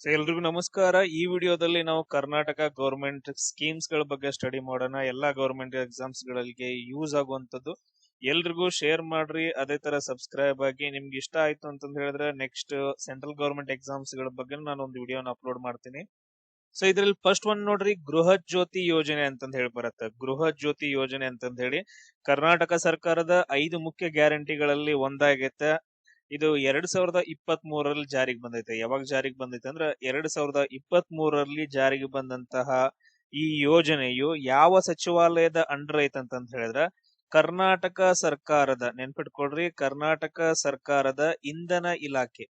ಎಲ್ರಿಗೂ ನಮಸ್ಕಾರ. ಈ ವಿಡಿಯೋದಲ್ಲಿ ನಾವು ಕರ್ನಾಟಕ ಗೌರ್ಮೆಂಟ್ ಸ್ಕೀಮ್ಸ್ ಗಳ ಬಗ್ಗೆ ಸ್ಟಡಿ ಮಾಡೋಣ. ಎಲ್ಲಾ ಗೌರ್ಮೆಂಟ್ ಎಕ್ಸಾಮ್ಸ್ ಗಳಿಗೆ ಯೂಸ್ ಆಗುವಂತದ್ದು. ಎಲ್ರಿಗೂ ಶೇರ್ ಮಾಡ್ರಿ, ಅದೇ ತರ ಸಬ್ಸ್ಕ್ರೈಬ್ ಆಗಿ. ನಿಮ್ಗೆ ಇಷ್ಟ ಆಯ್ತು ಅಂತಂದ್ ಹೇಳಿದ್ರೆ ನೆಕ್ಸ್ಟ್ ಸೆಂಟ್ರಲ್ ಗೌರ್ಮೆಂಟ್ ಎಕ್ಸಾಮ್ಸ್ ಗಳ ಬಗ್ಗೆ ನಾನು ಒಂದು ವಿಡಿಯೋನ ಅಪ್ಲೋಡ್ ಮಾಡ್ತೀನಿ. ಸೊ ಇದ್ರಲ್ಲಿ ಫಸ್ಟ್ ಒನ್ ನೋಡ್ರಿ, ಗೃಹ ಜ್ಯೋತಿ ಯೋಜನೆ ಅಂತಂದ್ ಹೇಳಿ ಬರುತ್ತೆ. ಗೃಹ ಜ್ಯೋತಿ ಯೋಜನೆ ಅಂತಂದ್ ಹೇಳಿ ಕರ್ನಾಟಕ ಸರ್ಕಾರದ 5 ಮುಖ್ಯ ಗ್ಯಾರಂಟಿಗಳಲ್ಲಿ ಒಂದಾಗೈತೆ. ಇದು 2023ರಲ್ಲಿ ಜಾರಿಗೆ ಬಂದೈತೆ. ಯಾವಾಗ ಜಾರಿಗೆ ಬಂದೈತೆ ಅಂದ್ರೆ 2023ರಲ್ಲಿ ಜಾರಿಗೆ ಬಂದಂತಹ ಈ ಯೋಜನೆಯು ಯಾವ ಸಚಿವಾಲಯದ ಅಂಡರ್ ಐತಂತ ಹೇಳಿದ್ರೆ ಕರ್ನಾಟಕ ಸರ್ಕಾರದ, ನೆನ್ಪಿಟ್ಕೊಳ್ರಿ, ಕರ್ನಾಟಕ ಸರ್ಕಾರದ ಇಂಧನ ಇಲಾಖೆ.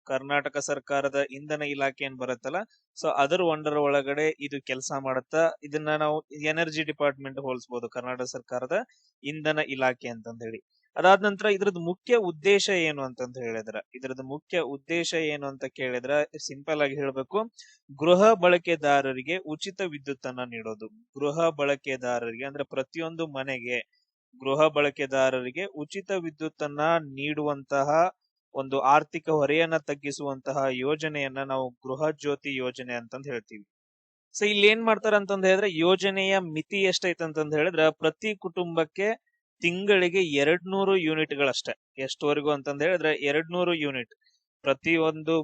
ಕರ್ನಾಟಕ ಸರ್ಕಾರದ ಇಂಧನ ಇಲಾಖೆ ಏನ್ ಬರುತ್ತಲ್ಲ, ಸೊ ಅದರ ಅಂಡರ್ ಒಳಗಡೆ ಇದು ಕೆಲಸ ಮಾಡುತ್ತಾ. ಇದನ್ನ ನಾವು ಎನರ್ಜಿ ಡಿಪಾರ್ಟ್ಮೆಂಟ್ ಹೋಲಿಸಬಹುದು, ಕರ್ನಾಟಕ ಸರ್ಕಾರದ ಇಂಧನ ಇಲಾಖೆ ಅಂತಂದ ಹೇಳಿ. ಅದಾದ ನಂತರ ಇದ್ರದ್ದು ಮುಖ್ಯ ಉದ್ದೇಶ ಏನು ಅಂತಂತ ಹೇಳಿದ್ರ, ಇದ್ರದ್ದು ಮುಖ್ಯ ಉದ್ದೇಶ ಏನು ಅಂತ ಕೇಳಿದ್ರ ಸಿಂಪಲ್ ಆಗಿ ಹೇಳ್ಬೇಕು, ಗೃಹ ಬಳಕೆದಾರರಿಗೆ ಉಚಿತ ವಿದ್ಯುತ್ ಅನ್ನ ನೀಡೋದು. ಗೃಹ ಬಳಕೆದಾರರಿಗೆ ಅಂದ್ರೆ ಪ್ರತಿಯೊಂದು ಮನೆಗೆ ಗೃಹ ಬಳಕೆದಾರರಿಗೆ ಉಚಿತ ವಿದ್ಯುತ್ ಅನ್ನ ನೀಡುವಂತಹ ಒಂದು ಆರ್ಥಿಕ ಹೊರೆಯನ್ನ ತಗ್ಗಿಸುವಂತಹ ಯೋಜನೆಯನ್ನ ನಾವು ಗೃಹ ಜ್ಯೋತಿ ಯೋಜನೆ ಅಂತಂದ್ ಹೇಳ್ತೀವಿ. ಸೊ ಇಲ್ಲಿ ಏನ್ ಮಾಡ್ತಾರ ಅಂತಂದ್ ಹೇಳಿದ್ರೆ, ಯೋಜನೆಯ ಮಿತಿ ಎಷ್ಟೈತೆ ಅಂತಂದ್ ಹೇಳಿದ್ರೆ ಪ್ರತಿ ಕುಟುಂಬಕ್ಕೆ ತಿಂಗಳಿಗೆ 200 ಯೂನಿಟ್ಗಳಷ್ಟೇ. ಎಷ್ಟವರೆಗೂ ಅಂತಂದ್ ಹೇಳಿದ್ರೆ 200 ಯೂನಿಟ್. ಪ್ರತಿ ಒಂದು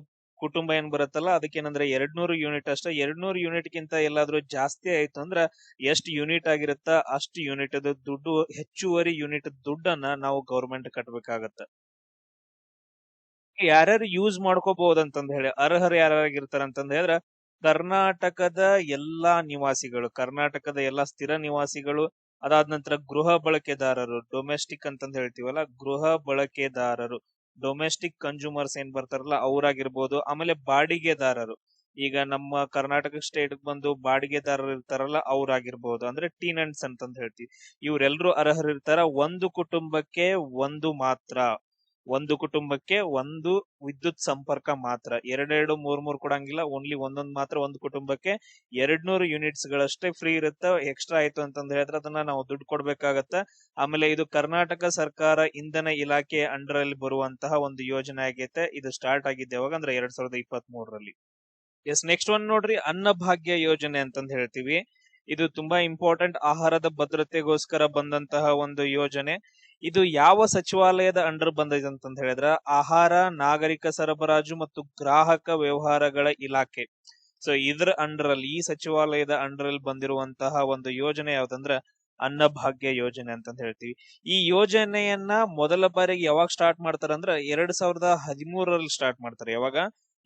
ಕುಟುಂಬ ಏನ್ ಬರುತ್ತಲ್ಲ ಅದಕ್ಕೇನಂದ್ರೆ 200 ಯೂನಿಟ್ ಅಷ್ಟೇ. 200 ಯೂನಿಟ್ ಗಿಂತ ಎಲ್ಲಾದ್ರೂ ಜಾಸ್ತಿ ಆಯ್ತು ಅಂದ್ರ ಎಷ್ಟು ಯೂನಿಟ್ ಆಗಿರುತ್ತ ಅಷ್ಟು ಯೂನಿಟ್ ದುಡ್ಡು, ಹೆಚ್ಚುವರಿ ಯೂನಿಟ್ ದುಡ್ಡನ್ನ ನಾವು ಗೌರ್ಮೆಂಟ್ ಕಟ್ಬೇಕಾಗತ್ತ. ಯಾರ್ಯಾರು ಯೂಸ್ ಮಾಡ್ಕೋಬಹುದಂತಂದ್ ಹೇಳಿ, ಅರ್ಹರು ಯಾರ್ಯಾಗಿರ್ತಾರ ಅಂತಂದ್ ಹೇಳಿದ್ರ ಕರ್ನಾಟಕದ ಎಲ್ಲಾ ನಿವಾಸಿಗಳು, ಕರ್ನಾಟಕದ ಎಲ್ಲಾ ಸ್ಥಿರ ನಿವಾಸಿಗಳು. ಅದಾದ ನಂತರ ಗೃಹ ಬಳಕೆದಾರರು, ಡೊಮೆಸ್ಟಿಕ್ ಅಂತಂದ್ ಹೇಳ್ತೀವಲ್ಲ, ಗೃಹ ಬಳಕೆದಾರರು, ಡೊಮೆಸ್ಟಿಕ್ ಕನ್ಸ್ಯೂಮರ್ಸ್ ಏನ್ ಬರ್ತಾರಲ್ಲ ಅವ್ರಾಗಿರ್ಬೋದು. ಆಮೇಲೆ ಬಾಡಿಗೆದಾರರು, ಈಗ ನಮ್ಮ ಕರ್ನಾಟಕ ಸ್ಟೇಟ್ ಬಂದು ಬಾಡಿಗೆದಾರರು ಇರ್ತಾರಲ್ಲ ಅವ್ರಾಗಿರ್ಬೋದು, ಅಂದ್ರೆ ಟೀನೆಂಟ್ಸ್ ಅಂತಂದ್ ಹೇಳ್ತೀವಿ. ಇವ್ರೆಲ್ರೂ ಅರ್ಹರು ಇರ್ತಾರ. ಒಂದು ಕುಟುಂಬಕ್ಕೆ ಒಂದು ಕುಟುಂಬಕ್ಕೆ ಒಂದು ವಿದ್ಯುತ್ ಸಂಪರ್ಕ ಮಾತ್ರ. ಎರಡೆರಡು ಮೂರ್ ಕೊಡಂಗಿಲ್ಲ, ಓನ್ಲಿ ಒಂದೊಂದ್ ಮಾತ್ರ. ಒಂದು ಕುಟುಂಬಕ್ಕೆ 200 ಯೂನಿಟ್ಸ್ ಗಳಷ್ಟೇ ಫ್ರೀ ಇರುತ್ತೆ. ಎಕ್ಸ್ಟ್ರಾ ಆಯ್ತು ಅಂತಂದ್ ಹೇಳಿದ್ರೆ ಅದನ್ನ ನಾವು ದುಡ್ಡು ಕೊಡ್ಬೇಕಾಗತ್ತ. ಆಮೇಲೆ ಇದು ಕರ್ನಾಟಕ ಸರ್ಕಾರ ಇಂಧನ ಇಲಾಖೆ ಅಂಡರ್ ಅಲ್ಲಿ ಬರುವಂತಹ ಒಂದು ಯೋಜನೆ ಆಗೈತೆ. ಇದು ಸ್ಟಾರ್ಟ್ ಆಗಿದ್ದೆ ಯಾವಾಗ ಅಂದ್ರೆ 2023ರಲ್ಲಿ. ಎಸ್, ನೆಕ್ಸ್ಟ್ ಒನ್ ನೋಡ್ರಿ, ಅನ್ನಭಾಗ್ಯ ಯೋಜನೆ ಅಂತಂದ್ ಹೇಳ್ತೀವಿ. ಇದು ತುಂಬಾ ಇಂಪಾರ್ಟೆಂಟ್, ಆಹಾರದ ಭದ್ರತೆಗೋಸ್ಕರ ಬಂದಂತಹ ಒಂದು ಯೋಜನೆ. ಇದು ಯಾವ ಸಚಿವಾಲಯದ ಅಂಡರ್ ಬಂದೈತೆ ಅಂತಂದ್ ಹೇಳಿದ್ರ ಆಹಾರ, ನಾಗರಿಕ ಸರಬರಾಜು ಮತ್ತು ಗ್ರಾಹಕ ವ್ಯವಹಾರಗಳ ಇಲಾಖೆ. ಸೊ ಇದ್ರ ಅಂಡರ್ ಅಲ್ಲಿ, ಈ ಸಚಿವಾಲಯದ ಅಂಡರ್ ಅಲ್ಲಿ ಬಂದಿರುವಂತಹ ಒಂದು ಯೋಜನೆ ಯಾವ್ದಂದ್ರ ಅನ್ನಭಾಗ್ಯ ಯೋಜನೆ ಅಂತಂದ್ ಹೇಳ್ತೀವಿ. ಈ ಯೋಜನೆಯನ್ನ ಮೊದಲ ಬಾರಿಗೆ ಯಾವಾಗ ಸ್ಟಾರ್ಟ್ ಮಾಡ್ತಾರ ಅಂದ್ರ 2013ರಲ್ಲಿ ಸ್ಟಾರ್ಟ್ ಮಾಡ್ತಾರೆ. ಯಾವಾಗ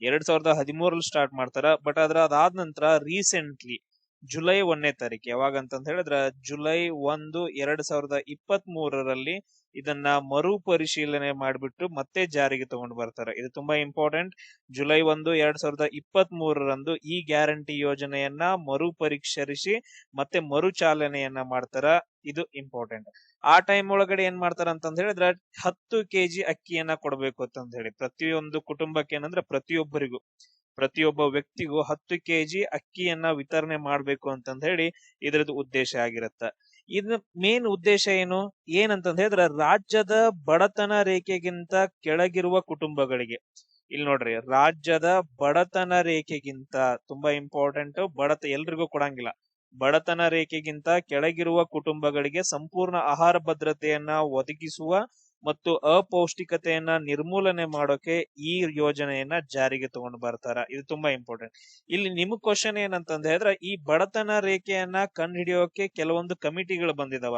2013ರಲ್ಲಿ ಸ್ಟಾರ್ಟ್ ಮಾಡ್ತಾರ. ಬಟ್ ಅದಾದ ನಂತರ ರೀಸೆಂಟ್ಲಿ ಜುಲೈ 1ನೇ ತಾರೀಕು, ಯಾವಾಗ ಅಂತಂದ್ ಹೇಳಿದ್ರ ಜುಲೈ 1, 2023ರಲ್ಲಿ ಇದನ್ನ ಮರು ಪರಿಶೀಲನೆ ಮಾಡಿಬಿಟ್ಟು ಮತ್ತೆ ಜಾರಿಗೆ ತಗೊಂಡು ಬರ್ತಾರೆ. ಇದು ತುಂಬಾ ಇಂಪಾರ್ಟೆಂಟ್. ಜುಲೈ 1, 2023ರಂದು ಈ ಗ್ಯಾರಂಟಿ ಯೋಜನೆಯನ್ನ ಮರು ಪರಿಷ್ಕರಿಸಿ ಮತ್ತೆ ಮರುಚಾಲನೆಯನ್ನ ಮಾಡ್ತಾರ. ಇದು ಇಂಪಾರ್ಟೆಂಟ್. ಆ ಟೈಮ್ ಒಳಗಡೆ ಏನ್ ಮಾಡ್ತಾರ ಅಂತಂದ್ ಹೇಳಿದ್ರೆ 10 ಕೆಜಿ ಅಕ್ಕಿಯನ್ನ ಕೊಡ್ಬೇಕು ಅಂತಂದ್ ಹೇಳಿ ಪ್ರತಿಯೊಂದು ಕುಟುಂಬಕ್ಕೆ. ಏನಂದ್ರೆ ಪ್ರತಿಯೊಬ್ಬ ವ್ಯಕ್ತಿಗೂ 10 ಕೆಜಿ ಅಕ್ಕಿಯನ್ನ ವಿತರಣೆ ಮಾಡ್ಬೇಕು ಅಂತಂದ್ ಹೇಳಿ ಇದ್ರದ್ದು ಉದ್ದೇಶ ಆಗಿರತ್ತ. ಇದ್ರ ಮೇನ್ ಉದ್ದೇಶ ಏನಂತಂದ್ ಹೇಳಿದ್ರೆ ರಾಜ್ಯದ ಬಡತನ ರೇಖೆಗಿಂತ ಕೆಳಗಿರುವ ಕುಟುಂಬಗಳಿಗೆ. ಇಲ್ಲಿ ನೋಡ್ರಿ, ರಾಜ್ಯದ ಬಡತನ ರೇಖೆಗಿಂತ, ತುಂಬಾ ಇಂಪಾರ್ಟೆಂಟ್, ಎಲ್ರಿಗೂ ಕೊಡಂಗಿಲ್ಲ. ಬಡತನ ರೇಖೆಗಿಂತ ಕೆಳಗಿರುವ ಕುಟುಂಬಗಳಿಗೆ ಸಂಪೂರ್ಣ ಆಹಾರ ಭದ್ರತೆಯನ್ನ ಒದಗಿಸುವ ಮತ್ತು ಅಪೌಷ್ಟಿಕತೆಯನ್ನ ನಿರ್ಮೂಲನೆ ಮಾಡೋಕೆ ಈ ಯೋಜನೆಯನ್ನ ಜಾರಿಗೆ ತಗೊಂಡು ಬರ್ತಾರ. ಇದು ತುಂಬಾ ಇಂಪಾರ್ಟೆಂಟ್. ಇಲ್ಲಿ ನಿಮಗ್ ಕ್ವಶನ್ ಏನಂತಂದ ಹೇಳಿದ್ರೆ, ಈ ಬಡತನ ರೇಖೆಯನ್ನ ಕಂಡು ಹಿಡಿಯೋಕೆ ಕೆಲವೊಂದು ಕಮಿಟಿಗಳು ಬಂದಿದಾವ.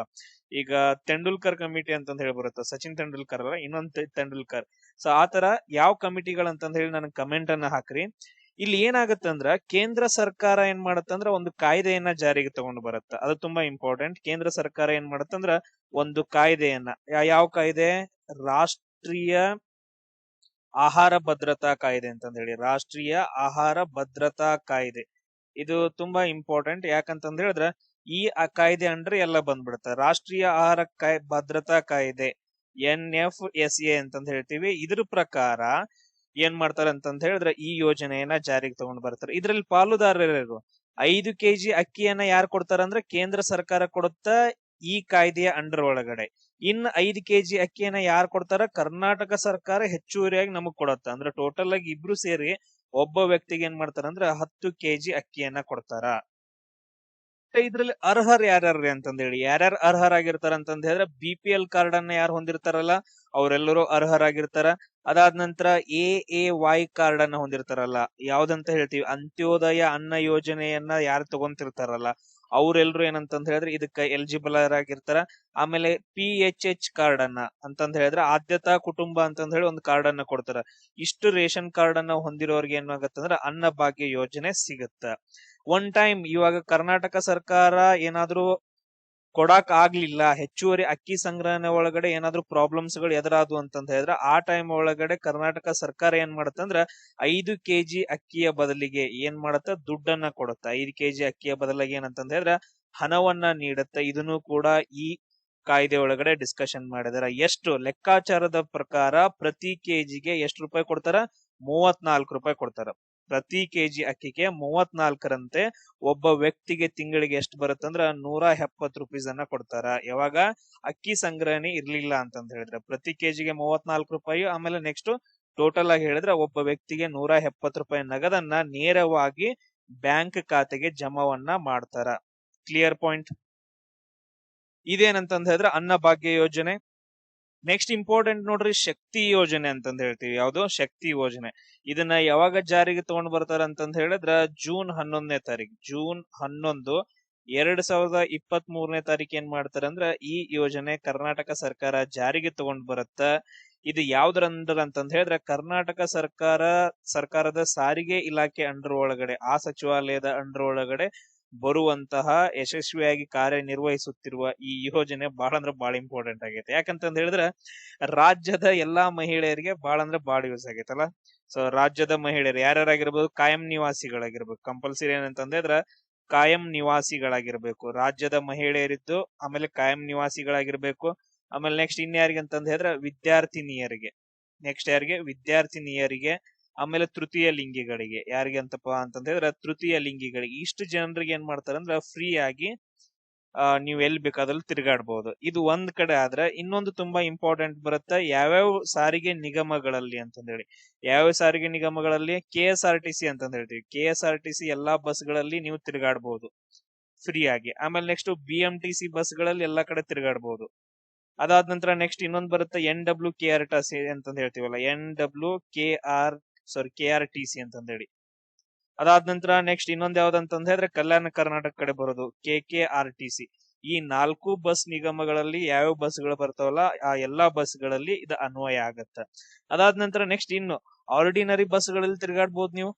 ಈಗ ತೆಂಡೂಲ್ಕರ್ ಕಮಿಟಿ ಅಂತಂದ್ ಹೇಳಿ ಬರುತ್ತೆ. ಸಚಿನ್ ತೆಂಡೂಲ್ಕರ್ ಅಲ್ಲ, ಇನ್ನೊಂದು ತೆಂಡೂಲ್ಕರ್. ಸೊ ಆತರ ಯಾವ ಕಮಿಟಿಗಳಂತಂದ್ ಹೇಳಿ ನನಗೆ ಕಮೆಂಟ್ ಅನ್ನ ಹಾಕ್ರಿ. ಇಲ್ಲಿ ಏನಾಗತ್ತಂದ್ರ ಕೇಂದ್ರ ಸರ್ಕಾರ ಏನ್ ಮಾಡತ್ತಂದ್ರ ಒಂದು ಕಾಯ್ದೆಯನ್ನ ಜಾರಿಗೆ ತಗೊಂಡು ಬರುತ್ತ. ಅದು ತುಂಬಾ ಇಂಪಾರ್ಟೆಂಟ್. ಕೇಂದ್ರ ಸರ್ಕಾರ ಏನ್ ಮಾಡತ್ತಂದ್ರ ಒಂದು ಕಾಯ್ದೆಯನ್ನ, ಯಾವ ಕಾಯ್ದೆ? ರಾಷ್ಟ್ರೀಯ ಆಹಾರ ಭದ್ರತಾ ಕಾಯ್ದೆ ಅಂತಂದ ಹೇಳಿ, ರಾಷ್ಟ್ರೀಯ ಆಹಾರ ಭದ್ರತಾ ಕಾಯ್ದೆ. ಇದು ತುಂಬಾ ಇಂಪಾರ್ಟೆಂಟ್. ಯಾಕಂತಂದ ಹೇಳಿದ್ರ ಈ ಕಾಯ್ದೆ ಅಂಡ್ರೆ ಎಲ್ಲ ಬಂದ್ಬಿಡುತ್ತೆ. ರಾಷ್ಟ್ರೀಯ ಆಹಾರ ಭದ್ರತಾ ಕಾಯ್ದೆ, NFSA ಅಂತಂದ ಹೇಳ್ತೀವಿ. ಇದ್ರ ಪ್ರಕಾರ ಏನ್ ಮಾಡ್ತಾರೆ ಅಂತಂದ ಹೇಳಿದ್ರೆ ಈ ಯೋಜನೆಯನ್ನ ಜಾರಿಗೆ ತಗೊಂಡು ಬರ್ತಾರೆ. ಇದ್ರಲ್ಲಿ ಪಾಲುದಾರರು 5 ಕೆಜಿ ಅಕ್ಕಿಯನ್ನ ಯಾರು ಕೊಡ್ತಾರ ಅಂದ್ರೆ ಕೇಂದ್ರ ಸರ್ಕಾರ ಕೊಡುತ್ತಾ ಈ ಕಾಯ್ದೆಯ ಅಂಡರ್ ಒಳಗಡೆ. ಇನ್ನು 5 ಕೆಜಿ ಅಕ್ಕಿಯನ್ನ ಯಾರು ಕೊಡ್ತಾರ? ಕರ್ನಾಟಕ ಸರ್ಕಾರ ಹೆಚ್ಚುವರಿಯಾಗಿ ನಮಗ್ ಕೊಡತ್ತ. ಅಂದ್ರೆ ಟೋಟಲ್ ಆಗಿ ಇಬ್ರು ಸೇರಿ ಒಬ್ಬ ವ್ಯಕ್ತಿಗೆ ಏನ್ ಮಾಡ್ತಾರಂದ್ರ 10 ಕೆಜಿ ಅಕ್ಕಿಯನ್ನ ಕೊಡ್ತಾರ. ಇದ್ರಲ್ಲಿ ಅರ್ಹರ್ ಯಾರ್ಯಾರ್ರಿ ಅಂತಂದ್ ಯಾರ್ಯಾರು ಅರ್ಹರಾಗಿರ್ತಾರ ಅಂತಂದ್ ಹೇಳಿದ್ರೆ BPL ಕಾರ್ಡ್ ಅನ್ನ ಯಾರು ಹೊಂದಿರ್ತಾರಲ್ಲ ಅವರೆಲ್ಲರೂ ಅರ್ಹರಾಗಿರ್ತಾರ. ಅದಾದ ನಂತರ AAY ಕಾರ್ಡ್ ಅನ್ನ ಹೊಂದಿರ್ತಾರಲ್ಲ, ಯಾವ್ದಂತ ಹೇಳ್ತೀವಿ ಅಂತ್ಯೋದಯ ಅನ್ನ ಯೋಜನೆಯನ್ನ ಯಾರು ತಗೊಂತಿರ್ತಾರಲ್ಲ ಅವ್ರೆಲ್ರು ಏನಂತಂದ್ ಹೇಳಿದ್ರೆ ಇದಕ್ಕ ಎಲಿಜಿಬಲ್ ಆಗಿರ್ತಾರ. ಆಮೇಲೆ PHH ಕಾರ್ಡ್ ಅನ್ನ ಅಂತಂದ್ ಹೇಳಿದ್ರೆ ಆದ್ಯತಾ ಕುಟುಂಬ ಅಂತಂದ್ ಹೇಳಿ ಒಂದು ಕಾರ್ಡ್ ಅನ್ನ ಕೊಡ್ತಾರ. ಇಷ್ಟು ರೇಷನ್ ಕಾರ್ಡ್ ಅನ್ನ ಹೊಂದಿರೋರ್ಗೆ ಏನಾಗತ್ತಂದ್ರ ಅನ್ನ ಭಾಗ್ಯ ಯೋಜನೆ ಸಿಗತ್ತ. ಒನ್ ಟೈಮ್ ಇವಾಗ ಕರ್ನಾಟಕ ಸರ್ಕಾರ ಏನಾದ್ರೂ ಕೊಡಾಕ್ ಆಗ್ಲಿಲ್ಲ, ಹೆಚ್ಚುವರಿ ಅಕ್ಕಿ ಸಂಗ್ರಹಣೆ ಒಳಗಡೆ ಏನಾದ್ರೂ ಪ್ರಾಬ್ಲಮ್ಸ್ ಗಳು ಎದುರಾದ್ವು ಅಂತಂದ ಹೇಳಿದ್ರೆ ಆ ಟೈಮ್ ಒಳಗಡೆ ಕರ್ನಾಟಕ ಸರ್ಕಾರ ಏನ್ ಮಾಡತ್ತಂದ್ರ 5 ಕೆಜಿ ಅಕ್ಕಿಯ ಬದಲಿಗೆ ಏನ್ ಮಾಡತ್ತ ದುಡ್ಡನ್ನ ಕೊಡುತ್ತ. 5 ಕೆಜಿ ಅಕ್ಕಿಯ ಬದಲಿಗೆ ಏನಂತಂದ ಹೇಳಿದ್ರೆ ಹಣವನ್ನ ನೀಡುತ್ತ. ಇದನ್ನು ಕೂಡ ಈ ಕಾಯ್ದೆ ಒಳಗಡೆ ಡಿಸ್ಕಷನ್ ಮಾಡಿದಾರ. ಎಷ್ಟು ಲೆಕ್ಕಾಚಾರದ ಪ್ರಕಾರ ಪ್ರತಿ ಕೆಜಿಗೆ ಎಷ್ಟು ರೂಪಾಯಿ ಕೊಡ್ತಾರ? 34 ರೂಪಾಯಿ ಕೊಡ್ತಾರ. ಪ್ರತಿ ಕೆಜಿ ಅಕ್ಕಿಗೆ 34ರಂತೆ ಒಬ್ಬ ವ್ಯಕ್ತಿಗೆ ತಿಂಗಳಿಗೆ ಎಷ್ಟು ಬರುತ್ತಂದ್ರ 170 ರೂಪೀಸ್ ಅನ್ನ ಕೊಡ್ತಾರ. ಯಾವಾಗ ಅಕ್ಕಿ ಸಂಗ್ರಹಣೆ ಇರ್ಲಿಲ್ಲ ಅಂತಂದ ಹೇಳಿದ್ರೆ ಪ್ರತಿ ಕೆಜಿಗೆ 34 ರೂಪಾಯಿ. ಆಮೇಲೆ ನೆಕ್ಸ್ಟ್ ಟೋಟಲ್ ಆಗಿ ಹೇಳಿದ್ರೆ ಒಬ್ಬ ವ್ಯಕ್ತಿಗೆ 170 ರೂಪಾಯಿ ನಗದನ್ನ ನೇರವಾಗಿ ಬ್ಯಾಂಕ್ ಖಾತೆಗೆ ಜಮಾವನ್ನ ಮಾಡ್ತಾರ. Clear point? ಇದೇನಂತಂದ ಹೇಳಿದ್ರೆ ಅನ್ನ ಭಾಗ್ಯ ಯೋಜನೆ. ನೆಕ್ಸ್ಟ್ ಇಂಪಾರ್ಟೆಂಟ್ ನೋಡ್ರಿ, ಶಕ್ತಿ ಯೋಜನೆ ಅಂತಂದ್ ಹೇಳ್ತೀವಿ. ಯಾವ್ದು? ಶಕ್ತಿ ಯೋಜನೆ. ಇದನ್ನ ಯಾವಾಗ ಜಾರಿಗೆ ತಗೊಂಡ್ ಬರ್ತಾರ ಅಂತಂದ್ ಹೇಳಿದ್ರ ಜೂನ್ 11ನೇ ತಾರೀಕು, ಜೂನ್ 11, 2023ನೇ ತಾರೀಕು ಏನ್ ಮಾಡ್ತಾರ ಅಂದ್ರ ಈ ಯೋಜನೆ ಕರ್ನಾಟಕ ಸರ್ಕಾರ ಜಾರಿಗೆ ತಗೊಂಡ್ ಬರುತ್ತ. ಇದು ಯಾವ್ದ್ರ ಅಂಡರ್ ಅಂತಂದ್ ಹೇಳಿದ್ರೆ ಕರ್ನಾಟಕ ಸರ್ಕಾರದ ಸಾರಿಗೆ ಇಲಾಖೆ ಅಂಡರ್ ಒಳಗಡೆ, ಆ ಸಚಿವಾಲಯದ ಅಂಡರ್ ಒಳಗಡೆ ಬರುವಂತಹ ಯಶಸ್ವಿಯಾಗಿ ಕಾರ್ಯನಿರ್ವಹಿಸುತ್ತಿರುವ ಈ ಯೋಜನೆ ಬಹಳ ಅಂದ್ರೆ ಬಹಳ ಇಂಪಾರ್ಟೆಂಟ್ ಆಗೈತೆ. ಯಾಕಂತಂದ್ ಹೇಳಿದ್ರೆ ರಾಜ್ಯದ ಎಲ್ಲಾ ಮಹಿಳೆಯರಿಗೆ ಬಹಳ ಅಂದ್ರೆ ಬಹಳ ಯೂಸ್ ಆಗೈತಲ್ಲ. ಸೊ ರಾಜ್ಯದ ಮಹಿಳೆಯರು ಯಾರ್ಯಾರಾಗಿರ್ಬೋದು? ಕಾಯಂ ನಿವಾಸಿಗಳಾಗಿರ್ಬೇಕು. ಕಂಪಲ್ಸರಿ ಏನಂತಂದ್ ಹೇಳಿದ್ರೆ ಕಾಯಂ ನಿವಾಸಿಗಳಾಗಿರ್ಬೇಕು ರಾಜ್ಯದ ಮಹಿಳೆಯರಿದ್ದು. ಆಮೇಲೆ ಕಾಯಂ ನಿವಾಸಿಗಳಾಗಿರ್ಬೇಕು. ಆಮೇಲೆ ನೆಕ್ಸ್ಟ್ ಇನ್ಯಾರಿಗೆ ಅಂತಂದ್ ಹೇಳಿದ್ರೆ ವಿದ್ಯಾರ್ಥಿನಿಯರಿಗೆ. ನೆಕ್ಸ್ಟ್ ಯಾರಿಗೆ? ವಿದ್ಯಾರ್ಥಿನಿಯರಿಗೆ. ಆಮೇಲೆ ತೃತೀಯ ಲಿಂಗಿಗಳಿಗೆ. ಯಾರಿಗೆ ಅಂತಪ್ಪ ಅಂತಂದ ಹೇಳಿದ್ರೆ ತೃತೀಯ ಲಿಂಗಿಗಳಿಗೆ. ಇಷ್ಟು ಜನರಿಗೆ ಏನ್ ಮಾಡ್ತಾರಂದ್ರ ಫ್ರೀ ಆಗಿ ನೀವ್ ಎಲ್ಲಿ ಬೇಕಾದ್ರೂ ತಿರುಗಾಡ್ಬಹುದು. ಇದು ಒಂದ್ ಕಡೆ ಆದ್ರೆ ಇನ್ನೊಂದು ತುಂಬಾ ಇಂಪಾರ್ಟೆಂಟ್ ಬರುತ್ತೆ. ಯಾವ್ಯಾವ ಸಾರಿಗೆ ನಿಗಮಗಳಲ್ಲಿ ಅಂತಂದ್ ಹೇಳಿ, ಯಾವ್ಯಾವ ಸಾರಿಗೆ ನಿಗಮಗಳಲ್ಲಿ? KSRTC ಅಂತಂದ್ ಹೇಳ್ತೀವಿ. KSRTC ಎಲ್ಲಾ ಬಸ್ಗಳಲ್ಲಿ ನೀವು ತಿರುಗಾಡ್ಬಹುದು ಫ್ರೀ ಆಗಿ. ಆಮೇಲೆ ನೆಕ್ಸ್ಟ್ BMTC ಬಸ್ಗಳಲ್ಲಿ ಎಲ್ಲಾ ಕಡೆ ತಿರುಗಾಡ್ಬಹುದು. ಅದಾದ ನಂತರ ನೆಕ್ಸ್ಟ್ ಇನ್ನೊಂದು ಬರುತ್ತೆ NWKRTC ಅಂತಂದ್ ಹೇಳ್ತೀವಲ್ಲ, KRTC ಅಂತಂದ್ ಹೇಳಿ. ಅದಾದ ನಂತರ ನೆಕ್ಸ್ಟ್ ಇನ್ನೊಂದ್ ಯಾವ್ದಂತಂದ್ ಹೇಳಿದ್ರೆ ಕಲ್ಯಾಣ ಕರ್ನಾಟಕ ಕಡೆ ಬರೋದು KKRTC. ಈ 4 ಬಸ್ ನಿಗಮಗಳಲ್ಲಿ ಯಾವ್ಯಾವ ಬಸ್ಗಳು ಬರ್ತಾವಲ್ಲ ಆ ಎಲ್ಲಾ ಬಸ್ಗಳಲ್ಲಿ ಇದು ಅನ್ವಯ ಆಗತ್ತ. ಅದಾದ ನಂತರ ನೆಕ್ಸ್ಟ್ ಇನ್ನು ಆರ್ಡಿನರಿ ಬಸ್ಗಳಲ್ಲಿ ತಿರುಗಾಡ್ಬಹುದು ನೀವು.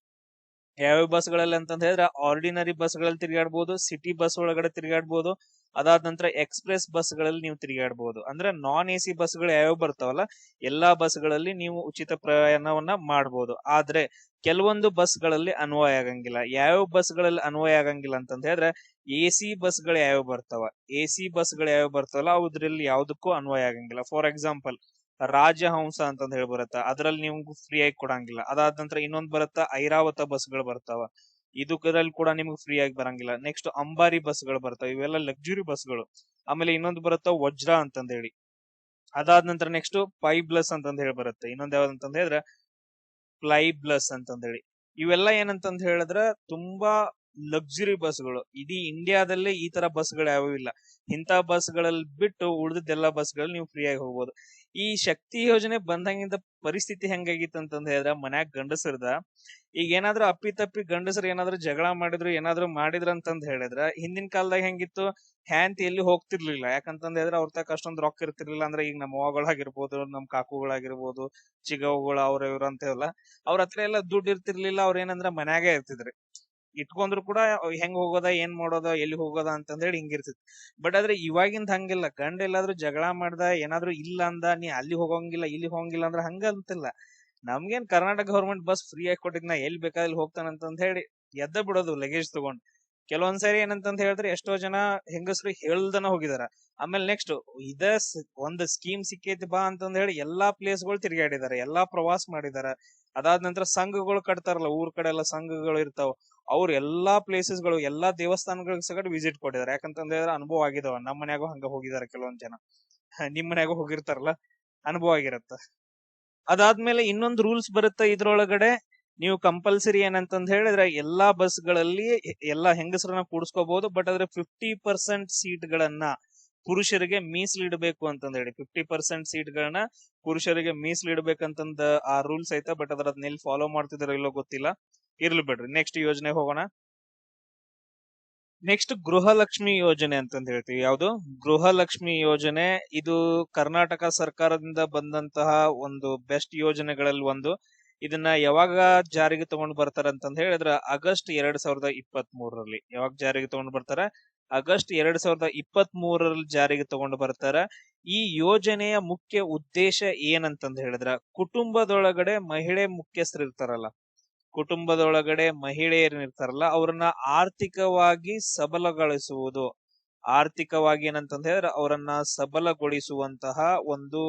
ಯಾವ್ಯಾವ ಬಸ್ಗಳಲ್ಲಿ ಅಂತಂದ್ ಹೇಳಿದ್ರೆ ಆರ್ಡಿನರಿ ಬಸ್ಗಳಲ್ಲಿ ತಿರುಗಾಡ್ಬಹುದು, ಸಿಟಿ ಬಸ್ ಒಳಗಡೆ ತಿರುಗಾಡ್ಬಹುದು. ಅದಾದ ನಂತರ ಎಕ್ಸ್ಪ್ರೆಸ್ ಬಸ್ಗಳಲ್ಲಿ ನೀವು ತಿರುಗಾಡ್ಬಹುದು. ಅಂದ್ರೆ ನಾನ್ AC ಬಸ್ಗಳು ಯಾವ್ಯಾವ ಬರ್ತಾವಲ್ಲ ಎಲ್ಲಾ ಬಸ್ಗಳಲ್ಲಿ ನೀವು ಉಚಿತ ಪ್ರಯಾಣವನ್ನ ಮಾಡಬಹುದು. ಆದ್ರೆ ಕೆಲವೊಂದು ಬಸ್ಗಳಲ್ಲಿ ಅನ್ವಯ ಆಗಂಗಿಲ್ಲ. ಯಾವ್ಯಾವ ಬಸ್ಗಳಲ್ಲಿ ಅನ್ವಯ ಆಗಂಗಿಲ್ಲ ಅಂತಂದ್ ಹೇಳಿದ್ರೆ AC ಬಸ್ಗಳು ಯಾವ್ಯಾವ ಬರ್ತಾವ, AC ಬಸ್ಗಳು ಯಾವ್ಯಾವ ಬರ್ತಾವಲ್ಲ ಅದ್ರಲ್ಲಿ ಯಾವ್ದಕ್ಕೂ ಅನ್ವಯ ಆಗಂಗಿಲ್ಲ. ಫಾರ್ ಎಕ್ಸಾಂಪಲ್ ರಾಜಹಂಸ ಅಂತಂದ್ ಹೇಳಿ ಬರುತ್ತ, ಅದ್ರಲ್ಲಿ ನಿಮ್ಗೂ ಫ್ರೀ ಆಗಿ ಕೊಡಂಗಿಲ್ಲ. ಅದಾದ ನಂತರ ಇನ್ನೊಂದ್ ಬರುತ್ತ ಐರಾವತ ಬಸ್ಗಳು ಬರ್ತಾವ, ಇದರಲ್ಲಿ ಕೂಡ ನಿಮ್ಗೆ ಫ್ರೀ ಆಗಿ ಬರಂಗಿಲ್ಲ. ನೆಕ್ಸ್ಟ್ ಅಂಬಾರಿ ಬಸ್ಗಳು ಬರ್ತಾವ, ಇವೆಲ್ಲ ಲಕ್ಸುರಿ ಬಸ್ಗಳು. ಆಮೇಲೆ ಇನ್ನೊಂದು ಬರುತ್ತ ವಜ್ರ ಅಂತಂದ್ ಹೇಳಿ. ಅದಾದ ನಂತರ ನೆಕ್ಸ್ಟ್ ಪೈ ಪ್ಲಸ್ ಅಂತಂದ್ ಹೇಳಿ ಬರುತ್ತೆ. ಇನ್ನೊಂದ್ ಯಾವ್ದಂತಂದ್ ಹೇಳಿದ್ರೆ ಫ್ಲೈ ಪ್ಲಸ್ ಅಂತಂದ್ ಹೇಳಿ. ಇವೆಲ್ಲ ಏನಂತಂದ್ ಹೇಳಿದ್ರೆ ತುಂಬಾ ಲಕ್ಸುರಿ ಬಸ್ಗಳು. ಇಡೀ ಇಂಡಿಯಾದಲ್ಲೇ ಈ ತರ ಬಸ್ಗಳು ಯಾವ್ಯಾವ ಇಲ್ಲ. ಇಂಥ ಬಸ್ಗಳಲ್ಲಿ ಬಿಟ್ಟು ಉಳಿದೆಲ್ಲ ಬಸ್ಗಳಲ್ಲಿ ನೀವು ಫ್ರೀ ಆಗಿ ಹೋಗ್ಬೋದು. ಈ ಶಕ್ತಿ ಯೋಜನೆ ಬಂದಂಗಿಂದ ಪರಿಸ್ಥಿತಿ ಹೆಂಗಾಗಿತ್ತು ಅಂತಂದ್ ಹೇಳಿದ್ರೆ ಮನ್ಯಾಗ ಗಂಡಸರದ ಈಗ ಏನಾದ್ರೂ ಅಪ್ಪಿತಪ್ಪಿ ಗಂಡಸರು ಏನಾದ್ರೂ ಜಗಳ ಮಾಡಿದ್ರು ಅಂತಂದ್ ಹೇಳಿದ್ರ ಹಿಂದಿನ ಕಾಲದಾಗ ಹೆಂಗಿತ್ತು, ಹ್ಯಾಂತಿ ಎಲ್ಲಿ ಹೋಗ್ತಿರ್ಲಿಲ್ಲ. ಯಾಕಂತಂದ್ ಹೇಳಿದ್ರೆ ಅವ್ರ ತಕ್ಕ ಅಷ್ಟೊಂದ್ ರೊಕ್ಕ ಇರ್ತಿರ್ಲಿಲ್ಲ. ಅಂದ್ರೆ ಈಗ ನಮ್ಮ ಅವ್ವಗಳಾಗಿರ್ಬೋದು, ನಮ್ ಕಾಕುಗಳಾಗಿರ್ಬೋದು, ಚಿಗವುಗಳು ಅವ್ರ ಇವ್ರು ಅಂತೇವಲ್ಲ, ಅವ್ರ ಹತ್ರ ಎಲ್ಲ ದುಡ್ಡು ಇರ್ತಿರ್ಲಿಲ್ಲ. ಅವ್ರ ಏನಂದ್ರ ಮನ್ಯಾಗೆ ಇರ್ತಿದ್ರಿ. ಇಟ್ಕೊಂಡ್ರು ಕೂಡ ಹೆಂಗ್ ಹೋಗೋದ, ಏನ್ ಮಾಡೋದ, ಎಲ್ಲಿ ಹೋಗೋದ ಅಂತಂದ್ ಹೇಳಿ ಹಿಂಗಿರ್ತಿತ್ತು. ಬಟ್ ಆದ್ರೆ ಇವಾಗಿಂದ ಹಂಗಿಲ್ಲ. ಗಂಡ ಎಲ್ಲಾದ್ರೂ ಜಗಳ ಮಾಡ್ದ, ಏನಾದ್ರೂ ಇಲ್ಲ ಅಂದ, ನೀ ಅಲ್ಲಿ ಹೋಗಂಗಿಲ್ಲ ಇಲ್ಲಿ ಹೋಗಂಗಿಲ್ಲ ಅಂದ್ರೆ ಹಂಗ ಅಂತಿಲ್ಲ. ನಮ್ಗೇನ್ ಕರ್ನಾಟಕ ಗವರ್ಮೆಂಟ್ ಬಸ್ ಫ್ರೀ ಆಗಿ ಕೊಟ್ಟಿದ್ನ ಎಲ್ಲಿ ಬೇಕಾದಲ್ಲಿ ಹೋಗ್ತಾನಂತಂದ್ ಹೇಳಿ ಎದ್ದ ಬಿಡೋದು ಲಗೇಜ್ ತಗೊಂಡ್. ಕೆಲವೊಂದ್ಸರಿ ಏನಂತಂದ್ ಹೇಳಿದ್ರೆ ಎಷ್ಟೋ ಜನ ಹೆಂಗಸರು ಹೇಳ್ದನ ಹೋಗಿದಾರ. ಆಮೇಲೆ ನೆಕ್ಸ್ಟ್ ಒಂದ್ ಸ್ಕೀಮ್ ಸಿಕ್ಕೈತಿ ಬಾ ಅಂತಂದ್ ಹೇಳಿ ಎಲ್ಲಾ ಪ್ಲೇಸ್ಗಳು ತಿರುಗಾಡಿದಾರೆ, ಎಲ್ಲಾ ಪ್ರವಾಸ ಮಾಡಿದಾರ. ಅದಾದ ನಂತರ ಸಂಘಗಳು ಕಟ್ತಾರಲ್ಲ, ಊರ್ ಕಡೆ ಎಲ್ಲ ಸಂಘಗಳು ಇರ್ತಾವ, ಅವ್ರ ಎಲ್ಲಾ ಪ್ಲೇಸಸ್ಗಳು ಎಲ್ಲಾ ದೇವಸ್ಥಾನಗಳಿಗೆ ಸಗಟ್ ವಿಸಿಟ್ ಕೊಟ್ಟಿದಾರೆ. ಯಾಕಂತಂದ್ ಹೇಳಿದ್ರೆ ಅನುಭವ ಆಗಿದಾವ. ನಮ್ ಮನ್ಯಾಗೂ ಹಂಗ ಹೋಗಿದಾರೆ ಕೆಲವೊಂದ್ ಜನ. ನಿಮ್ ಮನ್ಯಾಗೂ ಹೋಗಿರ್ತಾರಲ್ಲ, ಅನುಭವ ಆಗಿರತ್ತ. ಅದಾದ್ಮೇಲೆ ಇನ್ನೊಂದು ರೂಲ್ಸ್ ಬರುತ್ತೆ ಇದ್ರೊಳಗಡೆ, ನೀವು ಕಂಪಲ್ಸರಿ ಏನಂತಂದ್ ಹೇಳಿದ್ರೆ ಎಲ್ಲಾ ಬಸ್ಗಳಲ್ಲಿ ಎಲ್ಲಾ ಹೆಂಗಸರನ್ನ ಕೂಡಿಸ್ಕೋಬಹುದು, ಬಟ್ ಆದ್ರೆ 50% ಸೀಟ್ಗಳನ್ನ ಪುರುಷರಿಗೆ ಮೀಸಲಿಡಬೇಕು ಅಂತಂದ್ ಹೇಳಿ 50% ಸೀಟ್ಗಳನ್ನ ಪುರುಷರಿಗೆ ಮೀಸಲಿಡ್ಬೇಕಂತಂದ ಆ ರೂಲ್ಸ್ ಐತೆ. ಬಟ್ ಅದ್ರಲ್ಲಿ ಫಾಲೋ ಮಾಡ್ತಿದಾರೋ ಇಲ್ಲೋ ಗೊತ್ತಿಲ್ಲ, ಇರ್ಲಿ ಬಿಡ್ರಿ. ನೆಕ್ಸ್ಟ್ ಯೋಜನೆ ಹೋಗೋಣ. ನೆಕ್ಸ್ಟ್ ಗೃಹಲಕ್ಷ್ಮಿ ಯೋಜನೆ ಅಂತಂದ್ ಹೇಳ್ತೀವಿ. ಯಾವುದು ಗೃಹಲಕ್ಷ್ಮಿ ಯೋಜನೆ? ಇದು ಕರ್ನಾಟಕ ಸರ್ಕಾರದಿಂದ ಬಂದಂತಹ ಒಂದು ಬೆಸ್ಟ್ ಯೋಜನೆಗಳಲ್ಲಿ ಒಂದು. ಇದನ್ನ ಯಾವಾಗ ಜಾರಿಗೆ ತಗೊಂಡ್ ಬರ್ತಾರ ಅಂತಂದ್ ಹೇಳಿದ್ರೆ ಆಗಸ್ಟ್ 2023ರಲ್ಲಿ. ಯಾವಾಗ ಜಾರಿಗೆ ತಗೊಂಡ್ ಬರ್ತಾರ? ಆಗಸ್ಟ್ 2023ರಲ್ಲಿ ಜಾರಿಗೆ ತಗೊಂಡು ಬರ್ತಾರ. ಈ ಯೋಜನೆಯ ಮುಖ್ಯ ಉದ್ದೇಶ ಏನಂತಂದ್ ಹೇಳಿದ್ರ, ಕುಟುಂಬದೊಳಗಡೆ ಮಹಿಳೆ ಮುಖ್ಯಸ್ಥರು ಇರ್ತಾರಲ್ಲ, ಕುಟುಂಬದೊಳಗಡೆ ಮಹಿಳೆಯರಿರ್ತಾರಲ್ಲ, ಅವ್ರನ್ನ ಆರ್ಥಿಕವಾಗಿ ಸಬಲಗೊಳಿಸುವುದು. ಆರ್ಥಿಕವಾಗಿ ಏನಂತಂದ್ ಹೇಳಿದ್ರೆ ಅವರನ್ನ ಸಬಲಗೊಳಿಸುವಂತಹ ಒಂದು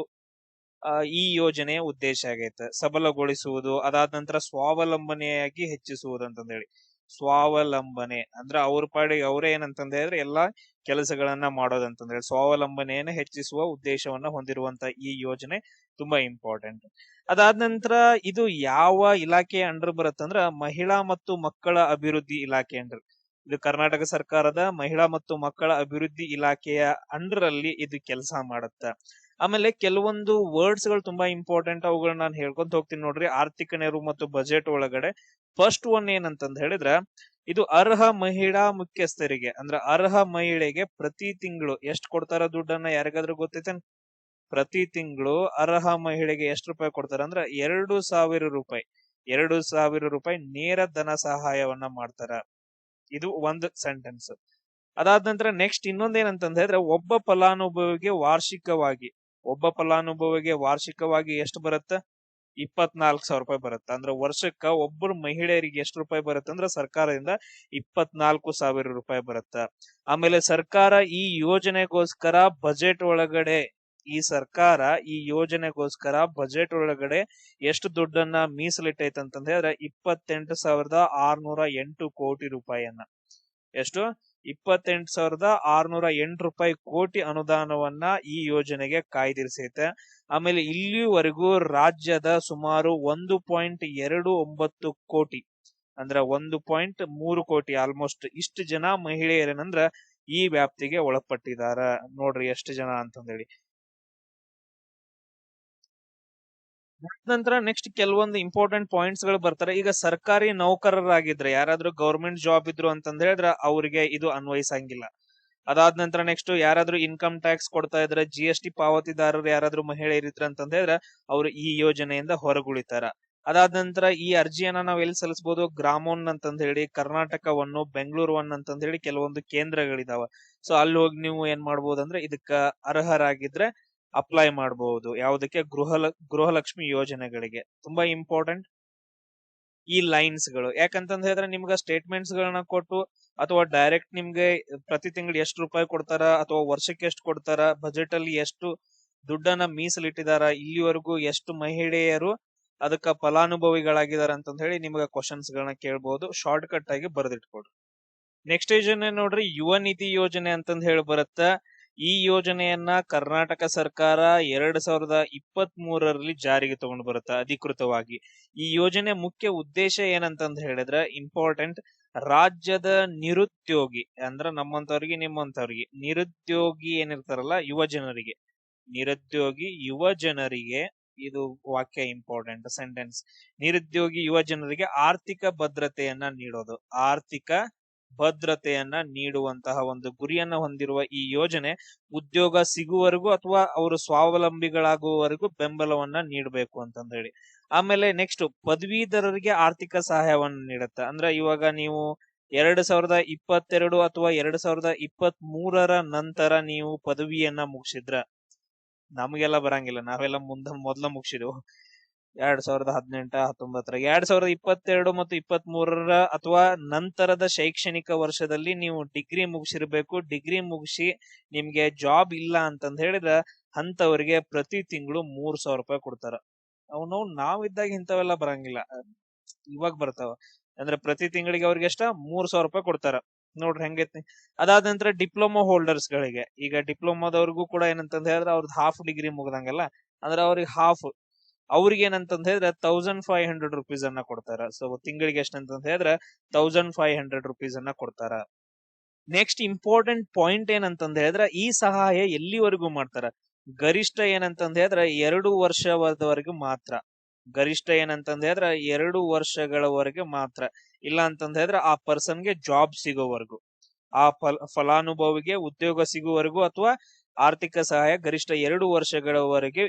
ಈ ಯೋಜನೆಯ ಉದ್ದೇಶ ಆಗೈತೆ. ಸಬಲಗೊಳಿಸುವುದು, ಅದಾದ ನಂತರ ಸ್ವಾವಲಂಬನೆಯಾಗಿ ಹೆಚ್ಚಿಸುವುದು ಅಂತಂದ ಹೇಳಿ. ಸ್ವಾವಲಂಬನೆ ಅಂದ್ರೆ ಅವ್ರ ಪಾಡಿಗೆ ಅವರೇ ಏನಂತಂದ ಹೇಳಿದ್ರೆ ಎಲ್ಲಾ ಕೆಲಸಗಳನ್ನ ಮಾಡೋದಂತಂದ ಹೇಳಿ ಸ್ವಾವಲಂಬನೆಯನ್ನ ಹೆಚ್ಚಿಸುವ ಉದ್ದೇಶವನ್ನ ಹೊಂದಿರುವಂತ ಈ ಯೋಜನೆ ತುಂಬಾ ಇಂಪಾರ್ಟೆಂಟ್. ಅದಾದ ನಂತರ ಇದು ಯಾವ ಇಲಾಖೆಯ ಅಂಡರ್ ಬರುತ್ತಂದ್ರ ಮಹಿಳಾ ಮತ್ತು ಮಕ್ಕಳ ಅಭಿವೃದ್ಧಿ ಇಲಾಖೆ ಅಂಡರ್. ಇದು ಕರ್ನಾಟಕ ಸರ್ಕಾರದ ಮಹಿಳಾ ಮತ್ತು ಮಕ್ಕಳ ಅಭಿವೃದ್ಧಿ ಇಲಾಖೆಯ ಅಂಡರ್ ಅಲ್ಲಿ ಇದು ಕೆಲಸ ಮಾಡುತ್ತ. ಆಮೇಲೆ ಕೆಲವೊಂದು ವರ್ಡ್ಸ್ ಗಳು ತುಂಬಾ ಇಂಪಾರ್ಟೆಂಟ್, ಅವುಗಳನ್ನ ನಾನು ಹೇಳ್ಕೊಂತ ಹೋಗ್ತೀನಿ ನೋಡ್ರಿ. ಆರ್ಥಿಕ ನೆರವು ಮತ್ತು ಬಜೆಟ್ ಒಳಗಡೆ ಫಸ್ಟ್ ಒನ್ ಏನಂತಂದ್ ಹೇಳಿದ್ರ, ಇದು ಅರ್ಹ ಮಹಿಳಾ ಮುಖ್ಯಸ್ಥರಿಗೆ ಅಂದ್ರೆ ಅರ್ಹ ಮಹಿಳೆಗೆ ಪ್ರತಿ ತಿಂಗಳು ಎಷ್ಟು ಕೊಡ್ತಾರ ದುಡ್ಡನ್ನ ಯಾರಿಗಾದ್ರೂ ಗೊತ್ತೈತೆ? ಪ್ರತಿ ತಿಂಗಳು ಅರ್ಹ ಮಹಿಳೆಗೆ ಎಷ್ಟು ರೂಪಾಯಿ ಕೊಡ್ತಾರ ಅಂದ್ರ 2,000 ರೂಪಾಯಿ. 2,000 ರೂಪಾಯಿ ನೇರ ಧನ ಸಹಾಯವನ್ನ ಮಾಡ್ತಾರ. ಇದು ಒಂದು ಸೆಂಟೆನ್ಸ್. ಅದಾದ ನಂತರ ನೆಕ್ಸ್ಟ್ ಇನ್ನೊಂದೇನಂತಂದ ಹೇಳಿದ್ರೆ ಒಬ್ಬ ಫಲಾನುಭವಿಗೆ ವಾರ್ಷಿಕವಾಗಿ ಎಷ್ಟು ಬರುತ್ತ? 24,000 ರೂಪಾಯಿ ಬರುತ್ತೆ. ಅಂದ್ರೆ ವರ್ಷಕ್ಕ ಒಬ್ಬರು ಮಹಿಳೆಯರಿಗೆ ಎಷ್ಟು ರೂಪಾಯಿ ಬರುತ್ತೆ ಅಂದ್ರೆ ಸರ್ಕಾರದಿಂದ 24,000 ರೂಪಾಯಿ ಬರುತ್ತ. ಆಮೇಲೆ ಸರ್ಕಾರ ಈ ಯೋಜನೆಗೋಸ್ಕರ ಬಜೆಟ್ ಒಳಗಡೆ ಈ ಯೋಜನೆಗೋಸ್ಕರ ಬಜೆಟ್ ಒಳಗಡೆ ಎಷ್ಟು ದುಡ್ಡನ್ನ ಮೀಸಲಿಟ್ಟೈತೆ ಅಂತಂದ ಹೇಳಿದ್ರೆ 28,608 ಕೋಟಿ ರೂಪಾಯಿಯನ್ನ. ಎಷ್ಟು? 28,608 ರೂಪಾಯಿ ಕೋಟಿ ಅನುದಾನವನ್ನ ಈ ಯೋಜನೆಗೆ ಕಾಯ್ದಿರಿಸೈತೆ. ಆಮೇಲೆ ಇಲ್ಲಿವರೆಗೂ ರಾಜ್ಯದ ಸುಮಾರು 1.29 ಕೋಟಿ ಅಂದ್ರ 1.3 ಕೋಟಿ ಆಲ್ಮೋಸ್ಟ್ ಇಷ್ಟು ಜನ ಮಹಿಳೆಯರೇನಂದ್ರ ಈ ವ್ಯಾಪ್ತಿಗೆ ಒಳಪಟ್ಟಿದಾರ. ನೋಡ್ರಿ ಎಷ್ಟು ಜನ ಅಂತಂದೇಳಿ. ನಂತರ ನೆಕ್ಸ್ಟ್ ಕೆಲವೊಂದು ಇಂಪಾರ್ಟೆಂಟ್ ಪಾಯಿಂಟ್ಸ್ ಗಳು ಬರ್ತಾರೆ. ಈಗ ಸರ್ಕಾರಿ ನೌಕರರಾಗಿದ್ರೆ ಯಾರಾದ್ರೂ ಗೌರ್ಮೆಂಟ್ ಜಾಬ್ ಇದ್ರು ಅಂತಂದ್ ಹೇಳಿದ್ರೆ ಅವರಿಗೆ ಇದು ಅನ್ವಯಿಸಂಗಿಲ್ಲ. ಅದಾದ ನಂತರ ನೆಕ್ಸ್ಟ್ ಯಾರಾದ್ರೂ ಇನ್ಕಮ್ ಟ್ಯಾಕ್ಸ್ ಕೊಡ್ತಾ ಇದ್ರೆ, GST ಪಾವತಿದಾರರು ಯಾರಾದ್ರೂ ಮಹಿಳೆಯರಿದ್ರ ಅಂತಂದ್ ಹೇಳಿದ್ರೆ ಅವರು ಈ ಯೋಜನೆಯಿಂದ ಹೊರಗುಳಿತಾರ. ಅದಾದ ನಂತರ ಈ ಅರ್ಜಿಯನ್ನ ನಾವ್ ಎಲ್ಲಿ ಸಲ್ಲಿಸಬಹುದು? ಗ್ರಾಮೋನ್ ಅಂತಂದ್ ಹೇಳಿ, ಕರ್ನಾಟಕವನ್ನು, ಬೆಂಗಳೂರು ಒನ್ ಅಂತಂದ್ ಹೇಳಿ ಕೆಲವೊಂದು ಕೇಂದ್ರಗಳಿದಾವ. ಸೊ ಅಲ್ಲಿ ಹೋಗಿ ನೀವು ಏನ್ ಮಾಡ್ಬೋದು ಅಂದ್ರೆ ಇದಕ್ಕ ಅರ್ಹರಾಗಿದ್ರೆ ಅಪ್ಲೈ ಮಾಡಬಹುದು. ಯಾವುದಕ್ಕೆ? ಗೃಹಲಕ್ಷ್ಮಿ ಯೋಜನೆಗಳಿಗೆ. ತುಂಬಾ ಇಂಪಾರ್ಟೆಂಟ್ ಈ ಲೈನ್ಸ್ ಗಳು. ಯಾಕಂತಂದ್ ಹೇಳಿದ್ರೆ ನಿಮ್ಗ ಸ್ಟೇಟ್ಮೆಂಟ್ಸ್ ಗಳನ್ನ ಕೊಟ್ಟು ಅಥವಾ ಡೈರೆಕ್ಟ್ ನಿಮ್ಗೆ ಪ್ರತಿ ತಿಂಗಳು ಎಷ್ಟು ರೂಪಾಯಿ ಕೊಡ್ತಾರ ಅಥವಾ ವರ್ಷಕ್ಕೆ ಎಷ್ಟು ಕೊಡ್ತಾರ, ಬಜೆಟ್ ಅಲ್ಲಿ ಎಷ್ಟು ದುಡ್ಡನ್ನ ಮೀಸಲಿಟ್ಟಿದಾರ, ಇಲ್ಲಿವರೆಗೂ ಎಷ್ಟು ಮಹಿಳೆಯರು ಅದಕ್ಕ ಫಲಾನುಭವಿಗಳಾಗಿದಾರ ಅಂತಂದ್ ಹೇಳಿ ನಿಮ್ಗೆ ಕ್ವಶನ್ಸ್ ಗಳನ್ನ ಕೇಳ್ಬಹುದು. ಶಾರ್ಟ್ ಕಟ್ ಆಗಿ ಬರೆದಿಟ್ಕೊಡ್ರಿ. ನೆಕ್ಸ್ಟ್ ಯೋಜನೆ ನೋಡ್ರಿ, ಯುವ ನಿಧಿ ಯೋಜನೆ ಅಂತಂದ್ ಹೇಳಿ ಬರುತ್ತ. ಈ ಯೋಜನೆಯನ್ನ ಕರ್ನಾಟಕ ಸರ್ಕಾರ 2023ರಲ್ಲಿ ಜಾರಿಗೆ ತಗೊಂಡು ಬರುತ್ತೆ ಅಧಿಕೃತವಾಗಿ. ಈ ಯೋಜನೆ ಮುಖ್ಯ ಉದ್ದೇಶ ಏನಂತಂದ್ ಹೇಳಿದ್ರೆ ಇಂಪಾರ್ಟೆಂಟ್, ರಾಜ್ಯದ ನಿರುದ್ಯೋಗಿ ಅಂದ್ರ ನಮ್ಮಂತವ್ರಿಗೆ ನಿಮ್ಮಂತವ್ರಿಗೆ ನಿರುದ್ಯೋಗಿ ಏನಿರ್ತಾರಲ್ಲ ನಿರುದ್ಯೋಗಿ ಯುವ ಜನರಿಗೆ ಇದು ವಾಕ್ಯ ಇಂಪಾರ್ಟೆಂಟ್ ಸೆಂಟೆನ್ಸ್. ನಿರುದ್ಯೋಗಿ ಯುವ ಜನರಿಗೆ ಆರ್ಥಿಕ ಭದ್ರತೆಯನ್ನ ನೀಡುವಂತಹ ಒಂದು ಗುರಿಯನ್ನ ಹೊಂದಿರುವ ಈ ಯೋಜನೆ ಉದ್ಯೋಗ ಸಿಗುವವರೆಗೂ ಅಥವಾ ಅವರು ಸ್ವಾವಲಂಬಿಗಳಾಗುವವರೆಗೂ ಬೆಂಬಲವನ್ನ ನೀಡಬೇಕು ಅಂತಂದ ಹೇಳಿ. ಆಮೇಲೆ ನೆಕ್ಸ್ಟ್ ಪದವೀಧರರಿಗೆ ಆರ್ಥಿಕ ಸಹಾಯವನ್ನ ನೀಡುತ್ತೆ. ಅಂದ್ರೆ ಇವಾಗ ನೀವು 2022 ಅಥವಾ 2023ರ ನಂತರ ನೀವು ಪದವಿಯನ್ನ ಮುಗಿಸಿದ್ರ, ನಮಗೆಲ್ಲ ಬರಂಗಿಲ್ಲ, ನಾವೆಲ್ಲ ಮೊದ್ಲ ಮುಗಿಸಿದ್ವು 2018, 19. 2022 ಮತ್ತು 23ರ ಅಥವಾ ನಂತರದ ಶೈಕ್ಷಣಿಕ ವರ್ಷದಲ್ಲಿ ನೀವು ಡಿಗ್ರಿ ಮುಗಿಸಿರ್ಬೇಕು. ಡಿಗ್ರಿ ಮುಗಿಸಿ ನಿಮ್ಗೆ ಜಾಬ್ ಇಲ್ಲ ಅಂತಂದ್ ಹೇಳಿದ್ರ ಅಂತವರಿಗೆ ಪ್ರತಿ ತಿಂಗಳು 3,000 ರೂಪಾಯಿ ಕೊಡ್ತಾರ. ಅವನು ನಾವಿದ್ದಾಗ ಇಂಥವೆಲ್ಲ ಬರಂಗಿಲ್ಲ, ಇವಾಗ ಬರ್ತಾವ. ಅಂದ್ರೆ ಪ್ರತಿ ತಿಂಗಳಿಗೆ ಅವ್ರಿಗೆ ಎಷ್ಟ 3,000 ರೂಪಾಯಿ ಕೊಡ್ತಾರ. ನೋಡ್ರಿ ಹೆಂಗೈತಿ. ಅದಾದ ನಂತರ ಡಿಪ್ಲೊಮಾ ಹೋಲ್ಡರ್ಸ್ ಗಳಿಗೆ, ಈಗ ಡಿಪ್ಲೊಮಾದವ್ರಿಗೂ ಕೂಡ ಏನಂತಂದ್ ಹೇಳಿದ್ರೆ ಅವ್ರದ್ದು ಹಾಫ್ ಡಿಗ್ರಿ ಮುಗ್ದಂಗಲ್ಲ, ಅಂದ್ರೆ ಅವ್ರಿಗೆ ಹಾಫ್ ಅವ್ರಿಗೆ ಏನಂತಂದ ಹೇಳಿದ್ರೆ 1500 rupees ಅನ್ನ ಕೊಡ್ತಾರ. ಸೊ ತಿಂಗಳಿಗೆ ಎಷ್ಟಂತ ಹೇಳಿದ್ರೆ 1500 rupees ಅನ್ನ ಕೊಡ್ತಾರ. ನೆಕ್ಸ್ಟ್ ಇಂಪಾರ್ಟೆಂಟ್ ಪಾಯಿಂಟ್ ಏನಂತಂದ ಹೇಳಿದ್ರೆ ಈ ಸಹಾಯ ಎಲ್ಲಿವರೆಗೂ ಮಾಡ್ತಾರ, ಗರಿಷ್ಠ ಏನಂತಂದ ಹೇಳಿದ್ರೆ 2 ವರ್ಷದವರೆಗೂ ಮಾತ್ರ. ಗರಿಷ್ಠ ಏನಂತಂದ ಹೇಳಿದ್ರೆ 2 ವರ್ಷಗಳವರೆಗೆ ಮಾತ್ರ. ಇಲ್ಲ ಅಂತಂದ ಹೇಳಿದ್ರೆ ಆ ಪರ್ಸನ್ಗೆ ಜಾಬ್ ಸಿಗೋವರೆಗೂ, ಆ ಫಲಾನುಭವಿಗೆ ಉದ್ಯೋಗ ಸಿಗುವವರೆಗೂ ಅಥವಾ ಆರ್ಥಿಕ ಸಹಾಯ ಗರಿಷ್ಠ 2 ವರ್ಷಗಳವರೆಗೆ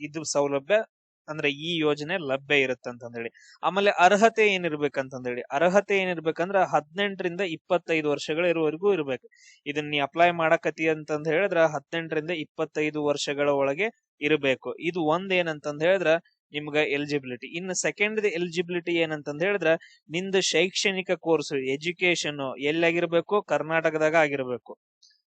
ಇದು ಸೌಲಭ್ಯ ಅಂದ್ರೆ ಈ ಯೋಜನೆ ಲಭ್ಯ ಇರುತ್ತೆ ಅಂತಂದೇಳಿ. ಆಮೇಲೆ ಅರ್ಹತೆ ಏನಿರ್ಬೇಕಂತಂದೇಳಿ, ಅರ್ಹತೆ ಏನಿರ್ಬೇಕಂದ್ರ 18ರಿಂದ 25 ವರ್ಷಗಳ ಇರುವವರೆಗೂ ಇರ್ಬೇಕು. ಇದನ್ನ ನೀ ಅಪ್ಲೈ ಮಾಡಕತಿ ಅಂತಂದ ಹೇಳಿದ್ರ 18ರಿಂದ 25 ವರ್ಷಗಳ ಒಳಗೆ ಇರಬೇಕು. ಇದು ಏನಂತಂದ ಹೇಳಿದ್ರ ನಿಮ್ಗ ಎಲಿಜಿಬಿಲಿಟಿ. ಇನ್ನು ಸೆಕೆಂಡ್ ಎಲಿಜಿಬಿಲಿಟಿ ಏನಂತಂದ ಹೇಳಿದ್ರ ನಿಂದು ಶೈಕ್ಷಣಿಕ ಕೋರ್ಸ್ ಎಜುಕೇಶನ್ ಎಲ್ಲಾಗಿರ್ಬೇಕು, ಕರ್ನಾಟಕದಾಗ ಆಗಿರ್ಬೇಕು.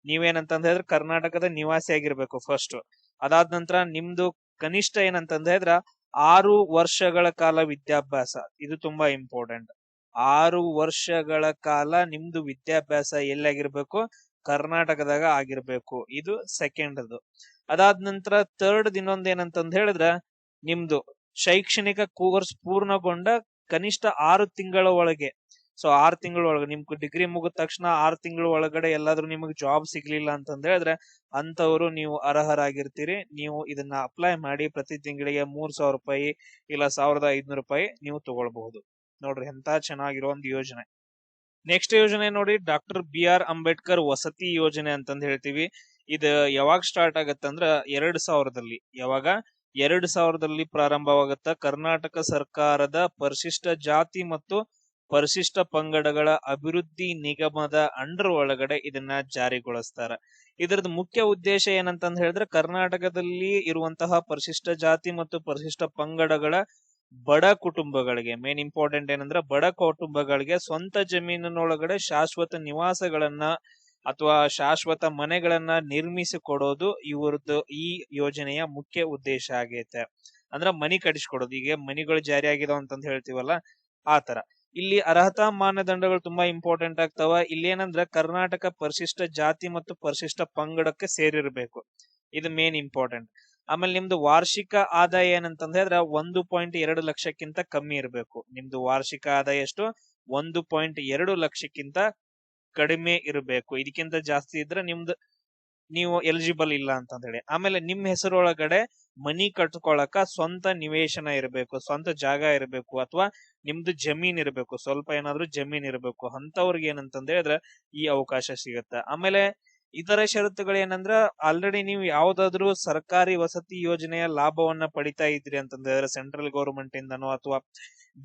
ನೀವೇನಂತಂದ ಹೇಳಿದ್ರೆ ಕರ್ನಾಟಕದ ನಿವಾಸಿ ಆಗಿರ್ಬೇಕು ಫಸ್ಟ್. ಅದಾದ ನಂತರ ನಿಮ್ದು ಕನಿಷ್ಠ ಏನಂತಂದ ಹೇಳಿದ್ರ 6 ವರ್ಷಗಳ ಕಾಲ ವಿದ್ಯಾಭ್ಯಾಸ. ಇದು ತುಂಬಾ ಇಂಪಾರ್ಟೆಂಟ್. 6 ವರ್ಷಗಳ ಕಾಲ ನಿಮ್ದು ವಿದ್ಯಾಭ್ಯಾಸ ಎಲ್ಲಾಗಿರ್ಬೇಕು, ಕರ್ನಾಟಕದಾಗ ಆಗಿರ್ಬೇಕು. ಇದು ಸೆಕೆಂಡ್. ಅದಾದ ನಂತರ ಥರ್ಡ್ ಇನ್ನೊಂದ್ ಏನಂತಂದ ಹೇಳಿದ್ರ ನಿಮ್ದು ಶೈಕ್ಷಣಿಕ ಕೋರ್ಸ್ ಪೂರ್ಣಗೊಂಡ ಕನಿಷ್ಠ 6 ತಿಂಗಳ ಒಳಗೆ. ಸೊ 6 ತಿಂಗಳ ಒಳಗೆ ನಿಮ್ಗೆ ಡಿಗ್ರಿ ಮುಗಿದ ತಕ್ಷಣ 6 ತಿಂಗಳ ಒಳಗಡೆ ಎಲ್ಲಾದ್ರೂ ನಿಮಗೆ ಜಾಬ್ ಸಿಗ್ಲಿಲ್ಲ ಅಂತಂದ ಹೇಳಿದ್ರೆ ಅಂತವ್ರು ನೀವು ಅರ್ಹರಾಗಿರ್ತೀರಿ. ನೀವು ಇದನ್ನ ಅಪ್ಲೈ ಮಾಡಿ ಪ್ರತಿ ತಿಂಗಳಿಗೆ 3000 ರೂಪಾಯಿ ಇಲ್ಲ 1500 ರೂಪಾಯಿ ನೀವು ತಗೊಳ್ಬಹುದು. ನೋಡ್ರಿ ಎಂತ ಚೆನ್ನಾಗಿರೋ ಒಂದು ಯೋಜನೆ. ನೆಕ್ಸ್ಟ್ ಯೋಜನೆ ನೋಡಿ, ಡಾಕ್ಟರ್ BR ಅಂಬೇಡ್ಕರ್ ವಸತಿ ಯೋಜನೆ ಅಂತಂದ್ ಹೇಳ್ತೀವಿ. ಇದು ಯಾವಾಗ ಸ್ಟಾರ್ಟ್ ಆಗತ್ತಂದ್ರ 2000ದಲ್ಲಿ. ಯಾವಾಗ 2000ದಲ್ಲಿ ಪ್ರಾರಂಭವಾಗತ್ತ. ಕರ್ನಾಟಕ ಸರ್ಕಾರದ ಪರಿಶಿಷ್ಟ ಜಾತಿ ಮತ್ತು ಪರಿಶಿಷ್ಟ ಪಂಗಡಗಳ ಅಭಿವೃದ್ಧಿ ನಿಗಮದ ಅಂಡರ್ ಒಳಗಡೆ ಇದನ್ನ ಜಾರಿಗೊಳಿಸ್ತಾರ. ಇದರದ ಮುಖ್ಯ ಉದ್ದೇಶ ಏನಂತಂದ್ ಹೇಳಿದ್ರೆ ಕರ್ನಾಟಕದಲ್ಲಿ ಇರುವಂತಹ ಪರಿಶಿಷ್ಟ ಜಾತಿ ಮತ್ತು ಪರಿಶಿಷ್ಟ ಪಂಗಡಗಳ ಬಡ ಕುಟುಂಬಗಳಿಗೆ, ಮೇನ್ ಇಂಪಾರ್ಟೆಂಟ್ ಏನಂದ್ರೆ ಬಡ ಕುಟುಂಬಗಳಿಗೆ ಸ್ವಂತ ಜಮೀನಿನೊಳಗಡೆ ಶಾಶ್ವತ ನಿವಾಸಗಳನ್ನ ಅಥವಾ ಶಾಶ್ವತ ಮನೆಗಳನ್ನ ನಿರ್ಮಿಸಿಕೊಡೋದು ಇವ್ರದ್ದು ಈ ಯೋಜನೆಯ ಮುಖ್ಯ ಉದ್ದೇಶ ಆಗೈತೆ. ಅಂದ್ರ ಮನಿ ಕಟ್ಟಿಸ್ಕೊಡೋದು. ಈಗ ಮನಿಗಳು ಜಾರಿ ಆಗಿದಾವ ಅಂತಂತ ಹೇಳ್ತೀವಲ್ಲ ಆ ತರ. ಇಲ್ಲಿ ಅರ್ಹತಾ ಮಾನದಂಡಗಳು ತುಂಬಾ ಇಂಪಾರ್ಟೆಂಟ್ ಆಗ್ತಾವ. ಇಲ್ಲಿ ಏನಂದ್ರ ಕರ್ನಾಟಕ ಪರಿಶಿಷ್ಟ ಜಾತಿ ಮತ್ತು ಪರಿಶಿಷ್ಟ ಪಂಗಡಕ್ಕೆ ಸೇರಿರ್ಬೇಕು. ಇದು ಮೇನ್ ಇಂಪಾರ್ಟೆಂಟ್. ಆಮೇಲೆ ನಿಮ್ದು ವಾರ್ಷಿಕ ಆದಾಯ ಏನಂತಂದ ಹೇಳಿದ್ರೆ 1.2 ಲಕ್ಷಕ್ಕಿಂತ ಕಮ್ಮಿ ಇರಬೇಕು. ನಿಮ್ದು ವಾರ್ಷಿಕ ಆದಾಯ ಎಷ್ಟು? 1.2 ಲಕ್ಷಕ್ಕಿಂತ ಕಡಿಮೆ ಇರಬೇಕು. ಇದಕ್ಕಿಂತ ಜಾಸ್ತಿ ಇದ್ರೆ ನೀವು ಎಲಿಜಿಬಲ್ ಇಲ್ಲ ಅಂತಂದ ಹೇಳಿ. ಆಮೇಲೆ ನಿಮ್ ಹೆಸರೊಳಗಡೆ ಮನಿ ಕಟ್ಕೊಳಕ ಸ್ವಂತ ನಿವೇಶನ ಇರಬೇಕು, ಸ್ವಂತ ಜಾಗ ಇರಬೇಕು, ಅಥವಾ ನಿಮ್ದು ಜಮೀನ್ ಇರಬೇಕು, ಸ್ವಲ್ಪ ಏನಾದ್ರು ಜಮೀನ್ ಇರಬೇಕು. ಅಂತವ್ರಿಗೆ ಏನಂತಂದ ಹೇಳಿದ್ರೆ ಈ ಅವಕಾಶ ಸಿಗತ್ತ. ಆಮೇಲೆ ಇತರ ಷರತ್ತುಗಳು ಏನಂದ್ರ ಆಲ್ರೆಡಿ ನೀವು ಯಾವ್ದಾದ್ರು ಸರ್ಕಾರಿ ವಸತಿ ಯೋಜನೆಯ ಲಾಭವನ್ನ ಪಡಿತಾ ಇದ್ರಿ ಅಂತಂದ್ರೆ ಸೆಂಟ್ರಲ್ ಗೌರ್ಮೆಂಟ್ ಇಂದನೋ ಅಥವಾ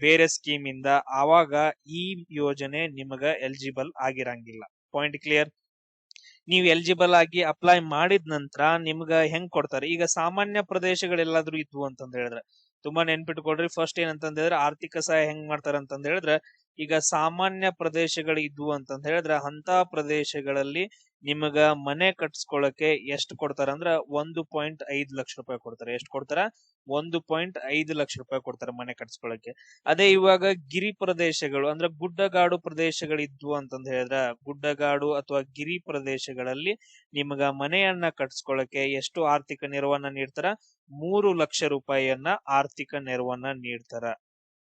ಬೇರೆ ಸ್ಕೀಮ್ ಇಂದ, ಆವಾಗ ಈ ಯೋಜನೆ ನಿಮಗ ಎಲಿಜಿಬಲ್ ಆಗಿರಂಗಿಲ್ಲ. Point clear? ನೀವು ಎಲಿಜಿಬಲ್ ಆಗಿ ಅಪ್ಲೈ ಮಾಡಿದ ನಂತರ ನಿಮ್ಗ ಹೆಂಗ್ ಕೊಡ್ತಾರೆ? ಈಗ ಸಾಮಾನ್ಯ ಪ್ರದೇಶಗಳೆಲ್ಲಾದ್ರೂ ಇದ್ವು ಅಂತಂದ ಹೇಳಿದ್ರೆ ತುಂಬಾ ನೆನ್ಪಿಟ್ಕೊಡ್ರಿ. ಫಸ್ಟ್ ಏನಂತಂದ ಹೇಳಿದ್ರೆ ಆರ್ಥಿಕ ಸಹಾಯ ಹೆಂಗ್ ಮಾಡ್ತಾರ ಅಂತಂದ ಹೇಳಿದ್ರೆ, ಈಗ ಸಾಮಾನ್ಯ ಪ್ರದೇಶಗಳು ಇದ್ವು ಅಂತಂದ ಹೇಳಿದ್ರೆ ಅಂತ ಪ್ರದೇಶಗಳಲ್ಲಿ ನಿಮಗ ಮನೆ ಕಟ್ಸ್ಕೊಳಕ್ಕೆ ಎಷ್ಟು ಕೊಡ್ತಾರ ಅಂದ್ರ 1.5 ಲಕ್ಷ ರೂಪಾಯಿ ಕೊಡ್ತಾರೆ. ಎಷ್ಟು ಕೊಡ್ತಾರ? 1.5 ಲಕ್ಷ ರೂಪಾಯಿ ಕೊಡ್ತಾರೆ ಮನೆ ಕಟ್ಸ್ಕೊಳಕ್ಕೆ. ಅದೇ ಇವಾಗ ಗಿರಿ ಪ್ರದೇಶಗಳು ಅಂದ್ರೆ ಗುಡ್ಡಗಾಡು ಪ್ರದೇಶಗಳಿದ್ವು ಅಂತಂದ ಹೇಳಿದ್ರ ಗುಡ್ಡಗಾಡು ಅಥವಾ ಗಿರಿ ಪ್ರದೇಶಗಳಲ್ಲಿ ನಿಮಗ ಮನೆಯನ್ನ ಕಟ್ಸ್ಕೊಳಕ್ಕೆ ಎಷ್ಟು ಆರ್ಥಿಕ ನೆರವನ್ನ ನೀಡ್ತಾರ? 3 ಲಕ್ಷ ರೂಪಾಯಿಯನ್ನ ಆರ್ಥಿಕ ನೆರವನ್ನ ನೀಡ್ತಾರ.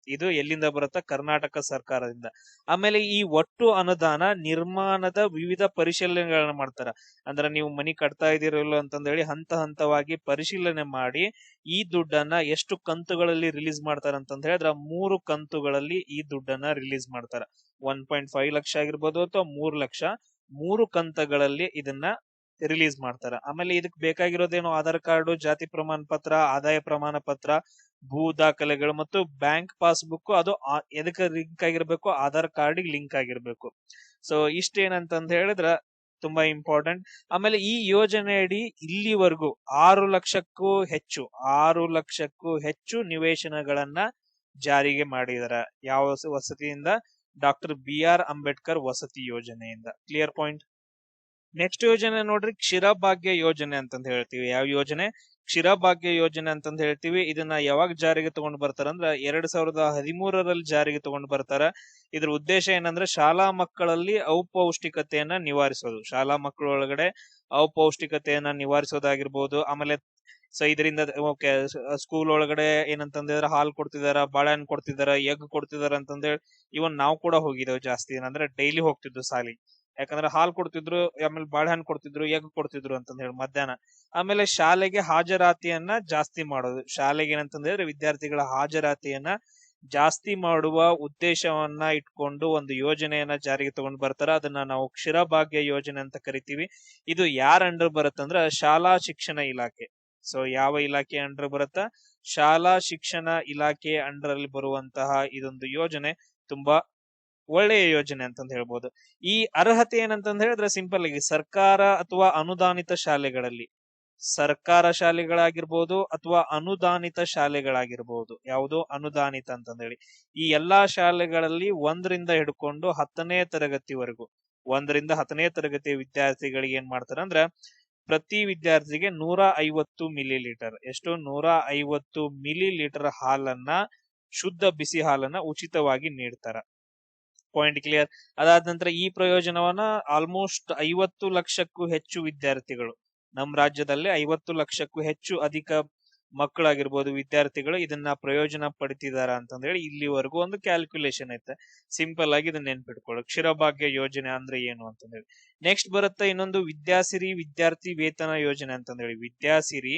ಇದು ಎಲ್ಲಿಂದ ಬರುತ್ತ? ಕರ್ನಾಟಕ ಸರ್ಕಾರದಿಂದ. ಆಮೇಲೆ ಈ ಒಟ್ಟು ಅನುದಾನ ನಿರ್ಮಾಣದ ವಿವಿಧ ಪರಿಶೀಲನೆಗಳನ್ನ ಮಾಡ್ತಾರ. ಅಂದ್ರೆ ನೀವು ಮನಿ ಕಟ್ತಾ ಇದೀರಲ್ಲ ಅಂತಂದ ಹೇಳಿ ಹಂತ ಹಂತವಾಗಿ ಪರಿಶೀಲನೆ ಮಾಡಿ ಈ ದುಡ್ಡನ್ನ ಎಷ್ಟು ಕಂತುಗಳಲ್ಲಿ ರಿಲೀಸ್ ಮಾಡ್ತಾರ ಅಂತಂದ ಹೇಳಿದ್ರ 3 ಕಂತುಗಳಲ್ಲಿ ಈ ದುಡ್ಡನ್ನ ರಿಲೀಸ್ ಮಾಡ್ತಾರ. 1.5 ಲಕ್ಷ ಆಗಿರ್ಬೋದು ಅಥವಾ 3 ಲಕ್ಷ, 3 ಕಂತುಗಳಲ್ಲಿ ಇದನ್ನ ರಿಲೀಸ್ ಮಾಡ್ತಾರ. ಆಮೇಲೆ ಇದಕ್ ಬೇಕಾಗಿರೋದೇನು? ಆಧಾರ್ ಕಾರ್ಡು, ಜಾತಿ ಪ್ರಮಾಣ ಪತ್ರ, ಆದಾಯ ಪ್ರಮಾಣ ಪತ್ರ, ಭೂ ದಾಖಲೆಗಳು ಮತ್ತು ಬ್ಯಾಂಕ್ ಪಾಸ್ಬುಕ್. ಅದು ಎದಕ್ಕೆ ಲಿಂಕ್ ಆಗಿರ್ಬೇಕು? ಆಧಾರ್ ಕಾರ್ಡ್ ಲಿಂಕ್ ಆಗಿರ್ಬೇಕು. ಸೊ ಇಷ್ಟೇನಂತಂದ ಹೇಳಿದ್ರ ತುಂಬಾ ಇಂಪಾರ್ಟೆಂಟ್. ಆಮೇಲೆ ಈ ಯೋಜನೆ ಅಡಿ ಇಲ್ಲಿವರೆಗೂ 6 ಲಕ್ಷಕ್ಕೂ ಹೆಚ್ಚು ನಿವೇಶನಗಳನ್ನ ಜಾರಿಗೆ ಮಾಡಿದಾರ. ಯಾವ ವಸತಿಯಿಂದ? ಡಾಕ್ಟರ್ BR ಅಂಬೇಡ್ಕರ್ ವಸತಿ ಯೋಜನೆಯಿಂದ. Clear point? ನೆಕ್ಸ್ಟ್ ಯೋಜನೆ ನೋಡ್ರಿ, ಕ್ಷೀರಭಾಗ್ಯ ಯೋಜನೆ ಅಂತಂದ ಹೇಳ್ತೀವಿ. ಯಾವ ಯೋಜನೆ? ಕ್ಷೀರಭಾಗ್ಯ ಯೋಜನೆ ಅಂತಂದ ಹೇಳ್ತೀವಿ. ಇದನ್ನ ಯಾವಾಗ ಜಾರಿಗೆ ತಗೊಂಡ್ ಬರ್ತಾರ ಅಂದ್ರ 2013ರಲ್ಲಿ ಜಾರಿಗೆ ತಗೊಂಡ್ ಬರ್ತಾರ. ಇದ್ರ ಉದ್ದೇಶ ಏನಂದ್ರೆ ಶಾಲಾ ಮಕ್ಕಳಲ್ಲಿ ಅಪೌಷ್ಟಿಕತೆಯನ್ನ ನಿವಾರಿಸೋದು. ಶಾಲಾ ಮಕ್ಕಳೊಳಗಡೆ ಅಪೌಷ್ಟಿಕತೆಯನ್ನ ನಿವಾರಿಸೋದಾಗಿರ್ಬೋದು. ಆಮೇಲೆ ಸೊ ಇದರಿಂದ ಓಕೆ, ಸ್ಕೂಲ್ ಒಳಗಡೆ ಏನಂತಂದ್ರೆ ಹಾಲ್ ಕೊಡ್ತಿದಾರ, ಬಾಳೆಹಣ್ಣು ಕೊಡ್ತಿದಾರ, ಎಗ್ ಕೊಡ್ತಿದಾರ ಅಂತಂದೇಳಿ ಇವನ್ ನಾವು ಕೂಡ ಹೋಗಿದ್ದೇವೆ ಜಾಸ್ತಿ. ಏನಂದ್ರೆ ಡೈಲಿ ಹೋಗ್ತಿದ್ವು ಸಾಲಿ, ಯಾಕಂದ್ರೆ ಹಾಲ್ ಕೊಡ್ತಿದ್ರು, ಆಮೇಲೆ ಬಾಳೆಹಣ್ಣು ಕೊಡ್ತಿದ್ರು, ಎಗ್ ಕೊಡ್ತಿದ್ರು ಅಂತಂದ ಹೇಳಿ ಮಧ್ಯಾಹ್ನ. ಆಮೇಲೆ ಶಾಲೆಗೆ ಹಾಜರಾತಿಯನ್ನ ಜಾಸ್ತಿ ಮಾಡೋದು. ಶಾಲೆಗೆ ಏನಂತಂದ್ರೆ ವಿದ್ಯಾರ್ಥಿಗಳ ಹಾಜರಾತಿಯನ್ನ ಜಾಸ್ತಿ ಮಾಡುವ ಉದ್ದೇಶವನ್ನ ಇಟ್ಕೊಂಡು ಒಂದು ಯೋಜನೆಯನ್ನ ಜಾರಿಗೆ ತಗೊಂಡು ಬರ್ತಾರ. ಅದನ್ನ ನಾವು ಕ್ಷೀರಭಾಗ್ಯ ಯೋಜನೆ ಅಂತ ಕರಿತೀವಿ. ಇದು ಯಾರ ಅಂಡರ್ ಬರುತ್ತಂದ್ರ ಶಾಲಾ ಶಿಕ್ಷಣ ಇಲಾಖೆ. ಸೊ ಯಾವ ಇಲಾಖೆ ಅಂಡರ್ ಬರುತ್ತಾ? ಶಾಲಾ ಶಿಕ್ಷಣ ಇಲಾಖೆ ಅಂಡರ್ ಅಲ್ಲಿ ಬರುವಂತಹ ಇದೊಂದು ಯೋಜನೆ ತುಂಬಾ ಒಳ್ಳೆಯ ಯೋಜನೆ ಅಂತಂದ ಹೇಳ್ಬೋದು. ಈ ಅರ್ಹತೆ ಏನಂತಂದ ಹೇಳಿದ್ರೆ ಸಿಂಪಲ್ ಆಗಿ ಸರ್ಕಾರ ಅಥವಾ ಅನುದಾನಿತ ಶಾಲೆಗಳಲ್ಲಿ, ಸರ್ಕಾರ ಶಾಲೆಗಳಾಗಿರ್ಬೋದು ಅಥವಾ ಅನುದಾನಿತ ಶಾಲೆಗಳಾಗಿರ್ಬೋದು, ಯಾವುದು ಅನುದಾನಿತ ಅಂತಂದೇಳಿ, ಈ ಎಲ್ಲಾ ಶಾಲೆಗಳಲ್ಲಿ 1ರಿಂದ ಹಿಡ್ಕೊಂಡು 10ನೇ ತರಗತಿವರೆಗೂ, 1ರಿಂದ 10ನೇ ತರಗತಿಯ ವಿದ್ಯಾರ್ಥಿಗಳಿಗೆ ಏನ್ ಮಾಡ್ತಾರ ಅಂದ್ರ ಪ್ರತಿ ವಿದ್ಯಾರ್ಥಿಗೆ 150 ಮಿಲಿ ಲೀಟರ್, ಎಷ್ಟು 150 ಮಿಲಿ ಲೀಟರ್ ಹಾಲನ್ನ, ಶುದ್ಧ ಬಿಸಿ ಹಾಲನ್ನ ಉಚಿತವಾಗಿ ನೀಡ್ತಾರ. Point clear. ಅದಾದ ನಂತರ ಈ ಪ್ರಯೋಜನವನ್ನ ಆಲ್ಮೋಸ್ಟ್ 50 ಲಕ್ಷಕ್ಕೂ ಹೆಚ್ಚು ವಿದ್ಯಾರ್ಥಿಗಳು, ನಮ್ಮ ರಾಜ್ಯದಲ್ಲಿ 50 ಲಕ್ಷಕ್ಕೂ ಹೆಚ್ಚು ಅಧಿಕ ಮಕ್ಕಳಾಗಿರ್ಬೋದು, ವಿದ್ಯಾರ್ಥಿಗಳು ಇದನ್ನ ಪ್ರಯೋಜನ ಪಡಿತಿದಾರ ಅಂತಂದ ಹೇಳಿ ಇಲ್ಲಿವರೆಗೂ ಒಂದು ಕ್ಯಾಲ್ಕುಲೇಷನ್ ಐತೆ. ಸಿಂಪಲ್ ಆಗಿ ಇದನ್ನ ನೆನ್ಪಿಟ್ಕೊಳ್ಳಿ, ಕ್ಷೀರಭಾಗ್ಯ ಯೋಜನೆ ಅಂದ್ರೆ ಏನು ಅಂತಂದೇಳಿ. ನೆಕ್ಸ್ಟ್ ಬರುತ್ತೆ ಇನ್ನೊಂದು ವಿದ್ಯಾಸಿರಿ ವಿದ್ಯಾರ್ಥಿ ವೇತನ ಯೋಜನೆ ಅಂತಂದೇಳಿ. ವಿದ್ಯಾಸಿರಿ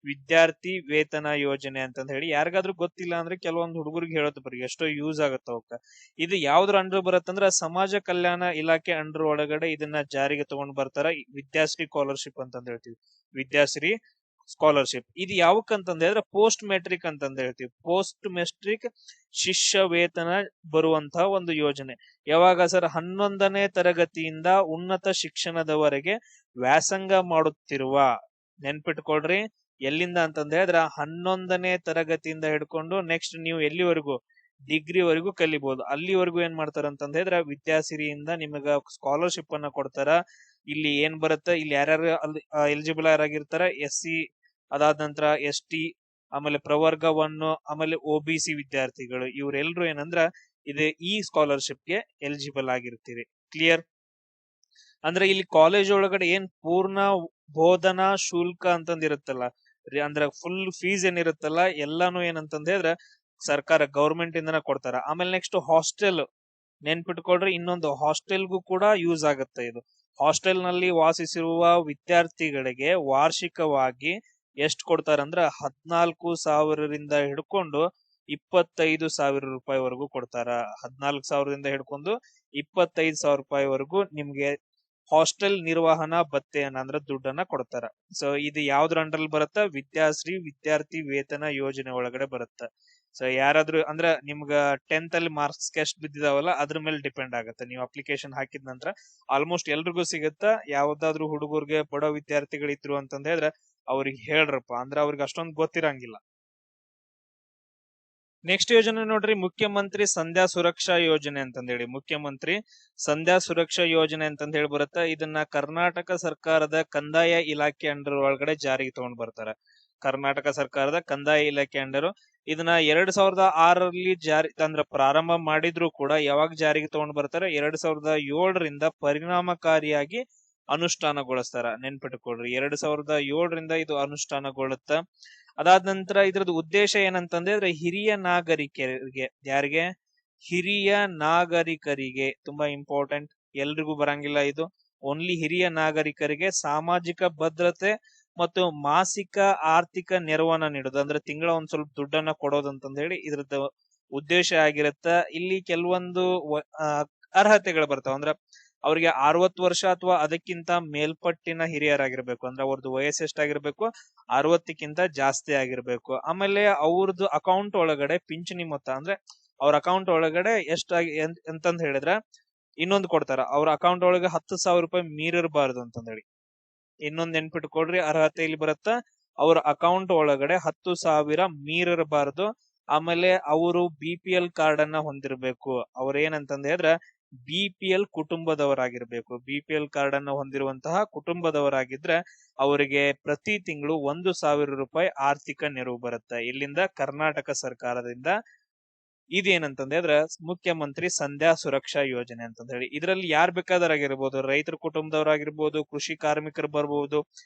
ವಿದ್ಯಾರ್ಥಿ ವೇತನ ಯೋಜನೆ ಅಂತಂದ ಹೇಳಿ ಯಾರಿಗಾದ್ರೂ ಗೊತ್ತಿಲ್ಲ ಅಂದ್ರೆ ಕೆಲವೊಂದು ಹುಡುಗರಿಗೆ ಹೇಳೋದು ಬರೀ ಎಷ್ಟೋ ಯೂಸ್ ಆಗುತ್ತೆ ಅವಕ್ಕ. ಇದು ಯಾವ್ದ್ರ ಅಂಡರ್ ಬರುತ್ತಂದ್ರ ಸಮಾಜ ಕಲ್ಯಾಣ ಇಲಾಖೆ ಅಂಡರ್ ಒಳಗಡೆ ಇದನ್ನ ಜಾರಿಗೆ ತಗೊಂಡ್ ಬರ್ತಾರ. ವಿದ್ಯಾಶ್ರೀ ಸ್ಕಾಲರ್ಶಿಪ್ ಅಂತಂದ ಹೇಳ್ತೀವಿ, ವಿದ್ಯಾಶ್ರೀ ಸ್ಕಾಲರ್ಶಿಪ್. ಇದು ಯಾವಕ್ಕಂತಂದ ಹೇಳಿದ್ರೆ ಪೋಸ್ಟ್ ಮೆಟ್ರಿಕ್ ಅಂತಂದ ಹೇಳ್ತೀವಿ. ಪೋಸ್ಟ್ ಮೆಟ್ರಿಕ್ ಶಿಷ್ಯ ವೇತನ ಬರುವಂತಹ ಒಂದು ಯೋಜನೆ. ಯಾವಾಗ ಸರ್? 11ನೇ ತರಗತಿಯಿಂದ ಉನ್ನತ ಶಿಕ್ಷಣದವರೆಗೆ ವ್ಯಾಸಂಗ ಮಾಡುತ್ತಿರುವ, ನೆನ್ಪಿಟ್ಕೊಳ್ರಿ, ಎಲ್ಲಿಂದ ಅಂತಂದ ಹೇಳಿದ್ರ 11ನೇ ತರಗತಿಯಿಂದ ಹಿಡ್ಕೊಂಡು ನೆಕ್ಸ್ಟ್ ನೀವು ಎಲ್ಲಿವರೆಗೂ ಡಿಗ್ರಿವರೆಗೂ ಕಲಿಬಹುದು. ಅಲ್ಲಿವರೆಗೂ ಏನ್ ಮಾಡ್ತಾರ ಅಂತಂದ ಹೇಳಿದ್ರ ವಿದ್ಯಾಸಿರಿಯಿಂದ ನಿಮಗ ಸ್ಕಾಲರ್ಶಿಪ್ ಅನ್ನ ಕೊಡ್ತಾರ. ಇಲ್ಲಿ ಏನ್ ಬರುತ್ತೆ, ಇಲ್ಲಿ ಯಾರ್ಯಾರು ಎಲಿಜಿಬಲ್ ಯಾರಾಗಿರ್ತಾರ? SC, ಅದಾದ ನಂತರ ST, ಆಮೇಲೆ ಪ್ರವರ್ಗ 1, ಆಮೇಲೆ OBC ವಿದ್ಯಾರ್ಥಿಗಳು, ಇವ್ರೆಲ್ರು ಏನಂದ್ರ ಇದು ಈ ಸ್ಕಾಲರ್ಶಿಪ್ಗೆ ಎಲಿಜಿಬಲ್ ಆಗಿರ್ತೀರಿ. ಕ್ಲಿಯರ್? ಅಂದ್ರೆ ಇಲ್ಲಿ ಕಾಲೇಜ್ ಒಳಗಡೆ ಏನ್ ಪೂರ್ಣ ಬೋಧನಾ ಶುಲ್ಕ ಅಂತಂದಿರುತ್ತಲ್ಲ, ಅಂದ್ರೆ ಫುಲ್ ಫೀಸ್ ಏನಿರುತ್ತಲ್ಲ ಎಲ್ಲಾನು ಏನಂತಂದ ಹೇಳಿದ್ರೆ ಸರ್ಕಾರ ಗೌರ್ಮೆಂಟ್ ಇಂದನ ಕೊಡ್ತಾರ. ಆಮೇಲೆ ನೆಕ್ಸ್ಟ್ ಹಾಸ್ಟೆಲ್, ನೆನ್ಪಿಟ್ಕೊಳ್ರಿ, ಇನ್ನೊಂದು ಹಾಸ್ಟೆಲ್ಗೂ ಕೂಡ ಯೂಸ್ ಆಗುತ್ತೆ ಇದು. ಹಾಸ್ಟೆಲ್ ನಲ್ಲಿ ವಾಸಿಸಿರುವ ವಿದ್ಯಾರ್ಥಿಗಳಿಗೆ ವಾರ್ಷಿಕವಾಗಿ ಎಷ್ಟು ಕೊಡ್ತಾರಂದ್ರ 14,000ರಿಂದ ಹಿಡ್ಕೊಂಡು 25,000 ರೂಪಾಯಿವರೆಗೂ ಕೊಡ್ತಾರ. 14,000ದಿಂದ ಹಿಡ್ಕೊಂಡು 25,000 ರೂಪಾಯಿವರೆಗೂ ನಿಮ್ಗೆ ಹಾಸ್ಟೆಲ್ ನಿರ್ವಹಣಾ ಭತ್ಯೆಯನ್ನ ಅಂದ್ರೆ ದುಡ್ಡನ್ನ ಕೊಡ್ತಾರ. ಸೊ ಇದು ಯಾವ್ದ್ರ ಅಂಡರ್ ಬರುತ್ತ? ವಿದ್ಯಾಶ್ರೀ ವಿದ್ಯಾರ್ಥಿ ವೇತನ ಯೋಜನೆ ಒಳಗಡೆ ಬರುತ್ತ. ಸೊ ಯಾರಾದ್ರೂ ಅಂದ್ರ ನಿಮ್ಗ 10th ಅಲ್ಲಿ ಮಾರ್ಕ್ಸ್ ಎಷ್ಟು ಬಿದ್ದಿದಾವಲ್ಲ ಅದ್ರ ಮೇಲೆ ಡಿಪೆಂಡ್ ಆಗುತ್ತೆ. ನೀವು ಅಪ್ಲಿಕೇಶನ್ ಹಾಕಿದ ನಂತರ ಆಲ್ಮೋಸ್ಟ್ ಎಲ್ರಿಗೂ ಸಿಗುತ್ತ. ಯಾವ್ದಾದ್ರು ಹುಡುಗರ್ಗೆ ಬಡ ವಿದ್ಯಾರ್ಥಿಗಳಿದ್ರು ಅಂತಂದ ಹೇಳಿದ್ರೆ ಅವ್ರಿಗೆ ಹೇಳ್ರಪ್ಪ, ಅಂದ್ರೆ ಅವ್ರಿಗೆ ಅಷ್ಟೊಂದು ಗೊತ್ತಿರಂಗಿಲ್ಲ. ನೆಕ್ಸ್ಟ್ ಯೋಜನೆ ನೋಡ್ರಿ, ಮುಖ್ಯಮಂತ್ರಿ ಸಂಧ್ಯಾ ಸುರಕ್ಷಾ ಯೋಜನೆ ಅಂತಂದೇಳಿ. ಮುಖ್ಯಮಂತ್ರಿ ಸಂಧ್ಯಾ ಸುರಕ್ಷಾ ಯೋಜನೆ ಅಂತಂದ ಹೇಳಿ ಬರುತ್ತೆ. ಇದನ್ನ ಕರ್ನಾಟಕ ಸರ್ಕಾರದ ಕಂದಾಯ ಇಲಾಖೆ ಅಂಡರ್ ಒಳಗಡೆ ಜಾರಿಗೆ ತಗೊಂಡ್ ಬರ್ತಾರ. ಕರ್ನಾಟಕ ಸರ್ಕಾರದ ಕಂದಾಯ ಇಲಾಖೆ ಅಂಡರ್ ಇದನ್ನ 2006ರಲ್ಲಿ ಜಾರಿ ಅಂದ್ರೆ ಪ್ರಾರಂಭ ಮಾಡಿದ್ರು ಕೂಡ ಯಾವಾಗ ಜಾರಿಗೆ ತಗೊಂಡ್ ಬರ್ತಾರೆ? 2007ರಿಂದ ಪರಿಣಾಮಕಾರಿಯಾಗಿ ಅನುಷ್ಠಾನಗೊಳಿಸ್ತಾರ. ನೆನ್ಪಿಟ್ಕೊಳ್ರಿ, 2007ರಿಂದ ಇದು ಅನುಷ್ಠಾನಗೊಳ್ಳುತ್ತ. ಅದಾದ ನಂತರ ಇದ್ರದ್ದು ಉದ್ದೇಶ ಏನಂತಂದ್ರೆ ಹಿರಿಯ ನಾಗರಿಕರಿಗೆ, ಯಾರಿಗೆ? ಹಿರಿಯ ನಾಗರಿಕರಿಗೆ, ತುಂಬಾ ಇಂಪಾರ್ಟೆಂಟ್, ಎಲ್ರಿಗೂ ಬರಂಗಿಲ್ಲ ಇದು. ಓನ್ಲಿ ಹಿರಿಯ ನಾಗರಿಕರಿಗೆ ಸಾಮಾಜಿಕ ಭದ್ರತೆ ಮತ್ತು ಮಾಸಿಕ ಆರ್ಥಿಕ ನೆರವನ್ನ ನೀಡೋದು, ಅಂದ್ರೆ ತಿಂಗಳ ಒಂದ್ ಸ್ವಲ್ಪ ದುಡ್ಡನ್ನ ಕೊಡೋದು ಅಂತಂದ ಹೇಳಿ ಇದ್ರದ್ದು ಉದ್ದೇಶ ಆಗಿರತ್ತ. ಇಲ್ಲಿ ಕೆಲವೊಂದು ಅರ್ಹತೆಗಳು ಬರ್ತಾವ. ಅಂದ್ರ ಅವ್ರಿಗೆ 60 ವರ್ಷ ಅಥವಾ ಅದಕ್ಕಿಂತ ಮೇಲ್ಪಟ್ಟಿನ ಹಿರಿಯರಾಗಿರ್ಬೇಕು. ಅಂದ್ರೆ ಅವ್ರದ್ದು ವಯಸ್ಸು ಎಷ್ಟಾಗಿರ್ಬೇಕು? 60ಕ್ಕಿಂತ ಜಾಸ್ತಿ ಆಗಿರ್ಬೇಕು. ಆಮೇಲೆ ಅವ್ರದ್ದು ಅಕೌಂಟ್ ಒಳಗಡೆ ಪಿಂಚಣಿ ಮೊತ್ತ, ಅಂದ್ರೆ ಅವ್ರ ಅಕೌಂಟ್ ಒಳಗಡೆ ಎಷ್ಟಾಗಿ ಅಂತಂದ್ ಹೇಳಿದ್ರೆ ಇನ್ನೊಂದು ಕೊಡ್ತಾರ, ಅವ್ರ ಅಕೌಂಟ್ ಒಳಗೆ 10,000 ರೂಪಾಯಿ ಮೀರಿರಬಾರ್ದು ಅಂತಂದೇಳಿ. ಇನ್ನೊಂದ್ ನೆನ್ಪಿಟ್ಕೊಡ್ರಿ, ಅರ್ಹತೆ ಇಲ್ಲಿ ಬರುತ್ತ, ಅವ್ರ ಅಕೌಂಟ್ ಒಳಗಡೆ 10,000 ಮೀರಿರಬಾರ್ದು. ಆಮೇಲೆ ಅವರು BPL ಕಾರ್ಡ್ ಅನ್ನ ಹೊಂದಿರಬೇಕು. ಅವ್ರ ಏನಂತಂದ ಹೇಳಿದ್ರೆ BPL ಕುಟುಂಬದವರಾಗಿರ್ಬೇಕು. BPL ಕಾರ್ಡ್ ಅನ್ನ ಹೊಂದಿರುವಂತಹ ಕುಟುಂಬದವರಾಗಿದ್ರೆ ಅವರಿಗೆ ಪ್ರತಿ ತಿಂಗಳು 1,000 ರೂಪಾಯಿ ಆರ್ಥಿಕ ನೆರವು ಬರುತ್ತೆ. ಇಲ್ಲಿಂದ ಕರ್ನಾಟಕ ಸರ್ಕಾರದಿಂದ ಇದೇನಂತಂದ್ರೆ ಮುಖ್ಯಮಂತ್ರಿ ಸಂಧ್ಯಾ ಸುರಕ್ಷಾ ಯೋಜನೆ ಅಂತಂದ ಹೇಳಿ. ಇದರಲ್ಲಿ ಯಾರು ಬೇಕಾದವರಾಗಿರ್ಬೋದು, ರೈತರ ಕುಟುಂಬದವರಾಗಿರ್ಬೋದು, ಕೃಷಿ ಕಾರ್ಮಿಕರು ಬರ್ಬೋದು,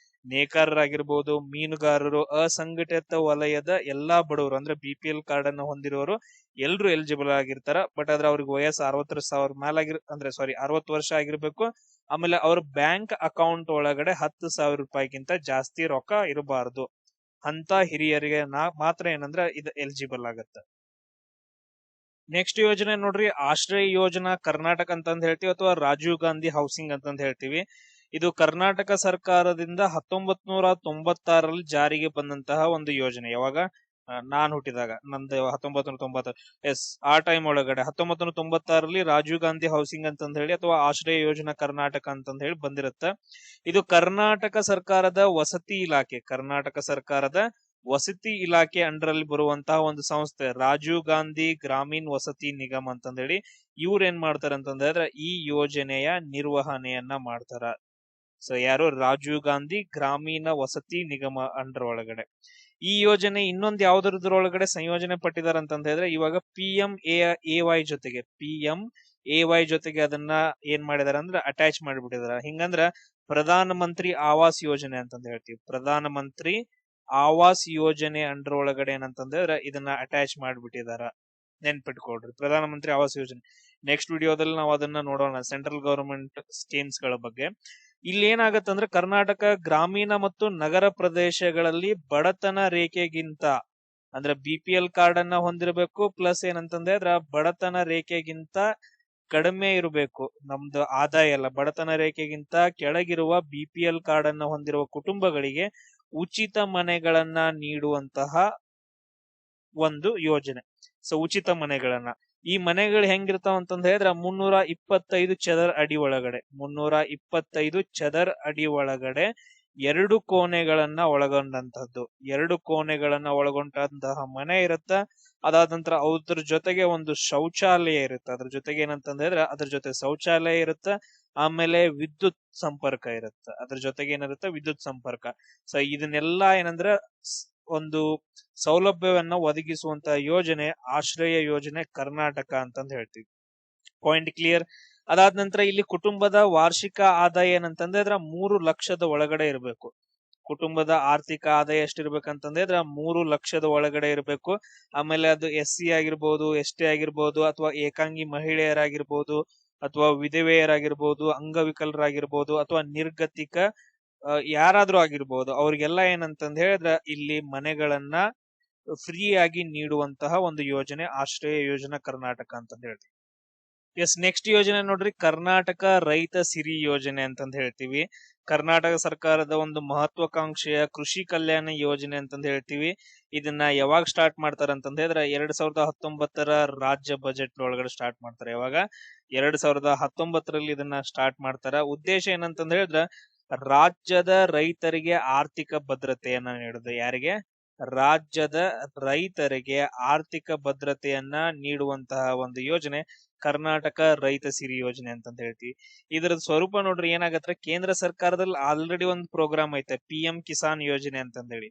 ನೇಕಾರರಾಗಿರ್ಬೋದು, ಮೀನುಗಾರರು, ಅಸಂಘಟಿತ ವಲಯದ ಎಲ್ಲಾ ಬಡವರು ಅಂದ್ರೆ BPL ಕಾರ್ಡ್ ಅನ್ನು ಹೊಂದಿರೋರು ಎಲ್ರು ಎಲಿಜಿಬಲ್ ಆಗಿರ್ತಾರ. ಬಟ್ ಆದ್ರೆ ಅವ್ರಿಗೆ ವಯಸ್ಸು 60,000 ಮೇಲಾಗಿರ್ ಅಂದ್ರೆ 60 ವರ್ಷ ಆಗಿರ್ಬೇಕು. ಆಮೇಲೆ ಅವ್ರ ಬ್ಯಾಂಕ್ ಅಕೌಂಟ್ ಒಳಗಡೆ 10,000 ರೂಪಾಯಿಗಿಂತ ಜಾಸ್ತಿ ರೊಕ್ಕ ಇರಬಾರದು. ಅಂತ ಹಿರಿಯರಿಗೆ ಮಾತ್ರ ಏನಂದ್ರ ಇದು ಎಲಿಜಿಬಲ್ ಆಗತ್ತ. ನೆಕ್ಸ್ಟ್ ಯೋಜನೆ ನೋಡ್ರಿ, ಆಶ್ರಯ ಯೋಜನಾ ಕರ್ನಾಟಕ ಅಂತಂದ್ ಹೇಳ್ತೀವಿ, ಅಥವಾ ರಾಜೀವ್ ಗಾಂಧಿ ಹೌಸಿಂಗ್ ಅಂತಂದ್ ಹೇಳ್ತೀವಿ. ಇದು ಕರ್ನಾಟಕ ಸರ್ಕಾರದಿಂದ 1996ರಲ್ಲಿ ಜಾರಿಗೆ ಬಂದಂತಹ ಒಂದು ಯೋಜನೆ. ಯಾವಾಗ ನಾನ್ ಹುಟ್ಟಿದಾಗ, ನಂದು 1990, ಎಸ್ ಆ ಟೈಮ್ ಒಳಗಡೆ 1996ರಲ್ಲಿ ರಾಜೀವ್ ಗಾಂಧಿ ಹೌಸಿಂಗ್ ಅಂತಂದ್ ಹೇಳಿ ಅಥವಾ ಆಶ್ರಯ ಯೋಜನಾ ಕರ್ನಾಟಕ ಅಂತಂದ್ ಹೇಳಿ ಬಂದಿರುತ್ತೆ. ಇದು ಕರ್ನಾಟಕ ಸರ್ಕಾರದ ವಸತಿ ಇಲಾಖೆ ಅಂಡರ್ ಅಲ್ಲಿ ಬರುವಂತಹ ಒಂದು ಸಂಸ್ಥೆ, ರಾಜೀವ್ ಗಾಂಧಿ ಗ್ರಾಮೀಣ್ ವಸತಿ ನಿಗಮ್ ಅಂತಂದ ಹೇಳಿ. ಇವ್ರು ಏನ್ ಮಾಡ್ತಾರ ಅಂತಂದ್ರೆ ಈ ಯೋಜನೆಯ ನಿರ್ವಹಣೆಯನ್ನ ಮಾಡ್ತಾರ. ಸೊ ಯಾರು? ರಾಜೀವ್ ಗಾಂಧಿ ಗ್ರಾಮೀಣ ವಸತಿ ನಿಗಮ ಅಂಡರ್ ಒಳಗಡೆ. ಈ ಯೋಜನೆ ಇನ್ನೊಂದು ಯಾವ್ದ್ರೊಳಗಡೆ ಸಂಯೋಜನೆ ಪಟ್ಟಿದಾರ ಅಂತಂದ ಹೇಳಿದ್ರೆ, ಇವಾಗ PMAY ಜೊತೆಗೆ ಅದನ್ನ ಏನ್ ಮಾಡಿದಾರ ಅಂದ್ರೆ ಅಟ್ಯಾಚ್ ಮಾಡಿಬಿಟ್ಟಿದಾರ. ಹಿಂಗಂದ್ರ ಪ್ರಧಾನ ಮಂತ್ರಿ ಆವಾಸ್ ಯೋಜನೆ ಅಂತಂದ ಹೇಳ್ತೀವಿ. ಪ್ರಧಾನ ಮಂತ್ರಿ ಆವಾಸ್ ಯೋಜನೆ ಅಂಡರ್ ಒಳಗಡೆ ಏನಂತಂದ್ರೆ ಇದನ್ನ ಅಟ್ಯಾಚ್ ಮಾಡಿಬಿಟ್ಟಿದಾರ. ನೆನ್ಪಿಟ್ಕೊಳ್ರಿ, ಪ್ರಧಾನ ಮಂತ್ರಿ ಆವಾಸ್ ಯೋಜನೆ. ನೆಕ್ಸ್ಟ್ ವಿಡಿಯೋದಲ್ಲಿ ನಾವು ಅದನ್ನ ನೋಡೋಣ, ಸೆಂಟ್ರಲ್ ಗವರ್ಮೆಂಟ್ ಸ್ಕೀಮ್ಸ್ ಗಳ ಬಗ್ಗೆ. ಇಲ್ಲಿ ಏನಾಗತ್ತಂದ್ರೆ ಕರ್ನಾಟಕ ಗ್ರಾಮೀಣ ಮತ್ತು ನಗರ ಪ್ರದೇಶಗಳಲ್ಲಿ ಬಡತನ ರೇಖೆಗಿಂತ ಅಂದ್ರೆ BPL ಕಾರ್ಡ್ ಅನ್ನ ಹೊಂದಿರಬೇಕು. ಪ್ಲಸ್ ಏನಂತಂದ್ರೆ ಬಡತನ ರೇಖೆಗಿಂತ ಕಡಿಮೆ ಇರಬೇಕು ನಮ್ದು ಆದಾಯ ಎಲ್ಲ. ಬಡತನ ರೇಖೆಗಿಂತ ಕೆಳಗಿರುವ BPL ಕಾರ್ಡ್ ಅನ್ನ ಹೊಂದಿರುವ ಕುಟುಂಬಗಳಿಗೆ ಉಚಿತ ಮನೆಗಳನ್ನ ನೀಡುವಂತಹ ಒಂದು ಯೋಜನೆ. ಸೊ ಉಚಿತ ಮನೆಗಳನ್ನ, ಈ ಮನೆಗಳು ಹೆಂಗಿರ್ತಾವ ಅಂತಂದ ಹೇಳಿದ್ರೆ 325 ಚದರ ಅಡಿ ಒಳಗಡೆ 2 ಕೋಣೆಗಳನ್ನ ಒಳಗೊಂಡಂತಹ ಮನೆ ಇರುತ್ತ. ಅದಾದ ನಂತರ ಅದ್ರ ಜೊತೆಗೆ ಒಂದು ಶೌಚಾಲಯ ಇರುತ್ತೆ. ಅದ್ರ ಜೊತೆಗೆ ಏನಂತಂದ್ರೆ ಅದ್ರ ಜೊತೆ ಶೌಚಾಲಯ ಇರುತ್ತ. ಆಮೇಲೆ ವಿದ್ಯುತ್ ಸಂಪರ್ಕ ಇರುತ್ತೆ. ಅದ್ರ ಜೊತೆಗೆ ಏನಿರುತ್ತೆ? ವಿದ್ಯುತ್ ಸಂಪರ್ಕ. ಸೊ ಇದನ್ನೆಲ್ಲಾ ಏನಂದ್ರೆ ಒಂದು ಸೌಲಭ್ಯವನ್ನ ಒದಗಿಸುವಂತ ಯೋಜನೆ ಆಶ್ರಯ ಯೋಜನೆ ಕರ್ನಾಟಕ ಅಂತಂದ್ ಹೇಳ್ತೀವಿ. Point clear? ಅದಾದ ನಂತರ ಇಲ್ಲಿ ಕುಟುಂಬದ ವಾರ್ಷಿಕ ಆದಾಯ ಏನಂತಂದ್ರೆ 3 ಲಕ್ಷದ ಒಳಗಡೆ ಇರಬೇಕು. ಕುಟುಂಬದ ಆರ್ಥಿಕ ಆದಾಯ ಎಷ್ಟಿರ್ಬೇಕಂತಂದ್ರೆ 3 ಲಕ್ಷದ ಒಳಗಡೆ ಇರಬೇಕು. ಆಮೇಲೆ ಅದು SC ಆಗಿರ್ಬೋದು, ST ಆಗಿರ್ಬೋದು, ಅಥವಾ ಏಕಾಂಗಿ ಮಹಿಳೆಯರಾಗಿರ್ಬೋದು, ಅಥವಾ ವಿಧವೆಯರಾಗಿರ್ಬೋದು, ಅಂಗವಿಕಲರಾಗಿರ್ಬೋದು, ಅಥವಾ ನಿರ್ಗತಿಕ ಯಾರಾದ್ರೂ ಆಗಿರ್ಬೋದು. ಅವ್ರಿಗೆಲ್ಲ ಏನಂತಂದ್ ಹೇಳಿದ್ರೆ ಇಲ್ಲಿ ಮನೆಗಳನ್ನ ಫ್ರೀ ಆಗಿ ನೀಡುವಂತಹ ಒಂದು ಯೋಜನೆ ಆಶ್ರಯ ಯೋಜನಾ ಕರ್ನಾಟಕ ಅಂತಂದ್ ಹೇಳ್ತೀವಿ. ಎಸ್, ನೆಕ್ಸ್ಟ್ ಯೋಜನೆ ನೋಡ್ರಿ, ಕರ್ನಾಟಕ ರೈತ ಸಿರಿ ಯೋಜನೆ ಅಂತಂದ್ ಹೇಳ್ತೀವಿ. ಕರ್ನಾಟಕ ಸರ್ಕಾರದ ಒಂದು ಮಹತ್ವಾಕಾಂಕ್ಷೆಯ ಕೃಷಿ ಕಲ್ಯಾಣ ಯೋಜನೆ ಅಂತಂದ್ ಹೇಳ್ತೀವಿ. ಇದನ್ನ ಯಾವಾಗ ಸ್ಟಾರ್ಟ್ ಮಾಡ್ತಾರ ಅಂತಂದ ಹೇಳಿದ್ರೆ 2019ರ ರಾಜ್ಯ ಬಜೆಟ್ ಒಳಗಡೆ ಸ್ಟಾರ್ಟ್ ಮಾಡ್ತಾರೆ. ಯಾವಾಗ? 2019ರಲ್ಲಿ ಇದನ್ನ ಸ್ಟಾರ್ಟ್ ಮಾಡ್ತಾರ. ಉದ್ದೇಶ ಏನಂತಂದ ಹೇಳಿದ್ರೆ ರಾಜ್ಯದ ರೈತರಿಗೆ ಆರ್ಥಿಕ ಭದ್ರತೆಯನ್ನ ನೀಡುದು. ಯಾರಿಗೆ? ರಾಜ್ಯದ ರೈತರಿಗೆ ಆರ್ಥಿಕ ಭದ್ರತೆಯನ್ನ ನೀಡುವಂತಹ ಒಂದು ಯೋಜನೆ ಕರ್ನಾಟಕ ರೈತ ಸಿರಿ ಯೋಜನೆ ಅಂತಂತ ಹೇಳ್ತೀವಿ. ಇದರ ಸ್ವರೂಪ ನೋಡ್ರಿ ಏನಾಗತ್ತೆ, ಕೇಂದ್ರ ಸರ್ಕಾರದಲ್ಲಿ ಆಲ್ರೆಡಿ ಒಂದು ಪ್ರೋಗ್ರಾಮ್ ಐತೆ PM ಕಿಸಾನ್ ಯೋಜನೆ ಅಂತಂದೇಳಿ.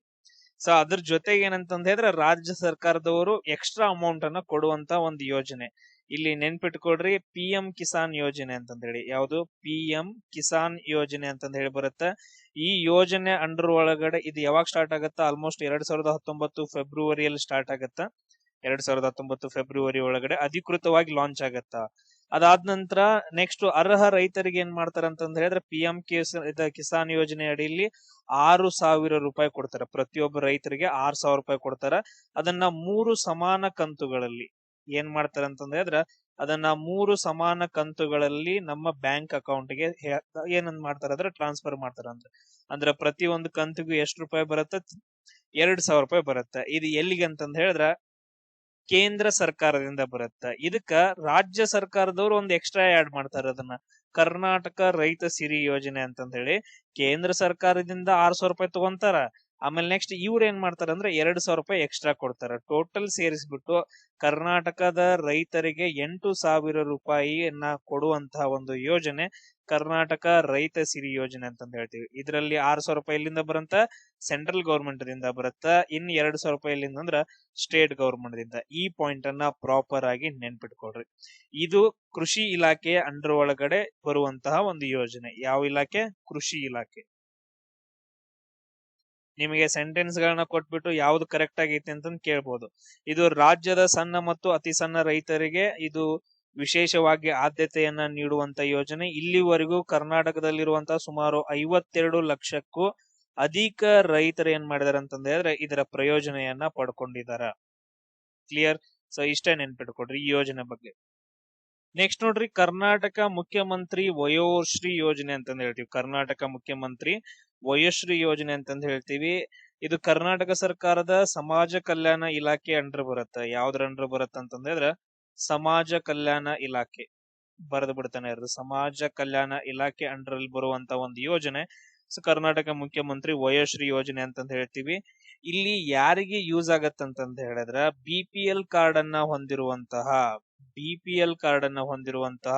ಸೊ ಅದ್ರ ಜೊತೆಗೆ ಏನಂತಂದ ಹೇಳಿದ್ರೆ ರಾಜ್ಯ ಸರ್ಕಾರದವರು ಎಕ್ಸ್ಟ್ರಾ ಅಮೌಂಟ್ ಅನ್ನ ಕೊಡುವಂತ ಒಂದು ಯೋಜನೆ. ಇಲ್ಲಿ ನೆನ್ಪಿಟ್ಕೊಡ್ರಿ, PM ಕಿಸಾನ್ ಯೋಜನೆ ಅಂತಂದೇಳಿ. ಯಾವುದು? PM ಕಿಸಾನ್ ಯೋಜನೆ ಅಂತಂದ ಹೇಳಿ ಬರುತ್ತೆ. ಈ ಯೋಜನೆ ಅಂಡರ್ ಒಳಗಡೆ ಇದು ಯಾವಾಗ ಸ್ಟಾರ್ಟ್ ಆಗತ್ತಾ? ಆಲ್ಮೋಸ್ಟ್ 2019 ಫೆಬ್ರವರಿಯಲ್ಲಿ ಸ್ಟಾರ್ಟ್ ಆಗತ್ತಾ. 2019 ಫೆಬ್ರವರಿ ಒಳಗಡೆ ಅಧಿಕೃತವಾಗಿ ಲಾಂಚ್ ಆಗತ್ತ. ಅದಾದ ನಂತರ ನೆಕ್ಸ್ಟ್ ಅರ್ಹ ರೈತರಿಗೆ ಏನ್ ಮಾಡ್ತಾರ ಅಂತಂದ ಹೇಳಿದ್ರೆ PM ಕಿಸಾನ್ ಯೋಜನೆ ಅಡಿಯಲ್ಲಿ 6,000 ರೂಪಾಯಿ ಕೊಡ್ತಾರ. ಪ್ರತಿಯೊಬ್ಬ ರೈತರಿಗೆ 6,000 ರೂಪಾಯಿ ಕೊಡ್ತಾರ. ಅದನ್ನ 3 ಸಮಾನ ಕಂತುಗಳಲ್ಲಿ ಏನ್ ಮಾಡ್ತಾರ ಅಂತಂದ ಹೇಳಿದ್ರೆ ಅದನ್ನ 3 ಸಮಾನ ಕಂತುಗಳಲ್ಲಿ ನಮ್ಮ ಬ್ಯಾಂಕ್ ಅಕೌಂಟ್ಗೆ ಏನಂದ್ ಮಾಡ್ತಾರ ಅಂದ್ರೆ ಟ್ರಾನ್ಸ್ಫರ್ ಮಾಡ್ತಾರ. ಅಂದ್ರೆ ಪ್ರತಿ ಒಂದು ಕಂತಿಗೂ ಎಷ್ಟು ರೂಪಾಯಿ ಬರುತ್ತೆ? 2,000 ರೂಪಾಯಿ ಬರುತ್ತೆ. ಇದು ಎಲ್ಲಿಗೆ ಅಂತಂದ ಹೇಳಿದ್ರ ಕೇಂದ್ರ ಸರ್ಕಾರದಿಂದ ಬರುತ್ತೆ. ಇದಕ್ಕ ರಾಜ್ಯ ಸರ್ಕಾರದವರು ಒಂದು ಎಕ್ಸ್ಟ್ರಾ ಆಡ್ ಮಾಡ್ತಾರೆ. ಅದನ್ನ ಕರ್ನಾಟಕ ರೈತ ಸಿರಿ ಯೋಜನೆ ಅಂತಂದ ಹೇಳಿ ಕೇಂದ್ರ ಸರ್ಕಾರದಿಂದ 6,000 ರೂಪಾಯಿ ತಗೊಂತಾರ. ಆಮೇಲೆ ನೆಕ್ಸ್ಟ್ ಇವ್ರು ಏನ್ ಮಾಡ್ತಾರೆ ಅಂದ್ರೆ 2,000 ರೂಪಾಯಿ ಎಕ್ಸ್ಟ್ರಾ ಕೊಡ್ತಾರೆ. ಟೋಟಲ್ ಸೇರಿಸ್ಬಿಟ್ಟು ಕರ್ನಾಟಕದ ರೈತರಿಗೆ 8,000 ರೂಪಾಯಿಯನ್ನ ಕೊಡುವಂತಹ ಒಂದು ಯೋಜನೆ ಕರ್ನಾಟಕ ರೈತ ಸಿರಿ ಯೋಜನೆ ಅಂತಂದ್ ಹೇಳ್ತೀವಿ. ಇದರಲ್ಲಿ 6,000 ರೂಪಾಯಿ ಇಲ್ಲಿಂದ ಬರಂತ ಸೆಂಟ್ರಲ್ ಗೌರ್ಮೆಂಟ್ ದಿಂದ ಬರುತ್ತ, ಇನ್ 2,000 ರೂಪಾಯಿ ಇಲ್ಲಿಂದ ಅಂದ್ರ ಸ್ಟೇಟ್ ಗೌರ್ಮೆಂಟ್ ದಿಂದ. ಈ ಪಾಯಿಂಟ್ ಅನ್ನ ಪ್ರಾಪರ್ ಆಗಿ ನೆನ್ಪಿಟ್ಕೊಡ್ರಿ. ಇದು ಕೃಷಿ ಇಲಾಖೆಯ ಅಂಡರ್ ಒಳಗಡೆ ಬರುವಂತಹ ಒಂದು ಯೋಜನೆ. ಯಾವ ಇಲಾಖೆ? ಕೃಷಿ ಇಲಾಖೆ. ನಿಮಗೆ ಸೆಂಟೆನ್ಸ್ ಗಳನ್ನ ಕೊಟ್ಬಿಟ್ಟು ಯಾವ್ದು ಕರೆಕ್ಟ್ ಆಗೈತೆ ಅಂತ ಕೇಳ್ಬೋದು. ಇದು ರಾಜ್ಯದ ಸಣ್ಣ ಮತ್ತು ಅತಿ ಸಣ್ಣ ರೈತರಿಗೆ ಇದು ವಿಶೇಷವಾಗಿ ಆದ್ಯತೆಯನ್ನ ನೀಡುವಂತ ಯೋಜನೆ. ಇಲ್ಲಿವರೆಗೂ ಕರ್ನಾಟಕದಲ್ಲಿರುವಂತಹ ಸುಮಾರು 52 ಲಕ್ಷಕ್ಕೂ ಅಧಿಕ ರೈತರು ಏನ್ ಮಾಡಿದಾರೆ ಅಂತಂದ್ರೆ ಇದರ ಪ್ರಯೋಜನೆಯನ್ನ ಪಡ್ಕೊಂಡಿದಾರ. ಕ್ಲಿಯರ್? ಸೊ ಇಷ್ಟೇ ನೆನ್ಪಿಟ್ಕೊಡ್ರಿ ಈ ಯೋಜನೆ ಬಗ್ಗೆ. ನೆಕ್ಸ್ಟ್ ನೋಡ್ರಿ, ಕರ್ನಾಟಕ ಮುಖ್ಯಮಂತ್ರಿ ವಯೋಶ್ರೀ ಯೋಜನೆ ಅಂತಂದ್ ಹೇಳ್ತೀವಿ. ಕರ್ನಾಟಕ ಮುಖ್ಯಮಂತ್ರಿ ವಯೋಶ್ರೀ ಯೋಜನೆ ಅಂತಂದ್ ಹೇಳ್ತೀವಿ. ಇದು ಕರ್ನಾಟಕ ಸರ್ಕಾರದ ಸಮಾಜ ಕಲ್ಯಾಣ ಇಲಾಖೆ ಅಂಡರ್ ಬರುತ್ತೆ. ಯಾವ್ದ್ರ ಅಂಡರ್ ಬರುತ್ತೆ ಅಂತಂದ್ರೆ ಸಮಾಜ ಕಲ್ಯಾಣ ಇಲಾಖೆ. ಬರೆದು ಬಿಡ್ತಾನೆ ಇರೋದು, ಸಮಾಜ ಕಲ್ಯಾಣ ಇಲಾಖೆ ಅಂಡರ್ ಅಲ್ಲಿ ಬರುವಂತ ಒಂದು ಯೋಜನೆ. ಸೊ ಕರ್ನಾಟಕ ಮುಖ್ಯಮಂತ್ರಿ ವಯೋಶ್ರೀ ಯೋಜನೆ ಅಂತಂದ್ ಹೇಳ್ತೀವಿ. ಇಲ್ಲಿ ಯಾರಿಗೆ ಯೂಸ್ ಆಗತ್ತಂತಂದ ಹೇಳಿದ್ರ BPL ಕಾರ್ಡ್ ಅನ್ನ ಹೊಂದಿರುವಂತಹ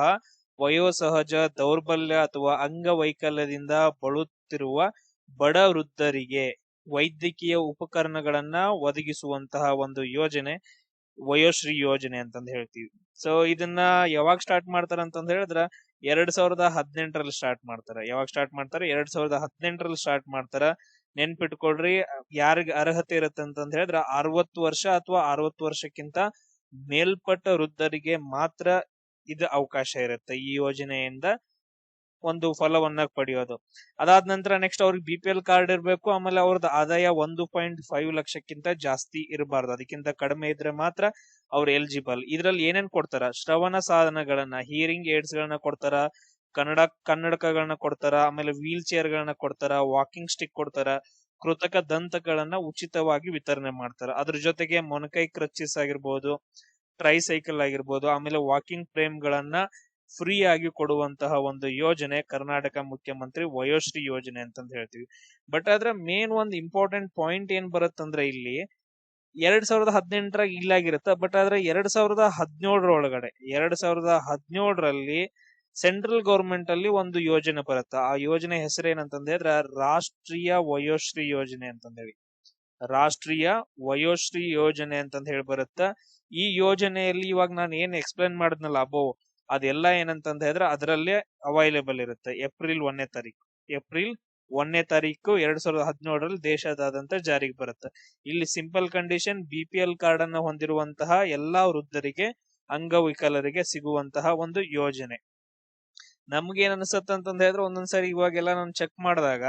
ವಯೋಸಹಜ ದೌರ್ಬಲ್ಯ ಅಥವಾ ಅಂಗವೈಕಲ್ಯದಿಂದ ಬಳಲುತ್ತಿರುವ ಬಡ ವೃದ್ಧರಿಗೆ ವೈದ್ಯಕೀಯ ಉಪಕರಣಗಳನ್ನ ಒದಗಿಸುವಂತಹ ಒಂದು ಯೋಜನೆ ವಯೋಶ್ರೀ ಯೋಜನೆ ಅಂತಂದ್ ಹೇಳ್ತೀವಿ. ಸೊ ಇದನ್ನ ಯಾವಾಗ ಸ್ಟಾರ್ಟ್ ಮಾಡ್ತಾರ ಅಂತಂದ್ ಹೇಳಿದ್ರ 2018ರಲ್ಲಿ ಸ್ಟಾರ್ಟ್ ಮಾಡ್ತಾರ. ಯಾವಾಗ ಸ್ಟಾರ್ಟ್ ಮಾಡ್ತಾರೆ? 2018ರಲ್ಲಿ ಸ್ಟಾರ್ಟ್ ಮಾಡ್ತಾರ. ನೆನ್ಪಿಟ್ಕೊಳ್ರಿ, ಯಾರಿಗ ಅರ್ಹತೆ ಇರುತ್ತೆ ಅಂತಂದ್ ಹೇಳಿದ್ರ 60 ವರ್ಷ ಅಥವಾ 60 ವರ್ಷಕ್ಕಿಂತ ಮೇಲ್ಪಟ್ಟ ವೃದ್ಧರಿಗೆ ಮಾತ್ರ ಇದು ಅವಕಾಶ ಇರುತ್ತೆ ಈ ಯೋಜನೆಯಿಂದ ಒಂದು ಫಲವನ್ನ ಪಡೆಯೋದು. ಅದಾದ ನಂತರ ನೆಕ್ಸ್ಟ್ ಅವ್ರಿಗೆ BPL ಕಾರ್ಡ್ ಇರ್ಬೇಕು. ಆಮೇಲೆ ಅವ್ರದ್ದು ಆದಾಯ 1.5 ಲಕ್ಷಕ್ಕಿಂತ ಜಾಸ್ತಿ ಇರಬಾರ್ದು. ಅದಕ್ಕಿಂತ ಕಡಿಮೆ ಇದ್ರೆ ಮಾತ್ರ ಅವ್ರು ಎಲಿಜಿಬಲ್. ಇದ್ರಲ್ಲಿ ಏನೇನ್ ಕೊಡ್ತಾರ? ಶ್ರವಣ ಸಾಧನಗಳನ್ನ, ಹಿಯರಿಂಗ್ ಏಡ್ಸ್ ಗಳನ್ನ ಕೊಡ್ತಾರ, ಕನ್ನಡಕಗಳನ್ನ ಕೊಡ್ತಾರ, ಆಮೇಲೆ ವೀಲ್ ಚೇರ್ ಗಳನ್ನ ಕೊಡ್ತಾರ, ವಾಕಿಂಗ್ ಸ್ಟಿಕ್ ಕೊಡ್ತಾರ, ಕೃತಕ ದಂತಗಳನ್ನ ಉಚಿತವಾಗಿ ವಿತರಣೆ ಮಾಡ್ತಾರ. ಅದ್ರ ಜೊತೆಗೆ ಮೊನಕೈ ಕ್ರಚಸ್ ಆಗಿರ್ಬೋದು, ಟ್ರೈಸೈಕಲ್ ಆಗಿರ್ಬೋದು, ಆಮೇಲೆ ವಾಕಿಂಗ್ ಫ್ರೇಮ್ ಗಳನ್ನ ಫ್ರೀ ಆಗಿ ಕೊಡುವಂತಹ ಒಂದು ಯೋಜನೆ ಕರ್ನಾಟಕ ಮುಖ್ಯಮಂತ್ರಿ ವಯೋಶ್ರೀ ಯೋಜನೆ ಅಂತಂದ್ ಹೇಳ್ತೀವಿ. ಬಟ್ ಆದ್ರೆ ಮೇನ್ ಒಂದು ಇಂಪಾರ್ಟೆಂಟ್ ಪಾಯಿಂಟ್ ಏನ್ ಬರುತ್ತಂದ್ರೆ ಇಲ್ಲಿ 2018ರಾಗ ಇಲ್ಲಾಗಿರುತ್ತೆ. ಬಟ್ ಆದ್ರೆ 2017ರಲ್ಲಿ ಸೆಂಟ್ರಲ್ ಗೌರ್ಮೆಂಟ್ ಅಲ್ಲಿ ಒಂದು ಯೋಜನೆ ಬರುತ್ತೆ. ಆ ಯೋಜನೆ ಹೆಸರು ಏನಂತಂದ್ರೆ ರಾಷ್ಟ್ರೀಯ ವಯೋಶ್ರೀ ಯೋಜನೆ ಅಂತಂದೇಳಿ. ರಾಷ್ಟ್ರೀಯ ವಯೋಶ್ರೀ ಯೋಜನೆ ಅಂತಂದ್ ಹೇಳಿ ಬರುತ್ತ. ಈ ಯೋಜನೆಯಲ್ಲಿ ಇವಾಗ ನಾನು ಏನ್ ಎಕ್ಸ್ಪ್ಲೇನ್ ಮಾಡಿದ್ನಲ್ಲ ಅಬೋವ್, ಅದೆಲ್ಲ ಏನಂತಂದ ಹೇಳಿದ್ರೆ ಅದರಲ್ಲೇ ಅವೈಲೇಬಲ್ ಇರುತ್ತೆ. ಏಪ್ರಿಲ್ 1ನೇ ತಾರೀಕು 2017ರಲ್ಲಿ ದೇಶದಾದ್ಯಂತ ಜಾರಿಗೆ ಬರುತ್ತೆ. ಇಲ್ಲಿ ಸಿಂಪಲ್ ಕಂಡೀಷನ್, BPL ಕಾರ್ಡ್ ಅನ್ನ ಹೊಂದಿರುವಂತಹ ಎಲ್ಲಾ ವೃದ್ಧರಿಗೆ, ಅಂಗವಿಕಲರಿಗೆ ಸಿಗುವಂತಹ ಒಂದು ಯೋಜನೆ. ನಮ್ಗೆ ಏನ್ ಅನ್ಸತ್ತ ಅಂತಂದ ಹೇಳಿದ್ರೆ ಒಂದೊಂದ್ಸರಿ ಇವಾಗೆಲ್ಲ ನಾನು ಚೆಕ್ ಮಾಡಿದಾಗ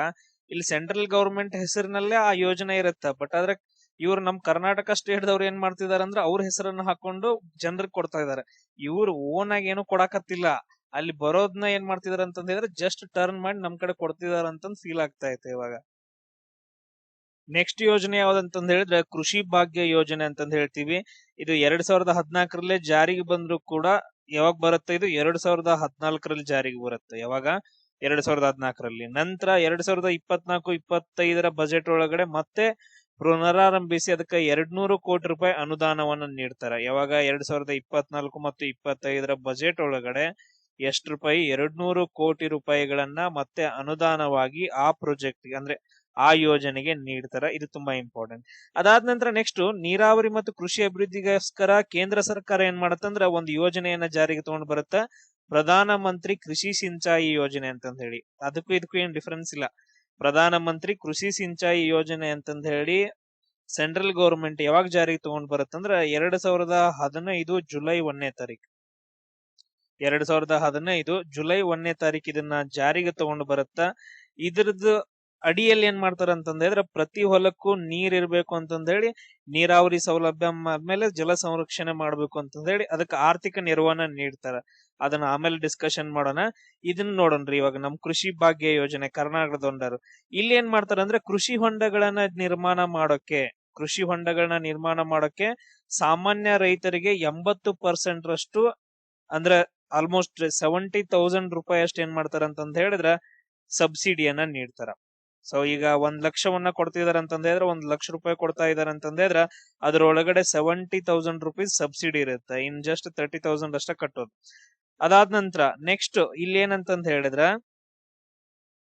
ಇಲ್ಲಿ ಸೆಂಟ್ರಲ್ ಗೌರ್ಮೆಂಟ್ ಹೆಸರಿನಲ್ಲೇ ಆ ಯೋಜನೆ ಇರುತ್ತೆ. ಬಟ್ ಆದ್ರೆ ಇವ್ರು ನಮ್ ಕರ್ನಾಟಕ ಸ್ಟೇಟ್ ದವ್ರು ಏನ್ ಮಾಡ್ತಿದಾರೆ ಅಂದ್ರೆ ಅವ್ರ ಹೆಸರನ್ನ ಹಾಕೊಂಡು ಜನರಿಗೆ ಕೊಡ್ತಾ ಇದಾರೆ. ಇವ್ರು ಓನ್ ಆಗಿ ಏನು ಕೊಡಕತ್ತಿಲ್ಲ. ಅಲ್ಲಿ ಬರೋದ್ನ ಏನ್ ಮಾಡ್ತಿದಾರೆ ಅಂತಂದ ಹೇಳಿದ್ರೆ ಜಸ್ಟ್ ಟರ್ನ್ ಮಾಡಿ ನಮ್ ಕಡೆ ಕೊಡ್ತಿದಾರ ಅಂತಂದ್ ಫೀಲ್ ಆಗ್ತಾ ಐತೆ ಇವಾಗ. ನೆಕ್ಸ್ಟ್ ಯೋಜನೆ ಯಾವ್ದಂತಂದ್ ಹೇಳಿದ್ರೆ ಕೃಷಿ ಭಾಗ್ಯ ಯೋಜನೆ ಅಂತಂದ್ ಹೇಳ್ತೀವಿ. ಇದು 2014ರಲ್ಲೇ ಜಾರಿಗೆ ಬಂದ್ರು ಕೂಡ ಯಾವಾಗ ಬರುತ್ತೆ? ಇದು 2014ರಲ್ಲಿ ಜಾರಿಗೆ ಬರುತ್ತೆ. ಯಾವಾಗ? 2014ರಲ್ಲಿ. ನಂತರ 2024-25 ಬಜೆಟ್ ಒಳಗಡೆ ಮತ್ತೆ ಪುನರಾರಂಭಿಸಿ ಅದಕ್ಕೆ 200 ಕೋಟಿ ರೂಪಾಯಿ ಅನುದಾನವನ್ನ ನೀಡ್ತಾರೆ. ಯಾವಾಗ? 2024 ಮತ್ತು 25 ಬಜೆಟ್ ಒಳಗಡೆ ಎಷ್ಟು ರೂಪಾಯಿ? 200 ಕೋಟಿ ರೂಪಾಯಿಗಳನ್ನ ಮತ್ತೆ ಅನುದಾನವಾಗಿ ಆ ಪ್ರಾಜೆಕ್ಟ್ ಅಂದ್ರೆ ಆ ಯೋಜನೆಗೆ ನೀಡ್ತಾರೆ. ಇದು ತುಂಬಾ ಇಂಪಾರ್ಟೆಂಟ್. ಅದಾದ ನಂತರ ನೆಕ್ಸ್ಟ್ ನೀರಾವರಿ ಮತ್ತು ಕೃಷಿ ಅಭಿವೃದ್ಧಿಗೋಸ್ಕರ ಕೇಂದ್ರ ಸರ್ಕಾರ ಏನ್ ಮಾಡತ್ತಂದ್ರ ಒಂದು ಯೋಜನೆಯನ್ನ ಜಾರಿಗೆ ತಗೊಂಡ್ ಬರುತ್ತ, ಪ್ರಧಾನ ಮಂತ್ರಿ ಕೃಷಿ ಸಿಂಚಾಯಿ ಯೋಜನೆ ಅಂತಂದ್ ಹೇಳಿ. ಅದಕ್ಕೂ ಇದಕ್ಕೂ ಏನ್ ಡಿಫರೆನ್ಸ್ ಇಲ್ಲ. ಪ್ರಧಾನ ಮಂತ್ರಿ ಕೃಷಿ ಸಿಂಚಾಯಿ ಯೋಜನೆ ಅಂತಂದ್ ಹೇಳಿ ಸೆಂಟ್ರಲ್ ಗೌರ್ಮೆಂಟ್ ಯಾವಾಗ ಜಾರಿಗೆ ತಗೊಂಡ್ ಬರುತ್ತಂದ್ರ 2015 ಜುಲೈ 1ನೇ ತಾರೀಕು. 2015 ಜುಲೈ 1ನೇ ತಾರೀಕು ಇದನ್ನ ಜಾರಿಗೆ ತಗೊಂಡು ಬರುತ್ತ. ಇದ್ರದ್ದು ಅಡಿಯಲ್ಲಿ ಏನ್ ಮಾಡ್ತಾರ ಅಂತಂದ್ರೆ ಪ್ರತಿ ಹೊಲಕ್ಕೂ ನೀರ್ ಇರ್ಬೇಕು ಅಂತಂದ ಹೇಳಿ ನೀರಾವರಿ ಸೌಲಭ್ಯ ಆದ್ಮೇಲೆ ಜಲ ಸಂರಕ್ಷಣೆ ಮಾಡ್ಬೇಕು ಅಂತಂದ ಹೇಳಿ ಅದಕ್ಕೆ ಆರ್ಥಿಕ ನೆರವನ್ನ ನೀಡ್ತಾರ. ಅದನ್ನ ಆಮೇಲೆ ಡಿಸ್ಕಷನ್ ಮಾಡೋಣ. ಇದನ್ನ ನೋಡೋಣ್ರಿ. ಇವಾಗ ನಮ್ ಕೃಷಿ ಭಾಗ್ಯ ಯೋಜನೆ ಕರ್ನಾಟಕದೊಂಡರು ಇಲ್ಲಿ ಏನ್ ಮಾಡ್ತಾರ ಅಂದ್ರೆ ಕೃಷಿ ಹೊಂಡಗಳನ್ನ ನಿರ್ಮಾಣ ಮಾಡೋಕೆ ಸಾಮಾನ್ಯ ರೈತರಿಗೆ 80% ರಷ್ಟು ಅಂದ್ರೆ ಆಲ್ಮೋಸ್ಟ್ 70,000 ರೂಪಾಯಿ ಅಷ್ಟು ಏನ್ ಮಾಡ್ತಾರ ಅಂತಂದ ಹೇಳಿದ್ರ ಸಬ್ಸಿಡಿಯನ್ನ ನೀಡ್ತಾರ. ಸೊ ಈಗ 1 ಲಕ್ಷವನ್ನ ಕೊಡ್ತಿದಾರೆ ಅಂತಂದ್ರೆ 1 ಲಕ್ಷ ರೂಪಾಯಿ ಕೊಡ್ತಾ ಇದಾರೆ ಅಂತಂದ್ರೆ ಅದ್ರೊಳಗಡೆ 70,000 rupees ಸಬ್ಸಿಡಿ ಇರುತ್ತೆ. ಇನ್ ಜಸ್ಟ್ 30,000 ಅಷ್ಟೇ ಕಟ್ಟೋದು. ಅದಾದ ನಂತರ ನೆಕ್ಸ್ಟ್ ಇಲ್ಲಿ ಏನಂತಂದ್ ಹೇಳಿದ್ರ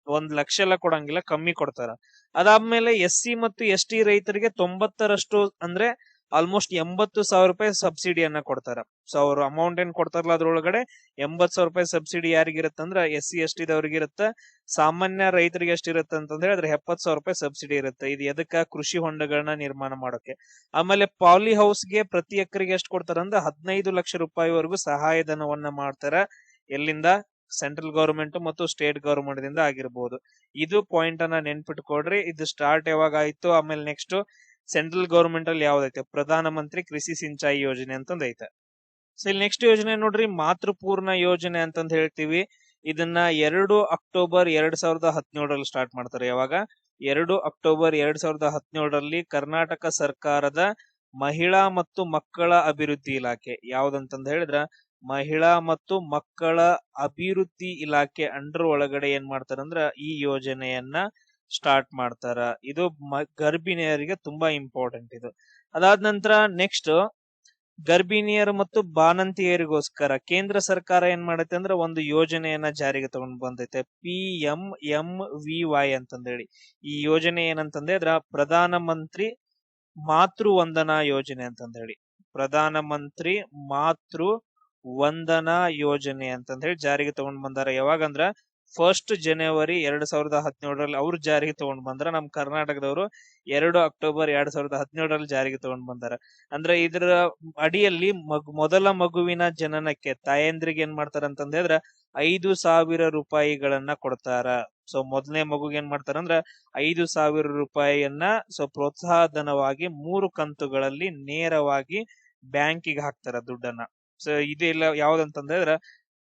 1 ಲಕ್ಷ ಎಲ್ಲ ಕೊಡಂಗಿಲ್ಲ, ಕಮ್ಮಿ ಕೊಡ್ತಾರ. ಅದಾದ್ಮೇಲೆ SC ಮತ್ತು ST ರೈತರಿಗೆ 90ರಷ್ಟು ಅಂದ್ರೆ ಆಲ್ಮೋಸ್ಟ್ 80,000 ರೂಪಾಯಿ ಸಬ್ಸಿಡಿಯನ್ನ ಕೊಡ್ತಾರ. ಸೊ ಅವ್ರ ಅಮೌಂಟ್ ಏನ್ ಕೊಡ್ತಾರಲ್ಲ ಅದ್ರೊಳಗಡೆ 80,000 ರೂಪಾಯಿ ಸಬ್ಸಿಡಿ ಯಾರಿಗಿರುತ್ತಂದ್ರ SC ST ದವ್ರಿಗೆ ಇರುತ್ತ. ಸಾಮಾನ್ಯ ರೈತರಿಗೆ ಎಷ್ಟಿರುತ್ತೆ ಅಂತ ಹೇಳಿದ್ರೆ 70,000 ರೂಪಾಯಿ ಸಬ್ಸಿಡಿ ಇರುತ್ತೆ. ಇದು ಎದಕ್ಕ? ಕೃಷಿ ಹೊಂಡಗಳನ್ನ ನಿರ್ಮಾಣ ಮಾಡೋಕೆ. ಆಮೇಲೆ ಪಾಲಿ ಹೌಸ್ಗೆ ಪ್ರತಿ ಎಕರೆಗೆ ಎಷ್ಟು ಕೊಡ್ತಾರ ಅಂದ್ರೆ 15 ಲಕ್ಷ ರೂಪಾಯಿವರೆಗೂ ಸಹಾಯಧನವನ್ನ ಮಾಡ್ತಾರ. ಎಲ್ಲಿಂದ? ಸೆಂಟ್ರಲ್ ಗವರ್ಮೆಂಟ್ ಮತ್ತು ಸ್ಟೇಟ್ ಗವರ್ಮೆಂಟ್ ದಿಂದ ಆಗಿರ್ಬೋದು. ಇದು ಪಾಯಿಂಟ್ ಅನ್ನ ನೆನ್ಪಿಟ್ಕೊಡ್ರಿ. ಇದು ಸ್ಟಾರ್ಟ್ ಯಾವಾಗ ಆಯ್ತು, ಆಮೇಲೆ ನೆಕ್ಸ್ಟ್ ಸೆಂಟ್ರಲ್ ಗವರ್ಮೆಂಟ್ ಅಲ್ಲಿ ಯಾವ್ದೈತೆ? ಪ್ರಧಾನ ಮಂತ್ರಿ ಕೃಷಿ ಸಿಂಚಾಯಿ ಯೋಜನೆ ಅಂತಂದ್ ಐತೆ. ಸೊ ಇಲ್ಲಿ ನೆಕ್ಸ್ಟ್ ಯೋಜನೆ ನೋಡ್ರಿ, ಮಾತೃಪೂರ್ಣ ಯೋಜನೆ ಅಂತಂದ್ ಹೇಳ್ತೀವಿ. ಇದನ್ನ 2 ಅಕ್ಟೋಬರ್ 2017ರಲ್ಲಿ ಸ್ಟಾರ್ಟ್ ಮಾಡ್ತಾರೆ. ಯಾವಾಗ? 2 ಅಕ್ಟೋಬರ್ 2017ರಲ್ಲಿ ಕರ್ನಾಟಕ ಸರ್ಕಾರದ ಮಹಿಳಾ ಮತ್ತು ಮಕ್ಕಳ ಅಭಿವೃದ್ಧಿ ಇಲಾಖೆ ಯಾವ್ದಂತಂದ್ ಹೇಳಿದ್ರ ಮಹಿಳಾ ಮತ್ತು ಮಕ್ಕಳ ಅಭಿವೃದ್ಧಿ ಇಲಾಖೆ ಅಂಡರ್ ಒಳಗಡೆ ಏನ್ ಮಾಡ್ತಾರಂದ್ರ ಈ ಯೋಜನೆಯನ್ನ ಸ್ಟಾರ್ಟ್ ಮಾಡ್ತಾರ. ಇದು ಗರ್ಭಿಣಿಯರಿಗೆ ತುಂಬಾ ಇಂಪಾರ್ಟೆಂಟ್ ಇದು. ಅದಾದ ನಂತರ ನೆಕ್ಸ್ಟ್ ಗರ್ಭಿಣಿಯರು ಮತ್ತು ಬಾಣಂತಿಯರಿಗೋಸ್ಕರ ಕೇಂದ್ರ ಸರ್ಕಾರ ಏನ್ ಮಾಡೈತೆ ಅಂದ್ರೆ ಒಂದು ಯೋಜನೆಯನ್ನ ಜಾರಿಗೆ ತಗೊಂಡ್ ಬಂದೈತೆ, PMMVY ಅಂತಂದೇಳಿ. ಈ ಯೋಜನೆ ಏನಂತಂದ್ರೆ ಪ್ರಧಾನ ಮಂತ್ರಿ ಮಾತೃ ವಂದನಾ ಯೋಜನೆ ಅಂತಂದೇಳಿ. ಪ್ರಧಾನ ಮಂತ್ರಿ ಮಾತೃ ವಂದನಾ ಯೋಜನೆ ಅಂತಂದೇಳಿ ಜಾರಿಗೆ ತಗೊಂಡ್ ಬಂದಾರ. ಯಾವಾಗಂದ್ರ 1 ಜನವರಿ 2017ರಲ್ಲಿ ಅವ್ರು ಜಾರಿಗೆ ತಗೊಂಡ್ ಬಂದ್ರ. ನಮ್ ಕರ್ನಾಟಕದವರು 2 ಅಕ್ಟೋಬರ್ 2017ರಲ್ಲಿ ಜಾರಿಗೆ ತಗೊಂಡ್ ಬಂದಾರ. ಅಂದ್ರೆ ಇದರ ಅಡಿಯಲ್ಲಿ ಮೊದಲ ಮಗುವಿನ ಜನನಕ್ಕೆ ತಾಯಂದ್ರಿಗೆ ಏನ್ ಮಾಡ್ತಾರ ಅಂತಂದ್ರೆ 5,000 ರೂಪಾಯಿಗಳನ್ನ ಕೊಡ್ತಾರ. ಸೊ ಮೊದಲನೇ ಮಗುಗೆ ಏನ್ ಮಾಡ್ತಾರಂದ್ರ 5,000 ರೂಪಾಯಿಯನ್ನ ಪ್ರೋತ್ಸಾಹ ಧನವಾಗಿ 3 ಕಂತುಗಳಲ್ಲಿ ನೇರವಾಗಿ ಬ್ಯಾಂಕಿಗೆ ಹಾಕ್ತಾರ ದುಡ್ಡನ್ನ. ಸೊ ಇದೆಲ್ಲ ಯಾವ್ದಂತಂದ್ರೆ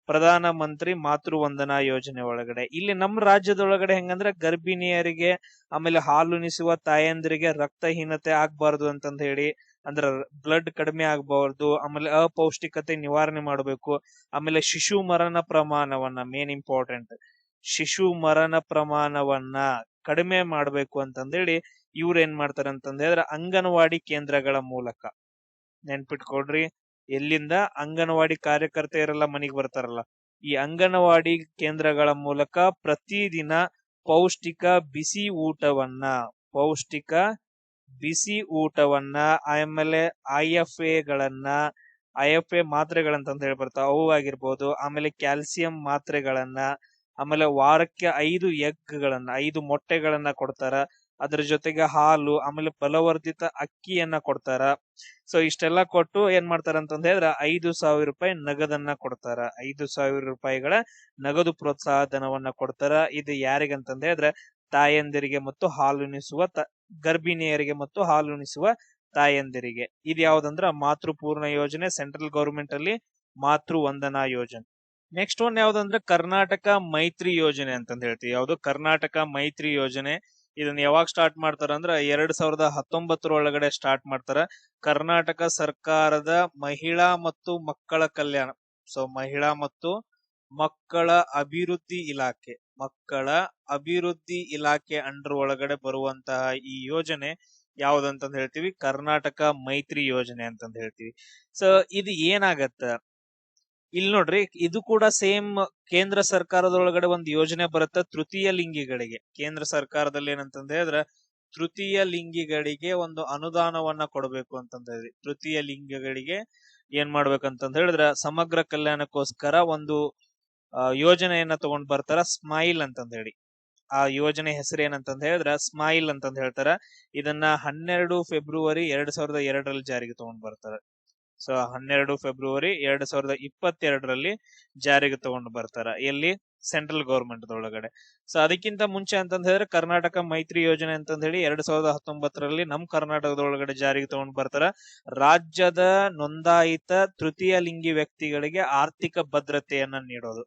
ಪ್ರಧಾನ ಮಂತ್ರಿ ಮಾತೃ ವಂದನಾ ಯೋಜನೆ ಒಳಗಡೆ. ಇಲ್ಲಿ ನಮ್ಮ ರಾಜ್ಯದೊಳಗಡೆ ಹೆಂಗಂದ್ರೆ ಗರ್ಭಿಣಿಯರಿಗೆ ಆಮೇಲೆ ಹಾಲುಣಿಸುವ ತಾಯಂದಿರಿಗೆ ರಕ್ತಹೀನತೆ ಆಗ್ಬಾರ್ದು ಅಂತಂದ್ ಹೇಳಿ, ಅಂದ್ರ ಬ್ಲಡ್ ಕಡಿಮೆ ಆಗ್ಬಾರ್ದು, ಆಮೇಲೆ ಅಪೌಷ್ಟಿಕತೆ ನಿವಾರಣೆ ಮಾಡಬೇಕು, ಆಮೇಲೆ ಶಿಶು ಮರಣ ಪ್ರಮಾಣವನ್ನ ಮೇನ್ ಇಂಪಾರ್ಟೆಂಟ್ ಶಿಶು ಮರಣ ಪ್ರಮಾಣವನ್ನ ಕಡಿಮೆ ಮಾಡ್ಬೇಕು ಅಂತಂದೇಳಿ ಇವ್ರ ಏನ್ ಮಾಡ್ತಾರ ಅಂತಂದ್ರೆ ಅಂಗನವಾಡಿ ಕೇಂದ್ರಗಳ ಮೂಲಕ. ನೆನ್ಪಿಟ್ಕೊಡ್ರಿ, ಎಲ್ಲಿಂದ? ಅಂಗನವಾಡಿ ಕಾರ್ಯಕರ್ತೆಯರೆಲ್ಲ ಮನೆಗೆ ಬರ್ತಾರಲ್ಲ, ಈ ಅಂಗನವಾಡಿ ಕೇಂದ್ರಗಳ ಮೂಲಕ ಪ್ರತಿದಿನ ಪೌಷ್ಟಿಕ ಬಿಸಿ ಊಟವನ್ನ ಆಮೇಲೆ IFA ಮಾತ್ರೆಗಳಂತ ಹೇಳಿ ಬರ್ತಾವ, ಅವು ಆಗಿರ್ಬೋದು. ಆಮೇಲೆ ಕ್ಯಾಲ್ಸಿಯಂ ಮಾತ್ರೆಗಳನ್ನ, ಆಮೇಲೆ ವಾರಕ್ಕೆ 5 ಎಗ್ಗಳನ್ನ 5 ಮೊಟ್ಟೆಗಳನ್ನ ಕೊಡ್ತಾರ. ಅದ್ರ ಜೊತೆಗೆ ಹಾಲು, ಆಮೇಲೆ ಫಲವರ್ಧಿತ ಅಕ್ಕಿಯನ್ನ ಕೊಡ್ತಾರ. ಸೊ ಇಷ್ಟೆಲ್ಲ ಕೊಟ್ಟು ಏನ್ ಮಾಡ್ತಾರ ಅಂತಂದ್ ಹೇಳಿದ್ರ 5,000 ರೂಪಾಯಿ ನಗದನ್ನ ಕೊಡ್ತಾರ. 5,000 ರೂಪಾಯಿಗಳ ನಗದು ಪ್ರೋತ್ಸಾಹ ಧನವನ್ನ ಕೊಡ್ತಾರ. ಇದು ಯಾರಿಗಂತಂದ್ ಹೇಳಿದ್ರೆ ತಾಯಂದಿರಿಗೆ ಮತ್ತು ಹಾಲುಣಿಸುವ ಗರ್ಭಿಣಿಯರಿಗೆ ಮತ್ತು ಹಾಲುಣಿಸುವ ತಾಯಂದಿರಿಗೆ. ಇದು ಯಾವ್ದಂದ್ರ ಮಾತೃಪೂರ್ಣ ಯೋಜನೆ, ಸೆಂಟ್ರಲ್ ಗವರ್ಮೆಂಟ್ ಅಲ್ಲಿ ಮಾತೃ ವಂದನಾ ಯೋಜನೆ. ನೆಕ್ಸ್ಟ್ ಒನ್ ಯಾವ್ದಂದ್ರೆ ಕರ್ನಾಟಕ ಮೈತ್ರಿ ಯೋಜನೆ ಅಂತಂದ್ ಹೇಳ್ತೀವಿ. ಯಾವ್ದು? ಕರ್ನಾಟಕ ಮೈತ್ರಿ ಯೋಜನೆ. ಇದನ್ನ ಯಾವಾಗ ಸ್ಟಾರ್ಟ್ ಮಾಡ್ತಾರ ಅಂದ್ರ 2019 ಸ್ಟಾರ್ಟ್ ಮಾಡ್ತಾರ. ಕರ್ನಾಟಕ ಸರ್ಕಾರದ ಮಹಿಳಾ ಮತ್ತು ಮಕ್ಕಳ ಕಲ್ಯಾಣ, ಸೊ ಮಹಿಳಾ ಮತ್ತು ಮಕ್ಕಳ ಅಭಿವೃದ್ಧಿ ಇಲಾಖೆ ಅಂಡರ್ ಒಳಗಡೆ ಬರುವಂತಹ ಈ ಯೋಜನೆ ಯಾವ್ದಂತಂದ್ ಹೇಳ್ತೀವಿ? ಕರ್ನಾಟಕ ಮೈತ್ರಿ ಯೋಜನೆ ಅಂತಂದ್ ಹೇಳ್ತೀವಿ. ಸೊ ಇದು ಏನಾಗತ್ತ ಇಲ್ಲಿ ನೋಡ್ರಿ, ಇದು ಕೂಡ ಸೇಮ್ ಕೇಂದ್ರ ಸರ್ಕಾರದೊಳಗಡೆ ಒಂದು ಯೋಜನೆ ಬರುತ್ತೆ ತೃತೀಯ ಲಿಂಗಿಗಳಿಗೆ. ಕೇಂದ್ರ ಸರ್ಕಾರದಲ್ಲಿ ಏನಂತಂದ ಹೇಳಿದ್ರೆ ತೃತೀಯ ಲಿಂಗಿಗಳಿಗೆ ಒಂದು ಅನುದಾನವನ್ನ ಕೊಡಬೇಕು ಅಂತಂದ ಹೇಳಿ, ತೃತೀಯ ಲಿಂಗಿಗಳಿಗೆ ಏನ್ ಮಾಡ್ಬೇಕಂತಂದ ಹೇಳಿದ್ರೆ ಸಮಗ್ರ ಕಲ್ಯಾಣಕ್ಕೋಸ್ಕರ ಒಂದು ಯೋಜನೆಯನ್ನ ತಗೊಂಡ್ ಬರ್ತಾರ, ಸ್ಮೈಲ್ ಅಂತಂದ ಹೇಳಿ. ಆ ಯೋಜನೆ ಹೆಸರು ಏನಂತಂದ ಹೇಳಿದ್ರೆ ಸ್ಮೈಲ್ ಅಂತಂದ ಹೇಳ್ತಾರ. ಇದನ್ನ 12 ಫೆಬ್ರವರಿ 2002ರಲ್ಲಿ ಜಾರಿಗೆ ತಗೊಂಡ್ ಬರ್ತಾರೆ. ಸೊ 12 ಫೆಬ್ರವರಿ 2022ರಲ್ಲಿ ಜಾರಿಗೆ ತಗೊಂಡು ಬರ್ತಾರ. ಎಲ್ಲಿ? ಸೆಂಟ್ರಲ್ ಗವರ್ಮೆಂಟ್ ಒಳಗಡೆ. ಸೊ ಅದಕ್ಕಿಂತ ಮುಂಚೆ ಅಂತಂದ ಹೇಳಿದ್ರೆ ಕರ್ನಾಟಕ ಮೈತ್ರಿ ಯೋಜನೆ ಅಂತಂದ ಹೇಳಿ 2019ರಲ್ಲಿ ನಮ್ ಕರ್ನಾಟಕದೊಳಗಡೆ ಜಾರಿಗೆ ತಗೊಂಡ್ ಬರ್ತಾರ. ರಾಜ್ಯದ ನೋಂದಾಯಿತ ತೃತೀಯ ಲಿಂಗಿ ವ್ಯಕ್ತಿಗಳಿಗೆ ಆರ್ಥಿಕ ಭದ್ರತೆಯನ್ನ ನೀಡೋದು.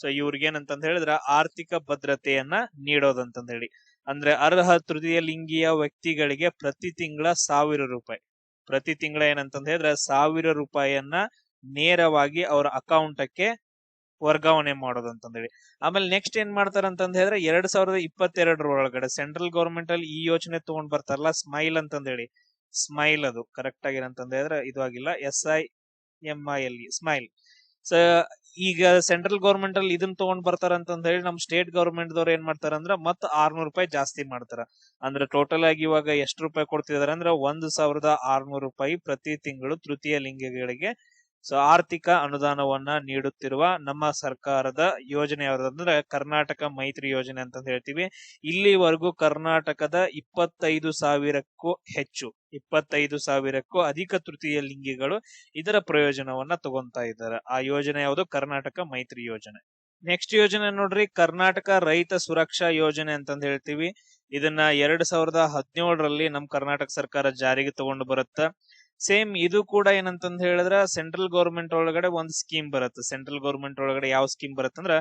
ಸೊ ಇವ್ರಿಗೇನಂತಂದ ಹೇಳಿದ್ರ ಆರ್ಥಿಕ ಭದ್ರತೆಯನ್ನ ನೀಡೋದಂತಂದ ಹೇಳಿ, ಅಂದ್ರೆ ಅರ್ಹ ತೃತೀಯ ಲಿಂಗಿಯ ವ್ಯಕ್ತಿಗಳಿಗೆ ಪ್ರತಿ ತಿಂಗಳ 1,000 ರೂಪಾಯಿ, ಪ್ರತಿ ತಿಂಗಳ ಏನಂತಂದ ಹೇಳಿದ್ರೆ 1,000 ರೂಪಾಯಿಯನ್ನ ನೇರವಾಗಿ ಅವರ ಅಕೌಂಟಕ್ಕೆ ವರ್ಗಾವಣೆ ಮಾಡೋದು ಅಂತಂದೇಳಿ. ಆಮೇಲೆ ನೆಕ್ಸ್ಟ್ ಏನ್ ಮಾಡ್ತಾರ ಅಂತಂದ ಹೇಳಿದ್ರೆ 2022 ಒಳಗಡೆ ಸೆಂಟ್ರಲ್ ಗೌರ್ಮೆಂಟ್ ಅಲ್ಲಿ ಈ ಯೋಜನೆ ತಗೊಂಡ್ ಬರ್ತಾರಲ್ಲ, ಸ್ಮೈಲ್ ಅಂತಂದೇಳಿ, ಸ್ಮೈಲ್ ಅದು ಕರೆಕ್ಟ್ ಆಗಿ ಅಂತಂದ ಹೇಳಿದ್ರೆ ಇದು ಆಗಿಲ್ಲ, SIMILE ಸ್ಮೈಲ್. ಸೊ ಈಗ ಸೆಂಟ್ರಲ್ ಗೌರ್ಮೆಂಟ್ ಅಲ್ಲಿ ಇದನ್ನ ತಗೊಂಡ್ ಬರ್ತಾರ ಅಂತಂದ ಹೇಳಿ ನಮ್ ಸ್ಟೇಟ್ ಗೌರ್ಮೆಂಟ್ ದವ್ರು ಏನ್ ಮಾಡ್ತಾರ ಅಂದ್ರ ಮತ್ 600 ರೂಪಾಯಿ ಜಾಸ್ತಿ ಮಾಡ್ತಾರ. ಅಂದ್ರೆ ಟೋಟಲ್ ಆಗಿ ಇವಾಗ ಎಷ್ಟು ರೂಪಾಯಿ ಕೊಡ್ತಿದಾರೆ ಅಂದ್ರೆ 1600 ರೂಪಾಯಿ ಪ್ರತಿ ತಿಂಗಳು ತೃತೀಯ ಲಿಂಗಿಗಳಿಗೆ ಸೊ ಆರ್ಥಿಕ ಅನುದಾನವನ್ನ ನೀಡುತ್ತಿರುವ ನಮ್ಮ ಸರ್ಕಾರದ ಯೋಜನೆ ಯಾವ್ದಂದ್ರೆ ಕರ್ನಾಟಕ ಮೈತ್ರಿ ಯೋಜನೆ ಅಂತ ಹೇಳ್ತೀವಿ. ಇಲ್ಲಿವರೆಗೂ ಕರ್ನಾಟಕದ 25,000ಕ್ಕೂ ಅಧಿಕ ತೃತೀಯ ಲಿಂಗಿಗಳು ಇದರ ಪ್ರಯೋಜನವನ್ನ ತಗೊಂತಾ ಇದ್ದಾರೆ. ಆ ಯೋಜನೆ ಯಾವುದು? ಕರ್ನಾಟಕ ಮೈತ್ರಿ ಯೋಜನೆ. ನೆಕ್ಸ್ಟ್ ಯೋಜನೆ ನೋಡ್ರಿ, ಕರ್ನಾಟಕ ರೈತ ಸುರಕ್ಷಾ ಯೋಜನೆ ಅಂತಂದ್ ಹೇಳ್ತೀವಿ. ಇದನ್ನ 2017ರಲ್ಲಿ ನಮ್ ಕರ್ನಾಟಕ ಸರ್ಕಾರ ಜಾರಿಗೆ ತಗೊಂಡು ಬರುತ್ತ. ಸೇಮ್ ಇದು ಕೂಡ ಏನಂತಂದ್ ಹೇಳಿದ್ರ ಸೆಂಟ್ರಲ್ ಗೌರ್ಮೆಂಟ್ ಒಳಗಡೆ ಒಂದ್ ಸ್ಕೀಮ್ ಬರುತ್ತೆ. ಸೆಂಟ್ರಲ್ ಗೌರ್ಮೆಂಟ್ ಒಳಗಡೆ ಯಾವ ಸ್ಕೀಮ್ ಬರುತ್ತಂದ್ರ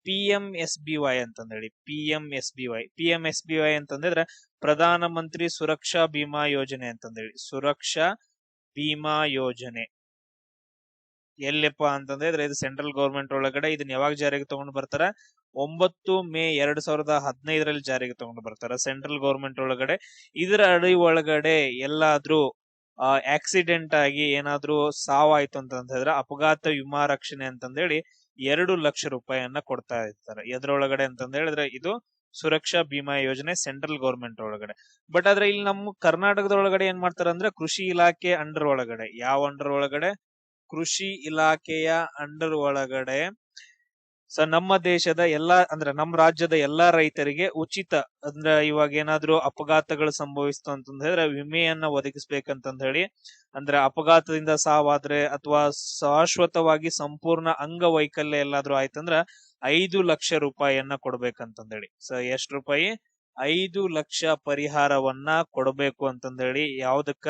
PMSBY ಅಂತಂದೇಳಿ. PMSBY ಅಂತಂದ್ರೆ ಪ್ರಧಾನ ಮಂತ್ರಿ ಸುರಕ್ಷಾ ಬಿಮಾ ಯೋಜನೆ ಅಂತಂದೇಳಿ. ಸುರಕ್ಷಾ ಬಿಮಾ ಯೋಜನೆ ಎಲ್ಲಪ್ಪ ಅಂತಂದ್ರೆ ಇದು ಸೆಂಟ್ರಲ್ ಗೌರ್ಮೆಂಟ್ ಒಳಗಡೆ ಇದನ್ನ ಯಾವಾಗ ಜಾರಿಗೆ ತಗೊಂಡು ಬರ್ತಾರ? 9 ಮೇ 2015ರಲ್ಲಿ ಜಾರಿಗೆ ತಗೊಂಡು ಬರ್ತಾರ ಸೆಂಟ್ರಲ್ ಗೌರ್ಮೆಂಟ್ ಒಳಗಡೆ. ಇದರ ಅಡಿ ಒಳಗಡೆ ಎಲ್ಲಾದ್ರೂ ಆಕ್ಸಿಡೆಂಟ್ ಆಗಿ ಏನಾದ್ರೂ ಸಾವಾಯ್ತು ಅಂತಂದ್ರೆ ಅಪಘಾತ ವಿಮಾ ರಕ್ಷಣೆ ಅಂತಂದೇಳಿ 2 ಲಕ್ಷ ರೂಪಾಯಿಯನ್ನ ಕೊಡ್ತಾ ಇರ್ತಾರೆ. ಎದ್ರೊಳಗಡೆ ಅಂತಂದ ಹೇಳಿದ್ರೆ ಇದು ಸುರಕ್ಷಾ ಬಿಮಾ ಯೋಜನೆ ಸೆಂಟ್ರಲ್ ಗೌರ್ಮೆಂಟ್ ಒಳಗಡೆ. ಬಟ್ ಆದ್ರೆ ಇಲ್ಲಿ ನಮ್ಮ ಕರ್ನಾಟಕದ ಒಳಗಡೆ ಏನ್ ಮಾಡ್ತಾರ ಅಂದ್ರೆ ಕೃಷಿ ಇಲಾಖೆ ಅಂಡರ್ ಒಳಗಡೆ. ಯಾವ ಅಂಡರ್ ಒಳಗಡೆ? ಕೃಷಿ ಇಲಾಖೆಯ ಅಂಡರ್ ಒಳಗಡೆ ನಮ್ಮ ದೇಶದ ಎಲ್ಲಾ ಅಂದ್ರೆ ನಮ್ಮ ರಾಜ್ಯದ ಎಲ್ಲಾ ರೈತರಿಗೆ ಉಚಿತ ಅಂದ್ರೆ ಇವಾಗ ಏನಾದ್ರೂ ಅಪಘಾತಗಳು ಸಂಭವಿಸ್ತು ಅಂತಂದ ಹೇಳಿದ್ರೆ ವಿಮೆಯನ್ನ ಒದಗಿಸ್ಬೇಕಂತಂದ ಹೇಳಿ, ಅಂದ್ರೆ ಅಪಘಾತದಿಂದ ಸಾವಾದ್ರೆ ಅಥವಾ ಶಾಶ್ವತವಾಗಿ ಸಂಪೂರ್ಣ ಅಂಗವೈಕಲ್ಯ ಎಲ್ಲಾದ್ರೂ ಆಯ್ತಂದ್ರ 5 ಲಕ್ಷ ರೂಪಾಯಿಯನ್ನ ಕೊಡ್ಬೇಕಂತಂದೇಳಿ. ಎಷ್ಟು ರೂಪಾಯಿ? 5 ಲಕ್ಷ ಪರಿಹಾರವನ್ನ ಕೊಡಬೇಕು ಅಂತಂದೇಳಿ. ಯಾವ್ದಕ್ಕ?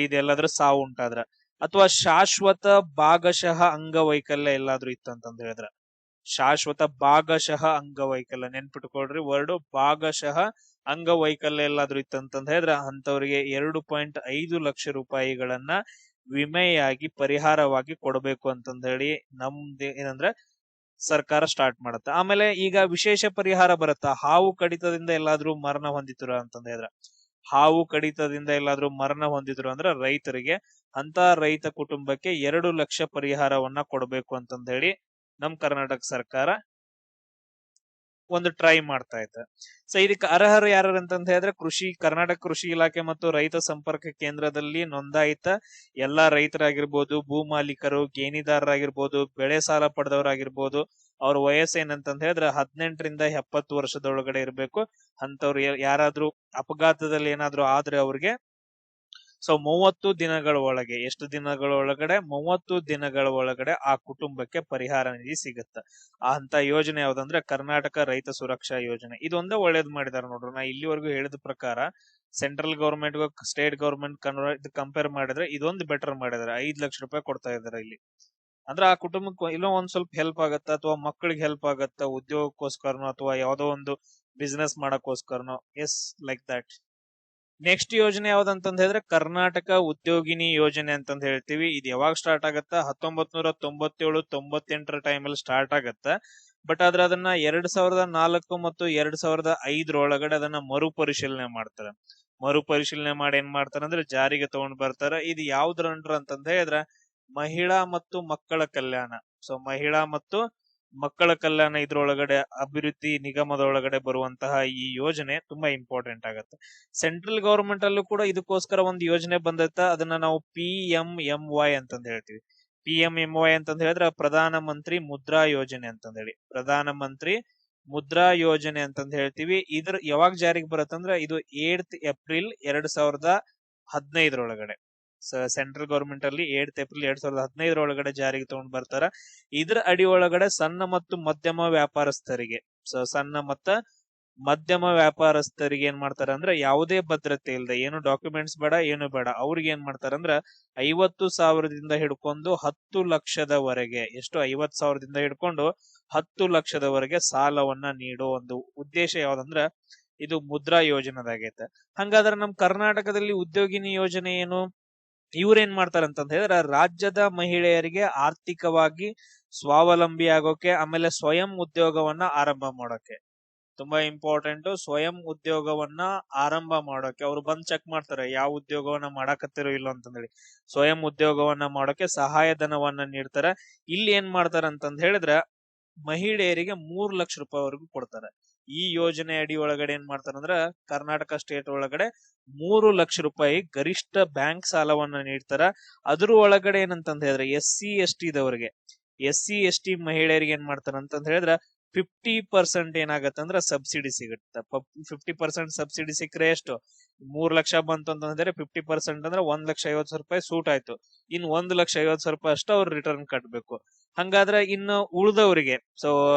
ಇದೆಲ್ಲಾದ್ರೂ ಸಾವು ಉಂಟಾದ್ರ ಅಥವಾ ಶಾಶ್ವತ ಭಾಗಶಃ ಅಂಗವೈಕಲ್ಯ ಎಲ್ಲಾದ್ರೂ ಇತ್ತಂತಂದ ಹೇಳಿದ್ರ, ಶಾಶ್ವತ ಭಾಗಶಃ ಅಂಗವೈಕಲ್ಯ ನೆನ್ಪಿಟ್ಕೊಳ್ರಿ ವರ್ಡ್, ಭಾಗಶಃ ಅಂಗವೈಕಲ್ಯ ಎಲ್ಲಾದ್ರೂ ಇತ್ತಂತಂದ ಹೇಳಿದ್ರ ಅಂತವ್ರಿಗೆ 2.5 ಲಕ್ಷ ರೂಪಾಯಿಗಳನ್ನ ವಿಮೆಯಾಗಿ ಪರಿಹಾರವಾಗಿ ಕೊಡಬೇಕು ಅಂತಂದ ಹೇಳಿ ನಮ್ದು ಏನಂದ್ರೆ ಸರ್ಕಾರ ಸ್ಟಾರ್ಟ್ ಮಾಡುತ್ತೆ. ಆಮೇಲೆ ಈಗ ವಿಶೇಷ ಪರಿಹಾರ ಬರುತ್ತಾ? ಹಾವು ಕಡಿತದಿಂದ ಎಲ್ಲಾದ್ರೂ ಮರಣ ಹೊಂದಿದ್ರು ಅಂತಂದ ಹೇಳಿದ್ರ, ಹಾವು ಕಡಿತದಿಂದ ಎಲ್ಲಾದ್ರೂ ಮರಣ ಹೊಂದಿದ್ರು ಅಂದ್ರೆ ರೈತರಿಗೆ, ಅಂತ ರೈತ ಕುಟುಂಬಕ್ಕೆ 2 ಲಕ್ಷ ಪರಿಹಾರವನ್ನ ಕೊಡಬೇಕು ಅಂತಂದ ಹೇಳಿ ನಮ್ ಕರ್ನಾಟಕ ಸರ್ಕಾರ ಒಂದು ಟ್ರೈ ಮಾಡ್ತಾ ಇತ್ತು. ಇದಕ್ಕೆ ಅರ್ಹರು ಯಾರು ಅಂತಂದ ಹೇಳಿದ್ರೆ ಕರ್ನಾಟಕ ಕೃಷಿ ಇಲಾಖೆ ಮತ್ತು ರೈತ ಸಂಪರ್ಕ ಕೇಂದ್ರದಲ್ಲಿ ನೋಂದಾಯಿತ ಎಲ್ಲಾ ರೈತರಾಗಿರ್ಬೋದು, ಭೂ ಮಾಲೀಕರು, ಗೇಣಿದಾರರಾಗಿರ್ಬೋದು, ಬೆಳೆ ಸಾಲ ಪಡೆದವರಾಗಿರ್ಬೋದು. ಅವ್ರ ವಯಸ್ಸು ಏನಂತಂದ ಹೇಳಿದ್ರೆ 18ರಿಂದ 70 ವರ್ಷದೊಳಗಡೆ ಇರ್ಬೇಕು. ಅಂತವ್ರು ಯಾರಾದ್ರೂ ಅಪಘಾತದಲ್ಲಿ ಏನಾದ್ರೂ ಆದ್ರೆ ಅವ್ರಿಗೆ 30 ದಿನಗಳ ಒಳಗೆ, ಎಷ್ಟು ದಿನಗಳ ಒಳಗಡೆ? 30 ದಿನಗಳ ಒಳಗಡೆ ಆ ಕುಟುಂಬಕ್ಕೆ ಪರಿಹಾರ ನಿಧಿ ಸಿಗುತ್ತೆ. ಅಂತ ಯೋಜನೆ ಯಾವ್ದಂದ್ರೆ ಕರ್ನಾಟಕ ರೈತ ಸುರಕ್ಷಾ ಯೋಜನೆ. ಇದೊಂದೇ ಒಳ್ಳೇದ್ ಮಾಡಿದಾರೆ ನೋಡ್ರಿ. ನಾ ಇಲ್ಲಿವರೆಗೂ ಹೇಳಿದ ಪ್ರಕಾರ central government state government compare ಮಾಡಿದ್ರೆ ಇದೊಂದು ಬೆಟರ್ ಮಾಡಿದಾರೆ. 5 ಲಕ್ಷ ರೂಪಾಯಿ ಕೊಡ್ತಾ ಇದಾರೆ ಇಲ್ಲಿ. ಅಂದ್ರೆ ಆ ಕುಟುಂಬಕ್ಕೆ ಇನ್ನೂ ಒಂದ್ ಸ್ವಲ್ಪ ಹೆಲ್ಪ್ ಆಗತ್ತ, ಅಥವಾ ಮಕ್ಕಳಿಗೆ ಹೆಲ್ಪ್ ಆಗತ್ತ, ಉದ್ಯೋಗಕ್ಕೋಸ್ಕರನೋ ಅಥವಾ ಯಾವ್ದೋ ಒಂದು ಬಿಸ್ನೆಸ್ ಮಾಡಕ್ಕೋಸ್ಕರನೋ. Yes, like that. ನೆಕ್ಸ್ಟ್ ಯೋಜನೆ ಯಾವ್ದಂತಂದ ಹೇಳಿದ್ರೆ ಕರ್ನಾಟಕ ಉದ್ಯೋಗಿನಿ ಯೋಜನೆ ಅಂತಂದ ಹೇಳ್ತೀವಿ. ಇದು ಯಾವಾಗ ಸ್ಟಾರ್ಟ್ ಆಗತ್ತ? 1997-98 ಟೈಮಲ್ಲಿ ಸ್ಟಾರ್ಟ್ ಆಗತ್ತ. ಬಟ್ ಆದ್ರೆ ಅದನ್ನ 2004 ಮತ್ತು 2005 ಒಳಗಡೆ ಅದನ್ನ ಮರುಪರಿಶೀಲನೆ ಮಾಡ್ತಾರೆ. ಮರುಪರಿಶೀಲನೆ ಮಾಡಿ ಏನ್ ಮಾಡ್ತಾರ ಅಂದ್ರೆ ಜಾರಿಗೆ ತಗೊಂಡ್ ಬರ್ತಾರ. ಇದು ಯಾವ್ದ್ರ ಅಂಡ್ರ ಅಂತಂದ ಹೇಳಿದ್ರೆ ಮಹಿಳಾ ಮತ್ತು ಮಕ್ಕಳ ಕಲ್ಯಾಣ. ಮಹಿಳಾ ಮತ್ತು ಮಕ್ಕಳ ಕಲ್ಯಾಣ ಇದ್ರೊಳಗಡೆ ಅಭಿವೃದ್ಧಿ ನಿಗಮದ ಒಳಗಡೆ ಬರುವಂತಹ ಈ ಯೋಜನೆ ತುಂಬಾ ಇಂಪಾರ್ಟೆಂಟ್ ಆಗುತ್ತೆ. ಸೆಂಟ್ರಲ್ ಗವರ್ಮೆಂಟ್ ಅಲ್ಲೂ ಕೂಡ ಇದಕ್ಕೋಸ್ಕರ ಒಂದು ಯೋಜನೆ ಬಂದೈತ. ಅದನ್ನ ನಾವು PMMY ಅಂತಂದ ಹೇಳ್ತೀವಿ. PMMY ಅಂತಂದ ಹೇಳಿದ್ರೆ ಪ್ರಧಾನ ಮಂತ್ರಿ ಮುದ್ರಾ ಯೋಜನೆ ಅಂತಂದ ಹೇಳಿ. ಪ್ರಧಾನ ಮಂತ್ರಿ ಮುದ್ರಾ ಯೋಜನೆ ಅಂತಂದ ಹೇಳ್ತೀವಿ. ಇದ್ರ ಯಾವಾಗ ಜಾರಿಗೆ ಬರುತ್ತಂದ್ರ ಇದು 8th ಏಪ್ರಿಲ್ 2015 ಒಳಗಡೆ. ಸೆಂಟ್ರಲ್ ಗವರ್ಮೆಂಟ್ ಅಲ್ಲಿ 8th ಏಪ್ರಿಲ್ 2015 ಒಳಗಡೆ ಜಾರಿಗೆ ತಗೊಂಡ್ ಬರ್ತಾರ. ಇದ್ರ ಅಡಿ ಒಳಗಡೆ ಸಣ್ಣ ಮತ್ತು ಮಧ್ಯಮ ವ್ಯಾಪಾರಸ್ಥರಿಗೆ, ಸಣ್ಣ ಮತ್ತ ಮಧ್ಯಮ ವ್ಯಾಪಾರಸ್ಥರಿಗೆ ಏನ್ ಮಾಡ್ತಾರ ಅಂದ್ರೆ ಯಾವುದೇ ಭದ್ರತೆ ಇಲ್ಲದೆ, ಏನು ಡಾಕ್ಯುಮೆಂಟ್ಸ್ ಬೇಡ, ಏನು ಬೇಡ, ಅವ್ರಿಗೆ ಏನ್ ಮಾಡ್ತಾರಂದ್ರ 50,000ದಿಂದ ಹಿಡ್ಕೊಂಡು 10 ಲಕ್ಷದವರೆಗೆ, ಎಷ್ಟು 50,000ದಿಂದ ಹಿಡ್ಕೊಂಡು 10 ಲಕ್ಷದವರೆಗೆ ಸಾಲವನ್ನ ನೀಡೋ ಒಂದು ಉದ್ದೇಶ ಯಾವ್ದಂದ್ರ ಇದು ಮುದ್ರಾ ಯೋಜನೆದಾಗೈತೆ. ಹಂಗಾದ್ರೆ ನಮ್ ಕರ್ನಾಟಕದಲ್ಲಿ ಉದ್ಯೋಗಿನಿ ಯೋಜನೆ ಏನು? ಇವ್ರೇನ್ ಮಾಡ್ತಾರ ಅಂತಂದ ಹೇಳಿದ್ರೆ ರಾಜ್ಯದ ಮಹಿಳೆಯರಿಗೆ ಆರ್ಥಿಕವಾಗಿ ಸ್ವಾವಲಂಬಿ ಆಗೋಕೆ, ಆಮೇಲೆ ಸ್ವಯಂ ಉದ್ಯೋಗವನ್ನ ಆರಂಭ ಮಾಡೋಕೆ, ತುಂಬಾ ಇಂಪಾರ್ಟೆಂಟ್, ಸ್ವಯಂ ಉದ್ಯೋಗವನ್ನ ಆರಂಭ ಮಾಡೋಕೆ ಅವ್ರು ಬಂದ್ ಚೆಕ್ ಮಾಡ್ತಾರೆ ಯಾವ ಉದ್ಯೋಗವನ್ನ ಮಾಡಾಕತ್ತಿರೋ ಇಲ್ಲ ಅಂತಂದೇಳಿ. ಸ್ವಯಂ ಉದ್ಯೋಗವನ್ನ ಮಾಡೋಕೆ ಸಹಾಯಧನವನ್ನ ನೀಡ್ತಾರೆ. ಇಲ್ಲಿ ಏನ್ ಮಾಡ್ತಾರ ಅಂತಂದ ಹೇಳಿದ್ರೆ ಮಹಿಳೆಯರಿಗೆ 3 ಲಕ್ಷ ರೂಪಾಯಿವರೆಗೂ ಕೊಡ್ತಾರೆ. ಈ ಯೋಜನೆ ಅಡಿ ಒಳಗಡೆ ಏನ್ ಮಾಡ್ತಾರಂದ್ರ ಕರ್ನಾಟಕ ಸ್ಟೇಟ್ ಒಳಗಡೆ 3 ಲಕ್ಷ ರೂಪಾಯಿ ಗರಿಷ್ಠ ಬ್ಯಾಂಕ್ ಸಾಲವನ್ನ ನೀಡ್ತಾರ. ಅದ್ರ ಒಳಗಡೆ ಏನಂತಂದ ಹೇಳಿದ್ರೆ SC/ST ದವರಿಗೆ, SC/ST ಮಹಿಳೆಯರಿಗೆ ಏನ್ ಮಾಡ್ತಾರ ಅಂತಂದ ಹೇಳಿದ್ರೆ 50% ಏನಾಗತ್ತಂದ್ರ ಸಬ್ಸಿಡಿ ಸಿಗುತ್ತೆ. 50% ಸಬ್ಸಿಡಿ ಸಿಕ್ಕರೆ ಎಷ್ಟು, 3 ಲಕ್ಷ ಬಂತು ಅಂತಂದ್ರೆ 50% ಅಂದ್ರೆ 1,50,000 ರೂಪಾಯಿ ಸೂಟ್ ಆಯ್ತು. ಇನ್ 1,50,000 ರೂಪಾಯಿ ಅಷ್ಟು ಅವ್ರು ರಿಟರ್ನ್ ಕಟ್ಬೇಕು. ಹಂಗಾದ್ರೆ ಇನ್ನು ಉಳಿದವರಿಗೆ, ಸೊ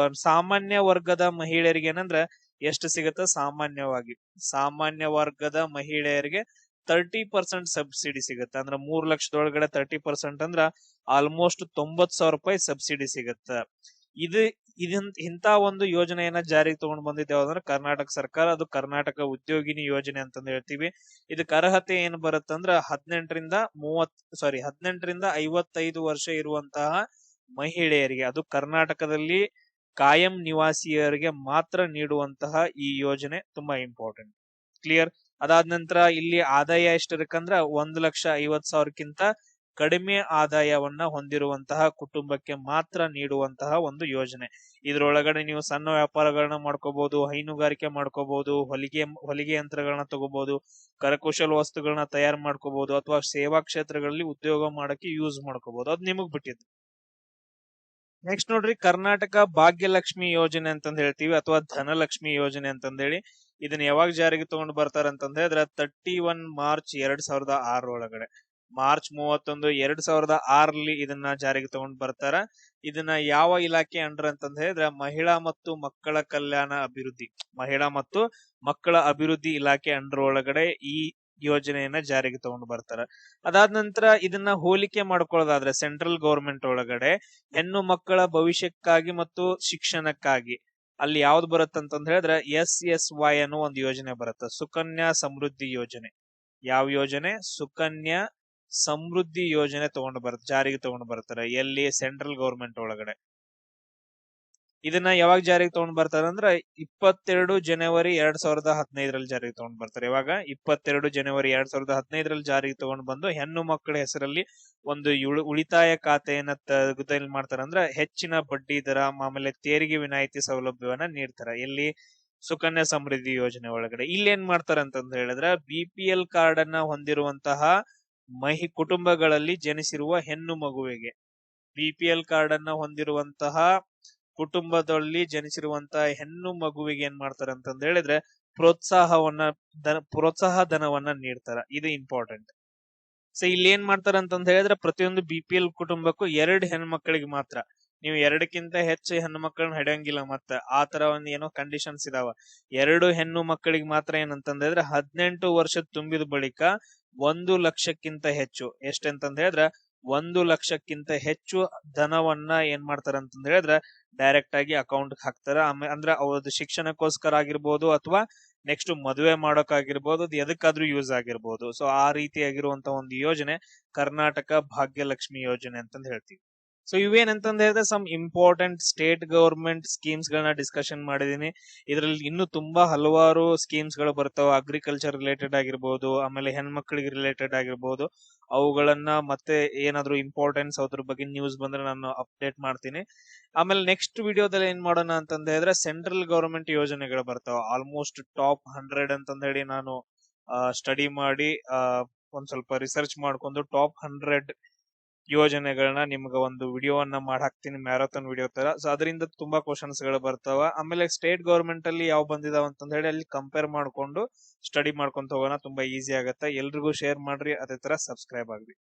ಸಾಮಾನ್ಯ ವರ್ಗದ ಮಹಿಳೆಯರಿಗೆ ಏನಂದ್ರೆ ಎಷ್ಟು ಸಿಗತ್ತ, ಸಾಮಾನ್ಯ ವರ್ಗದ ಮಹಿಳೆಯರಿಗೆ 30% ಸಬ್ಸಿಡಿ ಸಿಗುತ್ತೆ. ಅಂದ್ರೆ 3 ಲಕ್ಷದೊಳಗಡೆ 30% ಅಂದ್ರ ಆಲ್ಮೋಸ್ಟ್ 90,000 ರೂಪಾಯಿ ಸಬ್ಸಿಡಿ ಸಿಗತ್ತ. ಇಂತ ಒಂದು ಯೋಜನೆಯನ್ನ ಜಾರಿಗೆ ತಗೊಂಡ್ ಬಂದಿದ್ದೆ ಯಾವ್ದಂದ್ರೆ ಕರ್ನಾಟಕ ಸರ್ಕಾರ. ಅದು ಕರ್ನಾಟಕ ಉದ್ಯೋಗಿನಿ ಯೋಜನೆ ಅಂತಂದು ಹೇಳ್ತೀವಿ. ಇದಕ್ಕೆ ಅರ್ಹತೆ ಏನ್ ಬರುತ್ತಂದ್ರ 18ರಿಂದ 55 ವರ್ಷ ಇರುವಂತಹ ಮಹಿಳೆಯರಿಗೆ, ಅದು ಕರ್ನಾಟಕದಲ್ಲಿ ಕಾಯಂ ನಿವಾಸಿಯರಿಗೆ ಮಾತ್ರ ನೀಡುವಂತಹ ಈ ಯೋಜನೆ ತುಂಬಾ ಇಂಪಾರ್ಟೆಂಟ್. ಕ್ಲಿಯರ್. ಅದಾದ ನಂತರ ಇಲ್ಲಿ ಆದಾಯ ಎಷ್ಟಿರಕಂದ್ರ 1,50,000ಕ್ಕಿಂತ ಕಡಿಮೆ ಆದಾಯವನ್ನ ಹೊಂದಿರುವಂತಹ ಕುಟುಂಬಕ್ಕೆ ಮಾತ್ರ ನೀಡುವಂತಹ ಒಂದು ಯೋಜನೆ. ಇದ್ರೊಳಗಡೆ ನೀವು ಸಣ್ಣ ವ್ಯಾಪಾರಗಳನ್ನ ಮಾಡ್ಕೋಬಹುದು, ಹೈನುಗಾರಿಕೆ ಮಾಡ್ಕೋಬಹುದು, ಹೊಲಿಗೆ ಯಂತ್ರಗಳನ್ನ ತಗೋಬಹುದು, ಕರಕುಶಲ ವಸ್ತುಗಳನ್ನ ತಯಾರು ಮಾಡ್ಕೋಬಹುದು, ಅಥವಾ ಸೇವಾ ಕ್ಷೇತ್ರಗಳಲ್ಲಿ ಉದ್ಯೋಗ ಮಾಡಕ್ಕೆ ಯೂಸ್ ಮಾಡ್ಕೋಬಹುದು. ಅದ್ ನಿಮಗ್ ಬಿಟ್ಟಿದ್ದು. ನೆಕ್ಸ್ಟ್ ನೋಡ್ರಿ, ಕರ್ನಾಟಕ ಭಾಗ್ಯಲಕ್ಷ್ಮಿ ಯೋಜನೆ ಅಂತಂದ್ ಹೇಳ್ತೀವಿ, ಅಥವಾ ಧನಲಕ್ಷ್ಮಿ ಯೋಜನೆ ಅಂತಂದೇಳಿ. ಇದನ್ನ ಯಾವಾಗ ಜಾರಿಗೆ ತಗೊಂಡ್ ಬರ್ತಾರ ಅಂತಂದ್ ಹೇಳಿದ್ರೆ 31 ಮಾರ್ಚ್ 2006 ಒಳಗಡೆ, ಮಾರ್ಚ್ 31, 2006 ಇದನ್ನ ಜಾರಿಗೆ ತಗೊಂಡ್ ಬರ್ತಾರ. ಇದನ್ನ ಯಾವ ಇಲಾಖೆ ಅಂಡರ್ ಅಂತಂದ್ ಹೇಳಿದ್ರೆ ಮಹಿಳಾ ಮತ್ತು ಮಕ್ಕಳ ಕಲ್ಯಾಣ ಅಭಿವೃದ್ಧಿ, ಮಹಿಳಾ ಮತ್ತು ಮಕ್ಕಳ ಅಭಿವೃದ್ಧಿ ಇಲಾಖೆ ಅಂಡರ್ ಒಳಗಡೆ ಈ ಯೋಜನೆಯನ್ನ ಜಾರಿಗೆ ತಗೊಂಡು ಬರ್ತಾರ. ಅದಾದ ನಂತರ ಇದನ್ನ ಹೋಲಿಕೆ ಮಾಡ್ಕೊಳ್ಳೋದಾದ್ರೆ ಸೆಂಟ್ರಲ್ ಗೌರ್ಮೆಂಟ್ ಒಳಗಡೆ ಹೆಣ್ಣು ಮಕ್ಕಳ ಭವಿಷ್ಯಕ್ಕಾಗಿ ಮತ್ತು ಶಿಕ್ಷಣಕ್ಕಾಗಿ ಅಲ್ಲಿ ಯಾವ್ದು ಬರುತ್ತಂತಂದ್ ಹೇಳಿದ್ರೆ SSY ಅನ್ನೋ ಒಂದು ಯೋಜನೆ ಬರುತ್ತೆ, ಸುಕನ್ಯಾ ಸಮೃದ್ಧಿ ಯೋಜನೆ. ಯಾವ ಯೋಜನೆ? ಸುಕನ್ಯಾ ಸಮೃದ್ಧಿ ಯೋಜನೆ ಜಾರಿಗೆ ತಗೊಂಡು ಬರ್ತಾರೆ. ಎಲ್ಲಿ? ಸೆಂಟ್ರಲ್ ಗೌರ್ಮೆಂಟ್ ಒಳಗಡೆ. ಇದನ್ನ ಯಾವಾಗ ಜಾರಿಗೆ ತಗೊಂಡ್ ಬರ್ತಾರೆ ಅಂದ್ರೆ 22 ಜನವರಿ 2015 ಜಾರಿಗೆ ತಗೊಂಡ್ ಬರ್ತಾರೆ. ಯಾವಾಗ? 22 ಜನವರಿ 2015 ಜಾರಿಗೆ ತಗೊಂಡ್ ಬಂದು ಹೆಣ್ಣು ಮಕ್ಕಳ ಹೆಸರಲ್ಲಿ ಒಂದು ಉಳಿತಾಯ ಖಾತೆಯನ್ನ ತೆಗೆದು ಮಾಡ್ತಾರ ಅಂದ್ರೆ ಹೆಚ್ಚಿನ ಬಡ್ಡಿ ದರ, ಆಮೇಲೆ ತೆರಿಗೆ ವಿನಾಯಿತಿ ಸೌಲಭ್ಯವನ್ನ ನೀಡ್ತಾರೆ. ಎಲ್ಲಿ? ಸುಕನ್ಯಾ ಸಮೃದ್ಧಿ ಯೋಜನೆ ಒಳಗಡೆ. ಇಲ್ಲಿ ಏನ್ ಮಾಡ್ತಾರ ಅಂತಂದ್ ಹೇಳಿದ್ರೆ BPL ಕಾರ್ಡ್ ಅನ್ನ ಹೊಂದಿರುವಂತಹ ಕುಟುಂಬಗಳಲ್ಲಿ ಜನಿಸಿರುವ ಹೆಣ್ಣು ಮಗುವಿಗೆ, BPL ಕಾರ್ಡ್ ಅನ್ನ ಹೊಂದಿರುವಂತಹ ಕುಟುಂಬದಲ್ಲಿ ಜನಿಸಿರುವಂತಹ ಹೆಣ್ಣು ಮಗುವಿಗೆ ಏನ್ ಮಾಡ್ತಾರೆ ಅಂತಂದ ಹೇಳಿದ್ರೆ ಪ್ರೋತ್ಸಾಹ ಧನವನ್ನ ನೀಡ್ತಾರ. ಇದು ಇಂಪಾರ್ಟೆಂಟ್. ಸೊ ಇಲ್ಲಿ ಏನ್ ಮಾಡ್ತಾರ ಅಂತಂದ ಹೇಳಿದ್ರೆ ಪ್ರತಿಯೊಂದು BPL ಕುಟುಂಬಕ್ಕೂ 2 ಹೆಣ್ಮಕ್ಳಿಗೆ ಮಾತ್ರ, ನೀವು 2ಕ್ಕಿಂತ ಹೆಚ್ಚು ಹೆಣ್ಣು ಮಕ್ಕಳನ್ನ ಹಿಡಿಯಂಗಿಲ್ಲ. ಮತ್ತೆ ಆ ತರ ಒಂದ್ ಏನೋ ಕಂಡೀಷನ್ಸ್ ಇದಾವ. 2 ಹೆಣ್ಣು ಮಕ್ಕಳಿಗೆ ಮಾತ್ರ ಏನಂತಂದ ಹೇಳಿದ್ರೆ 18 ವರ್ಷ ತುಂಬಿದ ಬಳಿಕ 1 ಲಕ್ಷಕ್ಕಿಂತ ಹೆಚ್ಚು, ಎಷ್ಟಂತಂದ ಹೇಳಿದ್ರೆ 1 ಲಕ್ಷಕ್ಕಿಂತ ಹೆಚ್ಚು ಧನವನ್ನ ಏನ್ ಮಾಡ್ತಾರ ಅಂತಂದ ಹೇಳಿದ್ರೆ ಡೈರೆಕ್ಟ್ ಆಗಿ ಅಕೌಂಟ್ ಹಾಕ್ತಾರ. ಅಂದ್ರೆ ಅವ್ರದ್ದು ಶಿಕ್ಷಣಕ್ಕೋಸ್ಕರ ಆಗಿರ್ಬೋದು, ಅಥವಾ ನೆಕ್ಸ್ಟ್ ಮದುವೆ ಮಾಡೋಕಾಗಿರ್ಬೋದು, ಅದು ಎದಕ್ಕಾದ್ರೂ ಯೂಸ್ ಆಗಿರ್ಬೋದು. ಸೊ ಆ ರೀತಿಯಾಗಿರುವಂತ ಒಂದು ಯೋಜನೆ ಕರ್ನಾಟಕ ಭಾಗ್ಯಲಕ್ಷ್ಮಿ ಯೋಜನೆ ಅಂತಂದ್ ಹೇಳ್ತೀವಿ. ಸೊ ಇವೇನಂತಂದ ಹೇಳಿದ್ರೆ some important state government schemes ಗಳನ್ನ ಡಿಸ್ಕಷನ್ ಮಾಡಿದೀನಿ. ಇದರಲ್ಲಿ ಇನ್ನೂ ತುಂಬಾ ಹಲವಾರು ಸ್ಕೀಮ್ಸ್ ಗಳು ಬರ್ತಾವ, ಅಗ್ರಿಕಲ್ಚರ್ ರಿಲೇಟೆಡ್ ಆಗಿರ್ಬೋದು, ಆಮೇಲೆ ಹೆಣ್ಮಕ್ಳಿಗೆ ರಿಲೇಟೆಡ್ ಆಗಿರ್ಬೋದು. ಅವುಗಳನ್ನ ಮತ್ತೆ ಏನಾದ್ರು ಇಂಪಾರ್ಟೆನ್ಸ್ ಅದ್ರ ಬಗ್ಗೆ ನ್ಯೂಸ್ ಬಂದ್ರೆ ನಾನು ಅಪ್ಡೇಟ್ ಮಾಡ್ತೀನಿ. ಆಮೇಲೆ ನೆಕ್ಸ್ಟ್ ವಿಡಿಯೋದಲ್ಲಿ ಏನ್ ಮಾಡೋಣ ಅಂತಂದ ಹೇಳಿದ್ರೆ ಸೆಂಟ್ರಲ್ ಗವರ್ಮೆಂಟ್ ಯೋಜನೆಗಳು ಬರ್ತಾವ, ಆಲ್ಮೋಸ್ಟ್ ಟಾಪ್ 100 ಅಂತಂದ ಹೇಳಿ ನಾನು ಸ್ಟಡಿ ಮಾಡಿ ಒಂದ್ ಸ್ವಲ್ಪ ರಿಸರ್ಚ್ ಮಾಡ್ಕೊಂಡು ಟಾಪ್ 100 ಯೋಜನೆಗಳನ್ನ ನಿಮ್ಗ ಒಂದು ವಿಡಿಯೋವನ್ನ ಹಾಕ್ತೀನಿ, ಮ್ಯಾರಥಾನ್ ವಿಡಿಯೋ ತರ. ಸೊ ಅದರಿಂದ ತುಂಬಾ ಕ್ವಶನ್ಸ್ ಗಳು ಬರ್ತಾವ. ಆಮೇಲೆ ಸ್ಟೇಟ್ ಗವರ್ಮೆಂಟ್ ಅಲ್ಲಿ ಯಾವ ಬಂದಿದಾವ ಅಂತಂದ ಹೇಳಿ ಅಲ್ಲಿ ಕಂಪೇರ್ ಮಾಡ್ಕೊಂಡು ಸ್ಟಡಿ ಮಾಡ್ಕೊಂತ ಹೋಗೋಣ, ತುಂಬಾ ಈಸಿ ಆಗತ್ತೆ. ಎಲ್ರಿಗೂ ಶೇರ್ ಮಾಡ್ರಿ, ಅದೇ ತರ ಸಬ್ಸ್ಕ್ರೈಬ್ ಆಗ್ರಿ.